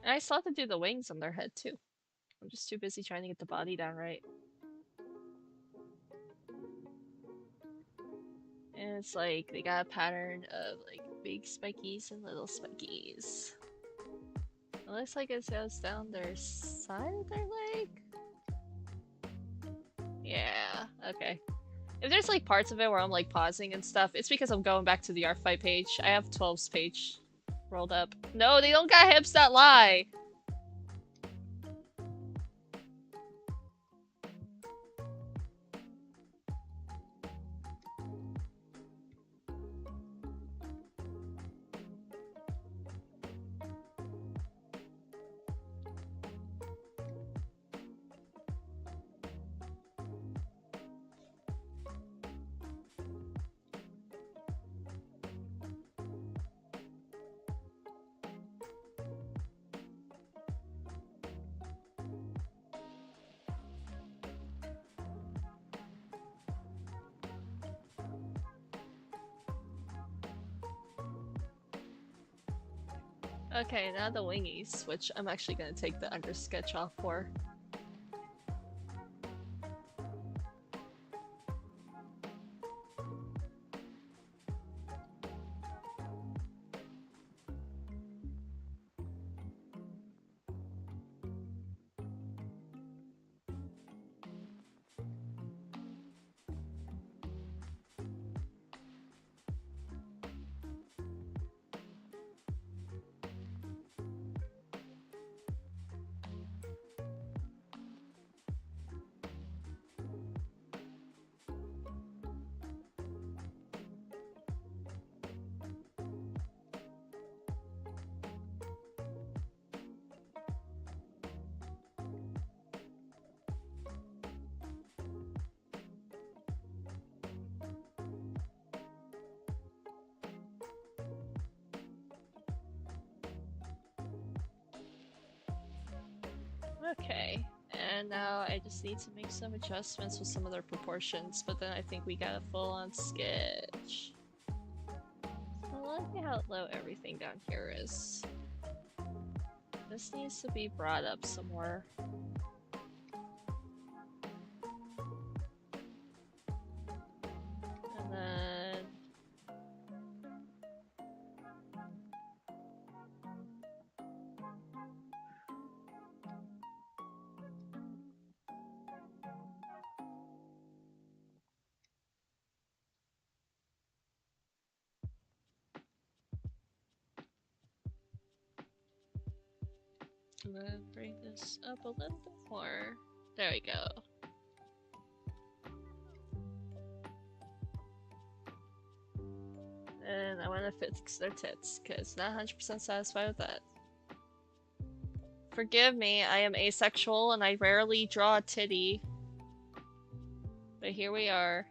And I still have to do the wings on their head too. I'm just too busy trying to get the body down right. And it's like they got a pattern of like big spikies and little spikies. It looks like it goes down their side of their leg. Yeah, okay. If there's like parts of it where I'm like pausing and stuff, it's because I'm going back to the art fight page. I have 12's page rolled up. No, they don't got hips that lie! Okay, now the wingies, which I'm actually gonna take the under sketch off for. And now I just need to make some adjustments with some of their proportions, but then I think we got a full-on sketch. So look at how low everything down here is. This needs to be brought up some more. And then... and then bring this up a little bit more. There we go. And I want to fix their tits, because not 100% satisfied with that. Forgive me, I am asexual and I rarely draw a titty. But here we are.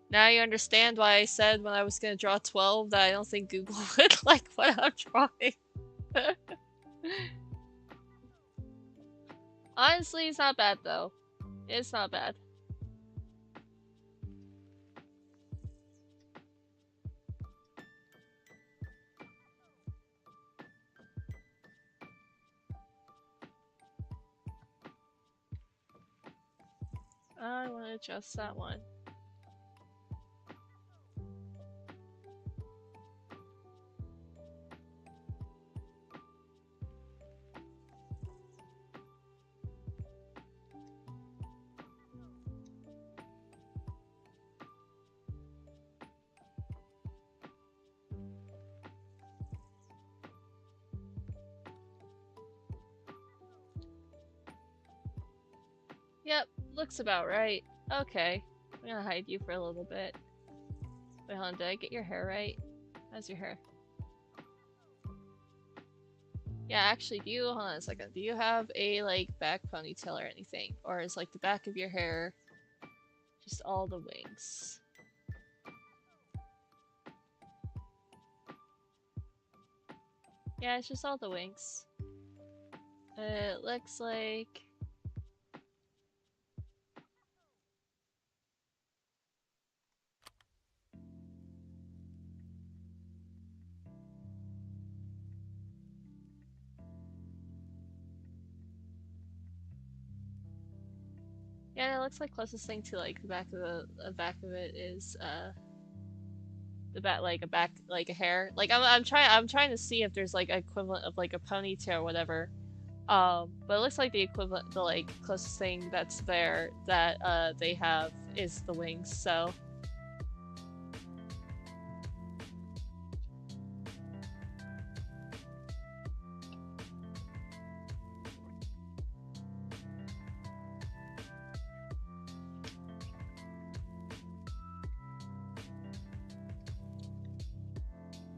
Now you understand why I said when I was gonna draw 12 that I don't think Google would like what I'm drawing. Honestly, it's not bad though. It's not bad. I want to adjust that one. Yep, looks about right. Okay, I'm gonna hide you for a little bit. Wait, hold on, did I get your hair right? How's your hair? Yeah, actually, hold on a second. Do you have a, like, back ponytail or anything? Or is, like, the back of your hair just all the wings? Yeah, it's just all the wings. It looks like... Yeah, it looks like closest thing to like the back of it is the back like a hair. Like I'm trying to see if there's like equivalent of like a ponytail or whatever. But it looks like the equivalent, the like closest thing that's there that they have is the wings. So.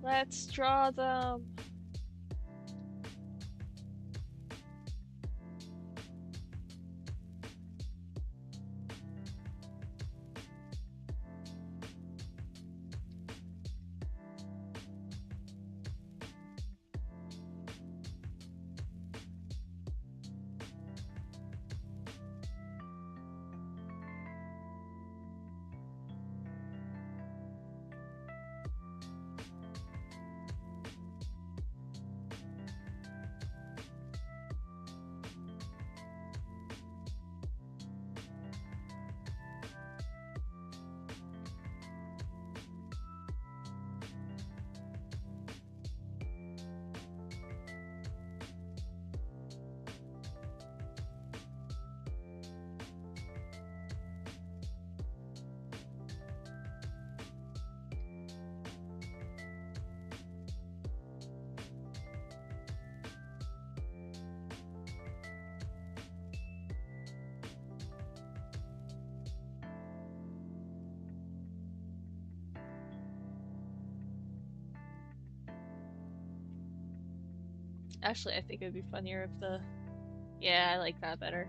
Let's draw them. Actually, I think it would be funnier if the... Yeah, I like that better.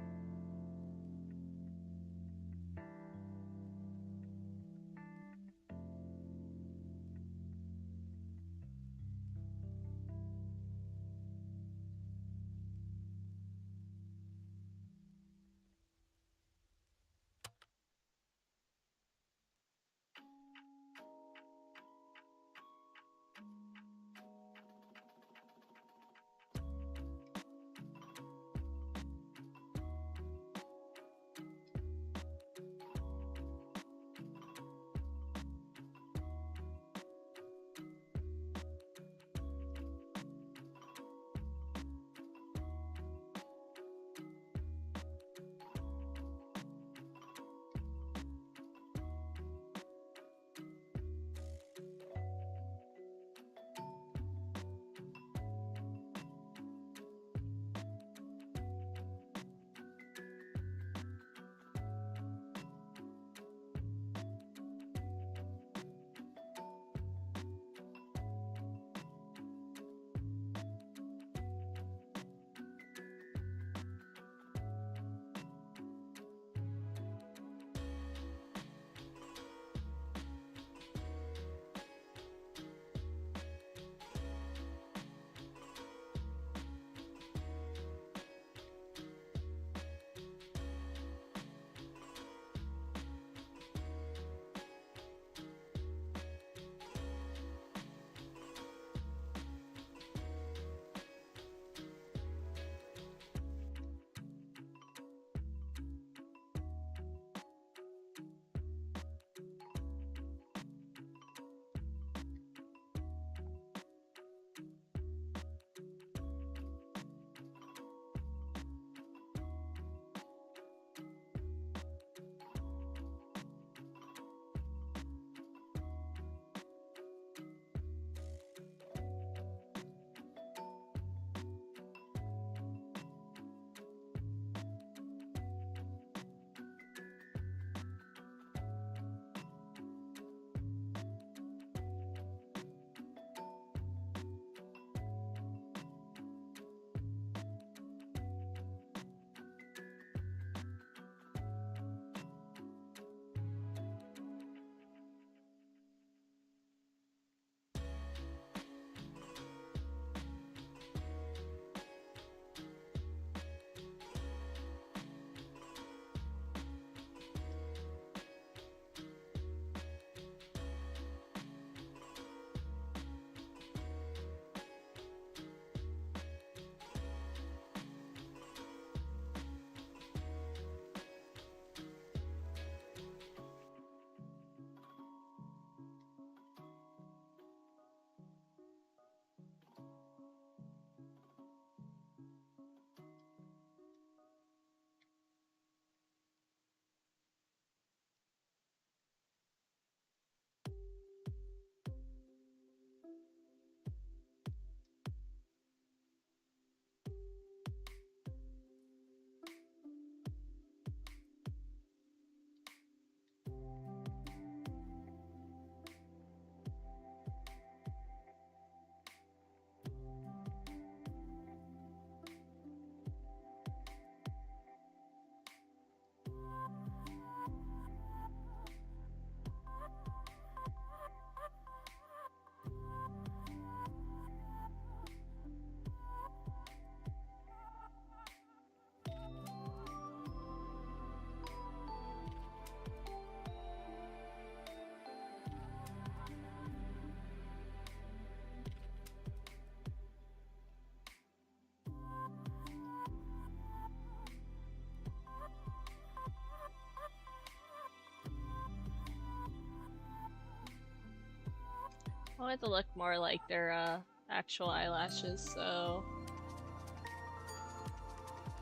I want it to look more like their actual eyelashes, so...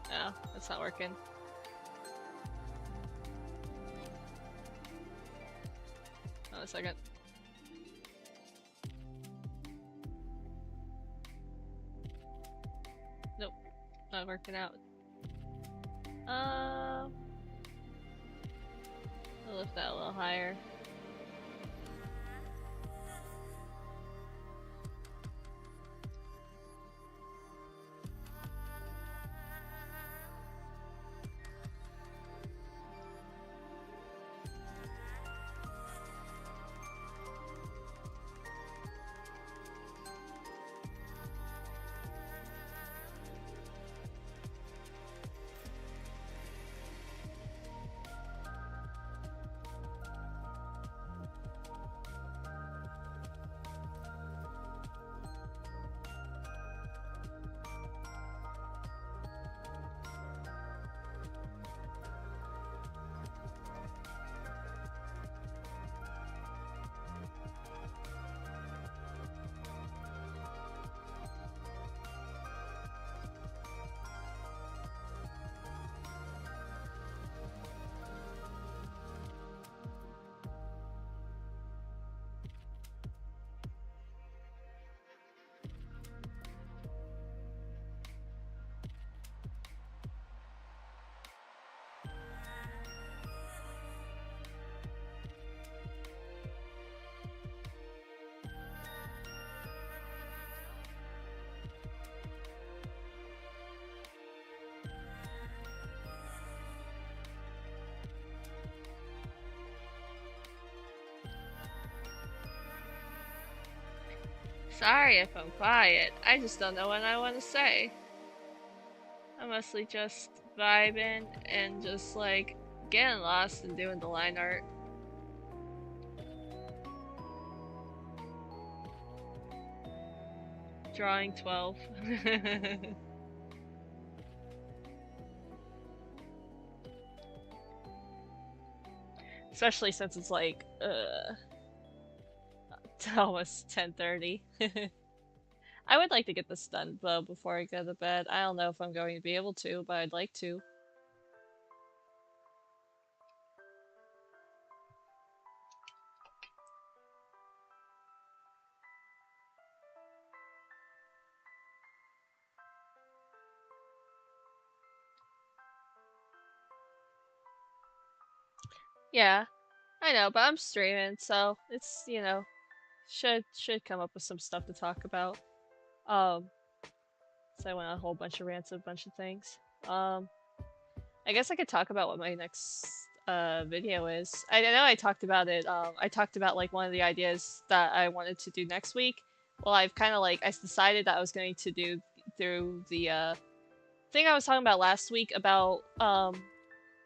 No, that's not working. Hold on a second. Nope, not working out. I'll lift that a little higher. Sorry if I'm quiet, I just don't know what I want to say. I'm mostly just vibing and just like getting lost and doing the line art. Drawing 12. Especially since it's like, almost 10:30. I would like to get this done though before I go to bed. I don't know if I'm going to be able to, but I'd like to. Yeah, I know, but I'm streaming, so it's, you know, should come up with some stuff to talk about. So I went on a whole bunch of rants of a bunch of things. I guess I could talk about what my next video is. I know I talked about it. I talked about like one of the ideas that I wanted to do next week. Well, I've kind of like I decided that I was going to do through the thing I was talking about last week about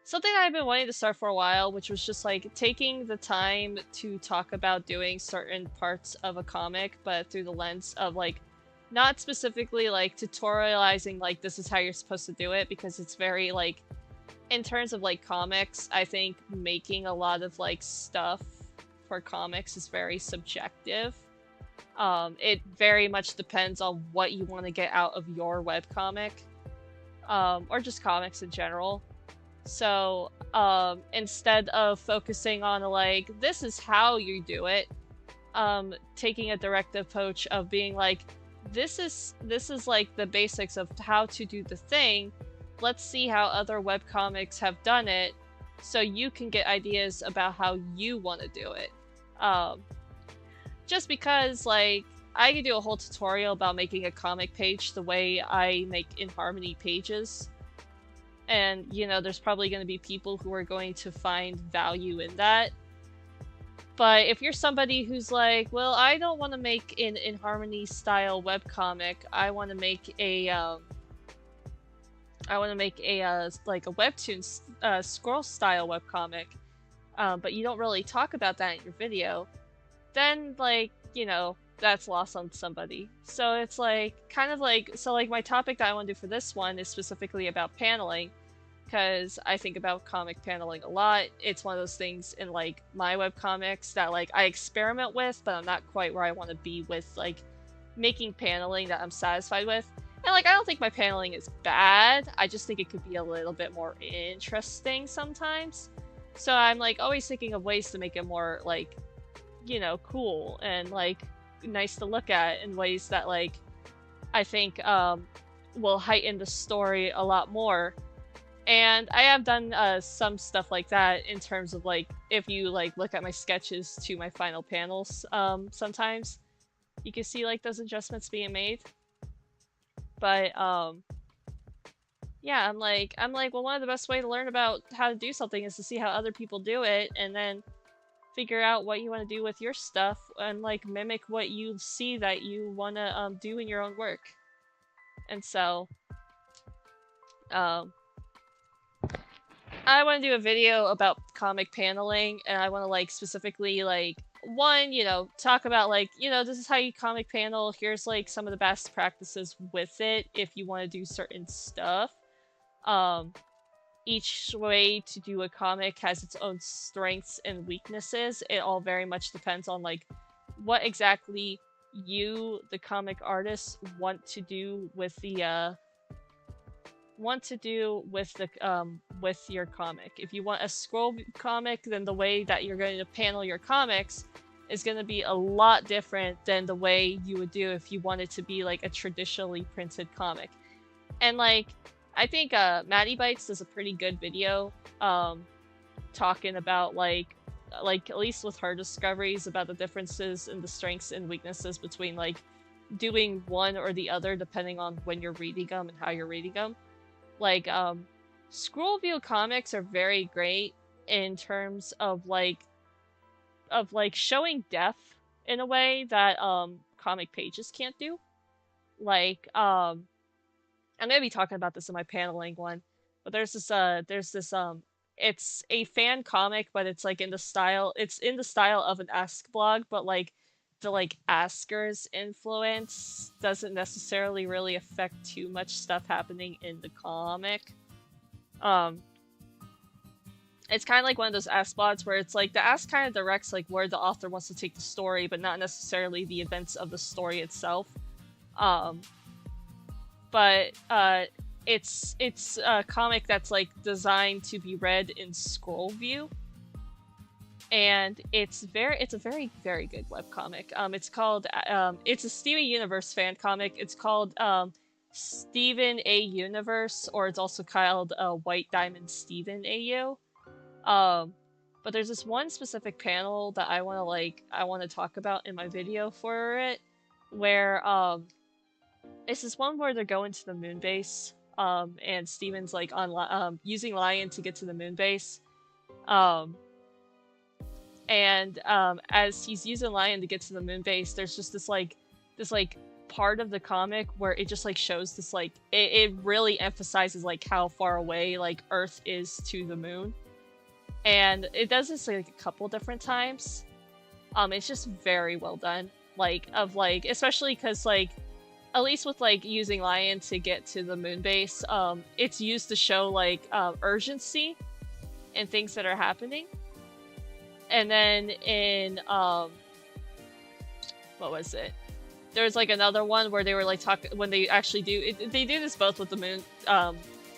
something that I've been wanting to start for a while, which was just like taking the time to talk about doing certain parts of a comic, but through the lens of like not specifically like tutorializing like this is how you're supposed to do it, because it's very like in terms of like comics, I think making a lot of like stuff for comics is very subjective. It very much depends on what you want to get out of your webcomic, or just comics in general. So, instead of focusing on like, this is how you do it, taking a direct approach of being like, this is like the basics of how to do the thing. Let's see how other webcomics have done it, so you can get ideas about how you want to do it. Just because, like, I could do a whole tutorial about making a comic page the way I make InHarmony pages. And, you know, there's probably going to be people who are going to find value in that. But if you're somebody who's like, well, I don't want to make an InHarmony style webcomic, I want to make a, like a webtoon scroll style webcomic, but you don't really talk about that in your video, then, like, you know, that's lost on somebody. So it's like, kind of like, so like my topic that I want to do for this one is specifically about paneling. because I think about comic paneling a lot. It's one of those things in like my webcomics that like I experiment with, but I'm not quite where I want to be with like making paneling that I'm satisfied with. And like I don't think my paneling is bad. I just think it could be a little bit more interesting sometimes. So I'm like always thinking of ways to make it more like, you know, cool and like nice to look at in ways that like I think will heighten the story a lot more. And I have done some stuff like that in terms of like if you like look at my sketches to my final panels sometimes you can see like those adjustments being made. But yeah, I'm like well, one of the best way to learn about how to do something is to see how other people do it and then figure out what you want to do with your stuff and like mimic what you see that you want to do in your own work. And so I want to do a video about comic paneling, and I want to like specifically like one, you know, talk about like, you know, this is how you comic panel. Here's like some of the best practices with it if you want to do certain stuff. Each way to do a comic has its own strengths and weaknesses. It all very much depends on like what exactly you, the comic artist, want to do with the with your comic. If you want a scroll comic, then the way that you're going to panel your comics is going to be a lot different than the way you would do if you wanted to be like a traditionally printed comic. And like I think Maddie Bites does a pretty good video talking about like at least with her discoveries about the differences in the strengths and weaknesses between like doing one or the other depending on when you're reading them and how you're reading them. Like scroll view comics are very great in terms of like showing depth in a way that comic pages can't do. Like I'm gonna be talking about this in my paneling one, but there's this it's a fan comic, but it's like in the style of an Ask blog, but like the like Asker's influence doesn't necessarily really affect too much stuff happening in the comic. It's kind of like one of those Ask blogs where it's like the Ask kind of directs like where the author wants to take the story, but not necessarily the events of the story itself. But it's a comic that's like designed to be read in scroll view, and it's a very good webcomic. It's called it's a Steven Universe fan comic. It's called Steven A Universe, or it's also called White Diamond Steven AU. But there's this one specific panel that I want to talk about in my video for it, where it's this one where they're going to the moon base, and Steven's like on using Lion to get to the moon base, and as he's using Lion to get to the moon base, there's just this part of the comic where it just like shows this like it really emphasizes like how far away like Earth is to the moon, and it does this like a couple different times. It's just very well done, especially because like at least with like using Lion to get to the moon base, it's used to show like urgency and things that are happening. And then in what was it? There's like another one where they were like when they actually do it, they do this both with the moon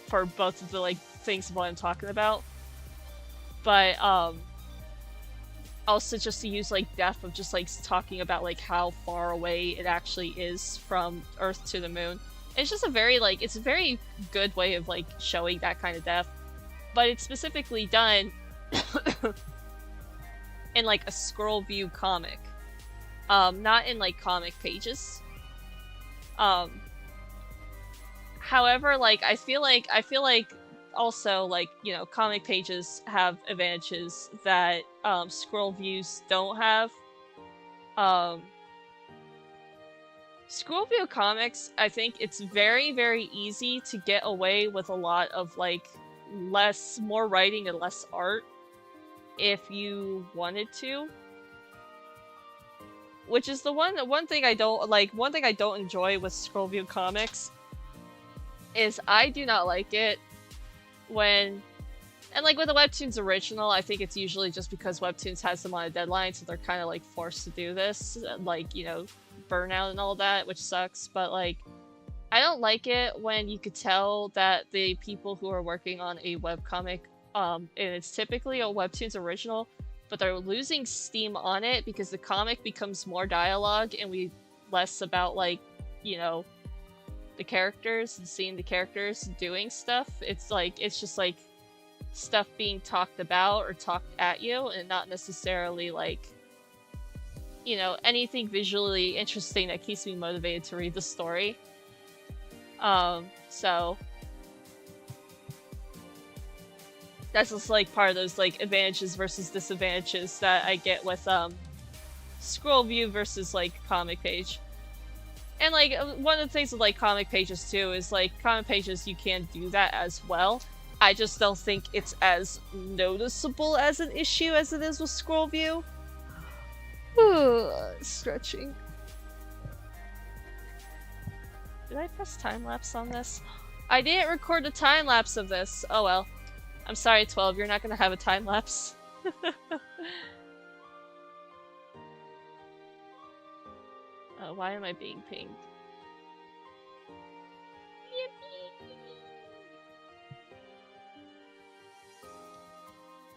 for both of the like things of what I'm talking about. But also just to use like depth of just like talking about like how far away it actually is from Earth to the moon. It's just a very good way of like showing that kind of depth, but it's specifically done in like a scroll view comic, not in like comic pages. However, like I feel like also like, you know, comic pages have advantages that scroll views don't have. Scroll view comics, I think it's very, very easy to get away with a lot of like more writing and less art if you wanted to. Which is the one thing I don't enjoy with scroll view comics is I do not like it when, and like with the Webtoons original, I think it's usually just because Webtoons has them on a deadline, so they're kind of like forced to do this, like, you know, burnout and all that, which sucks. But like, I don't like it when you could tell that the people who are working on a webcomic, and it's typically a Webtoons original, but they're losing steam on it because the comic becomes more dialogue and we less about, like, you know, the characters and seeing the characters doing stuff. It's like, it's just like stuff being talked about or talked at you and not necessarily like, you know, anything visually interesting that keeps me motivated to read the story. So that's just like part of those like advantages versus disadvantages that I get with scroll view versus like comic page. And like one of the things with like comic pages too is like comic pages you can do that as well. I just don't think it's as noticeable as an issue as it is with scroll view. Stretching. Did I press time-lapse on this? I didn't record the time-lapse of this. Oh well. I'm sorry, 12, you're not gonna have a time-lapse. Why am I being pinged?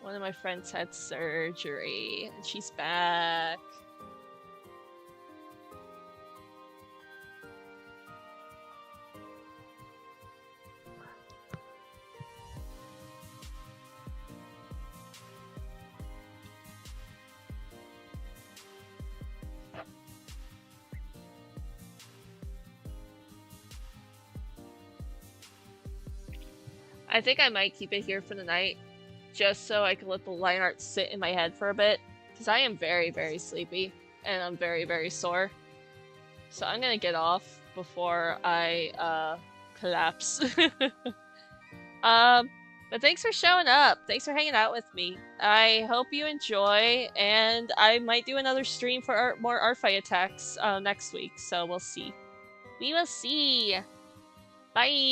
One of my friends had surgery, and she's back. I think I might keep it here for the night, just so I can let the line art sit in my head for a bit, because I am very, very sleepy, and I'm very, very sore. So I'm gonna get off before I, collapse. But thanks for showing up. Thanks for hanging out with me. I hope you enjoy, and I might do another stream for more art fight attacks, next week, so we'll see. We will see! Bye!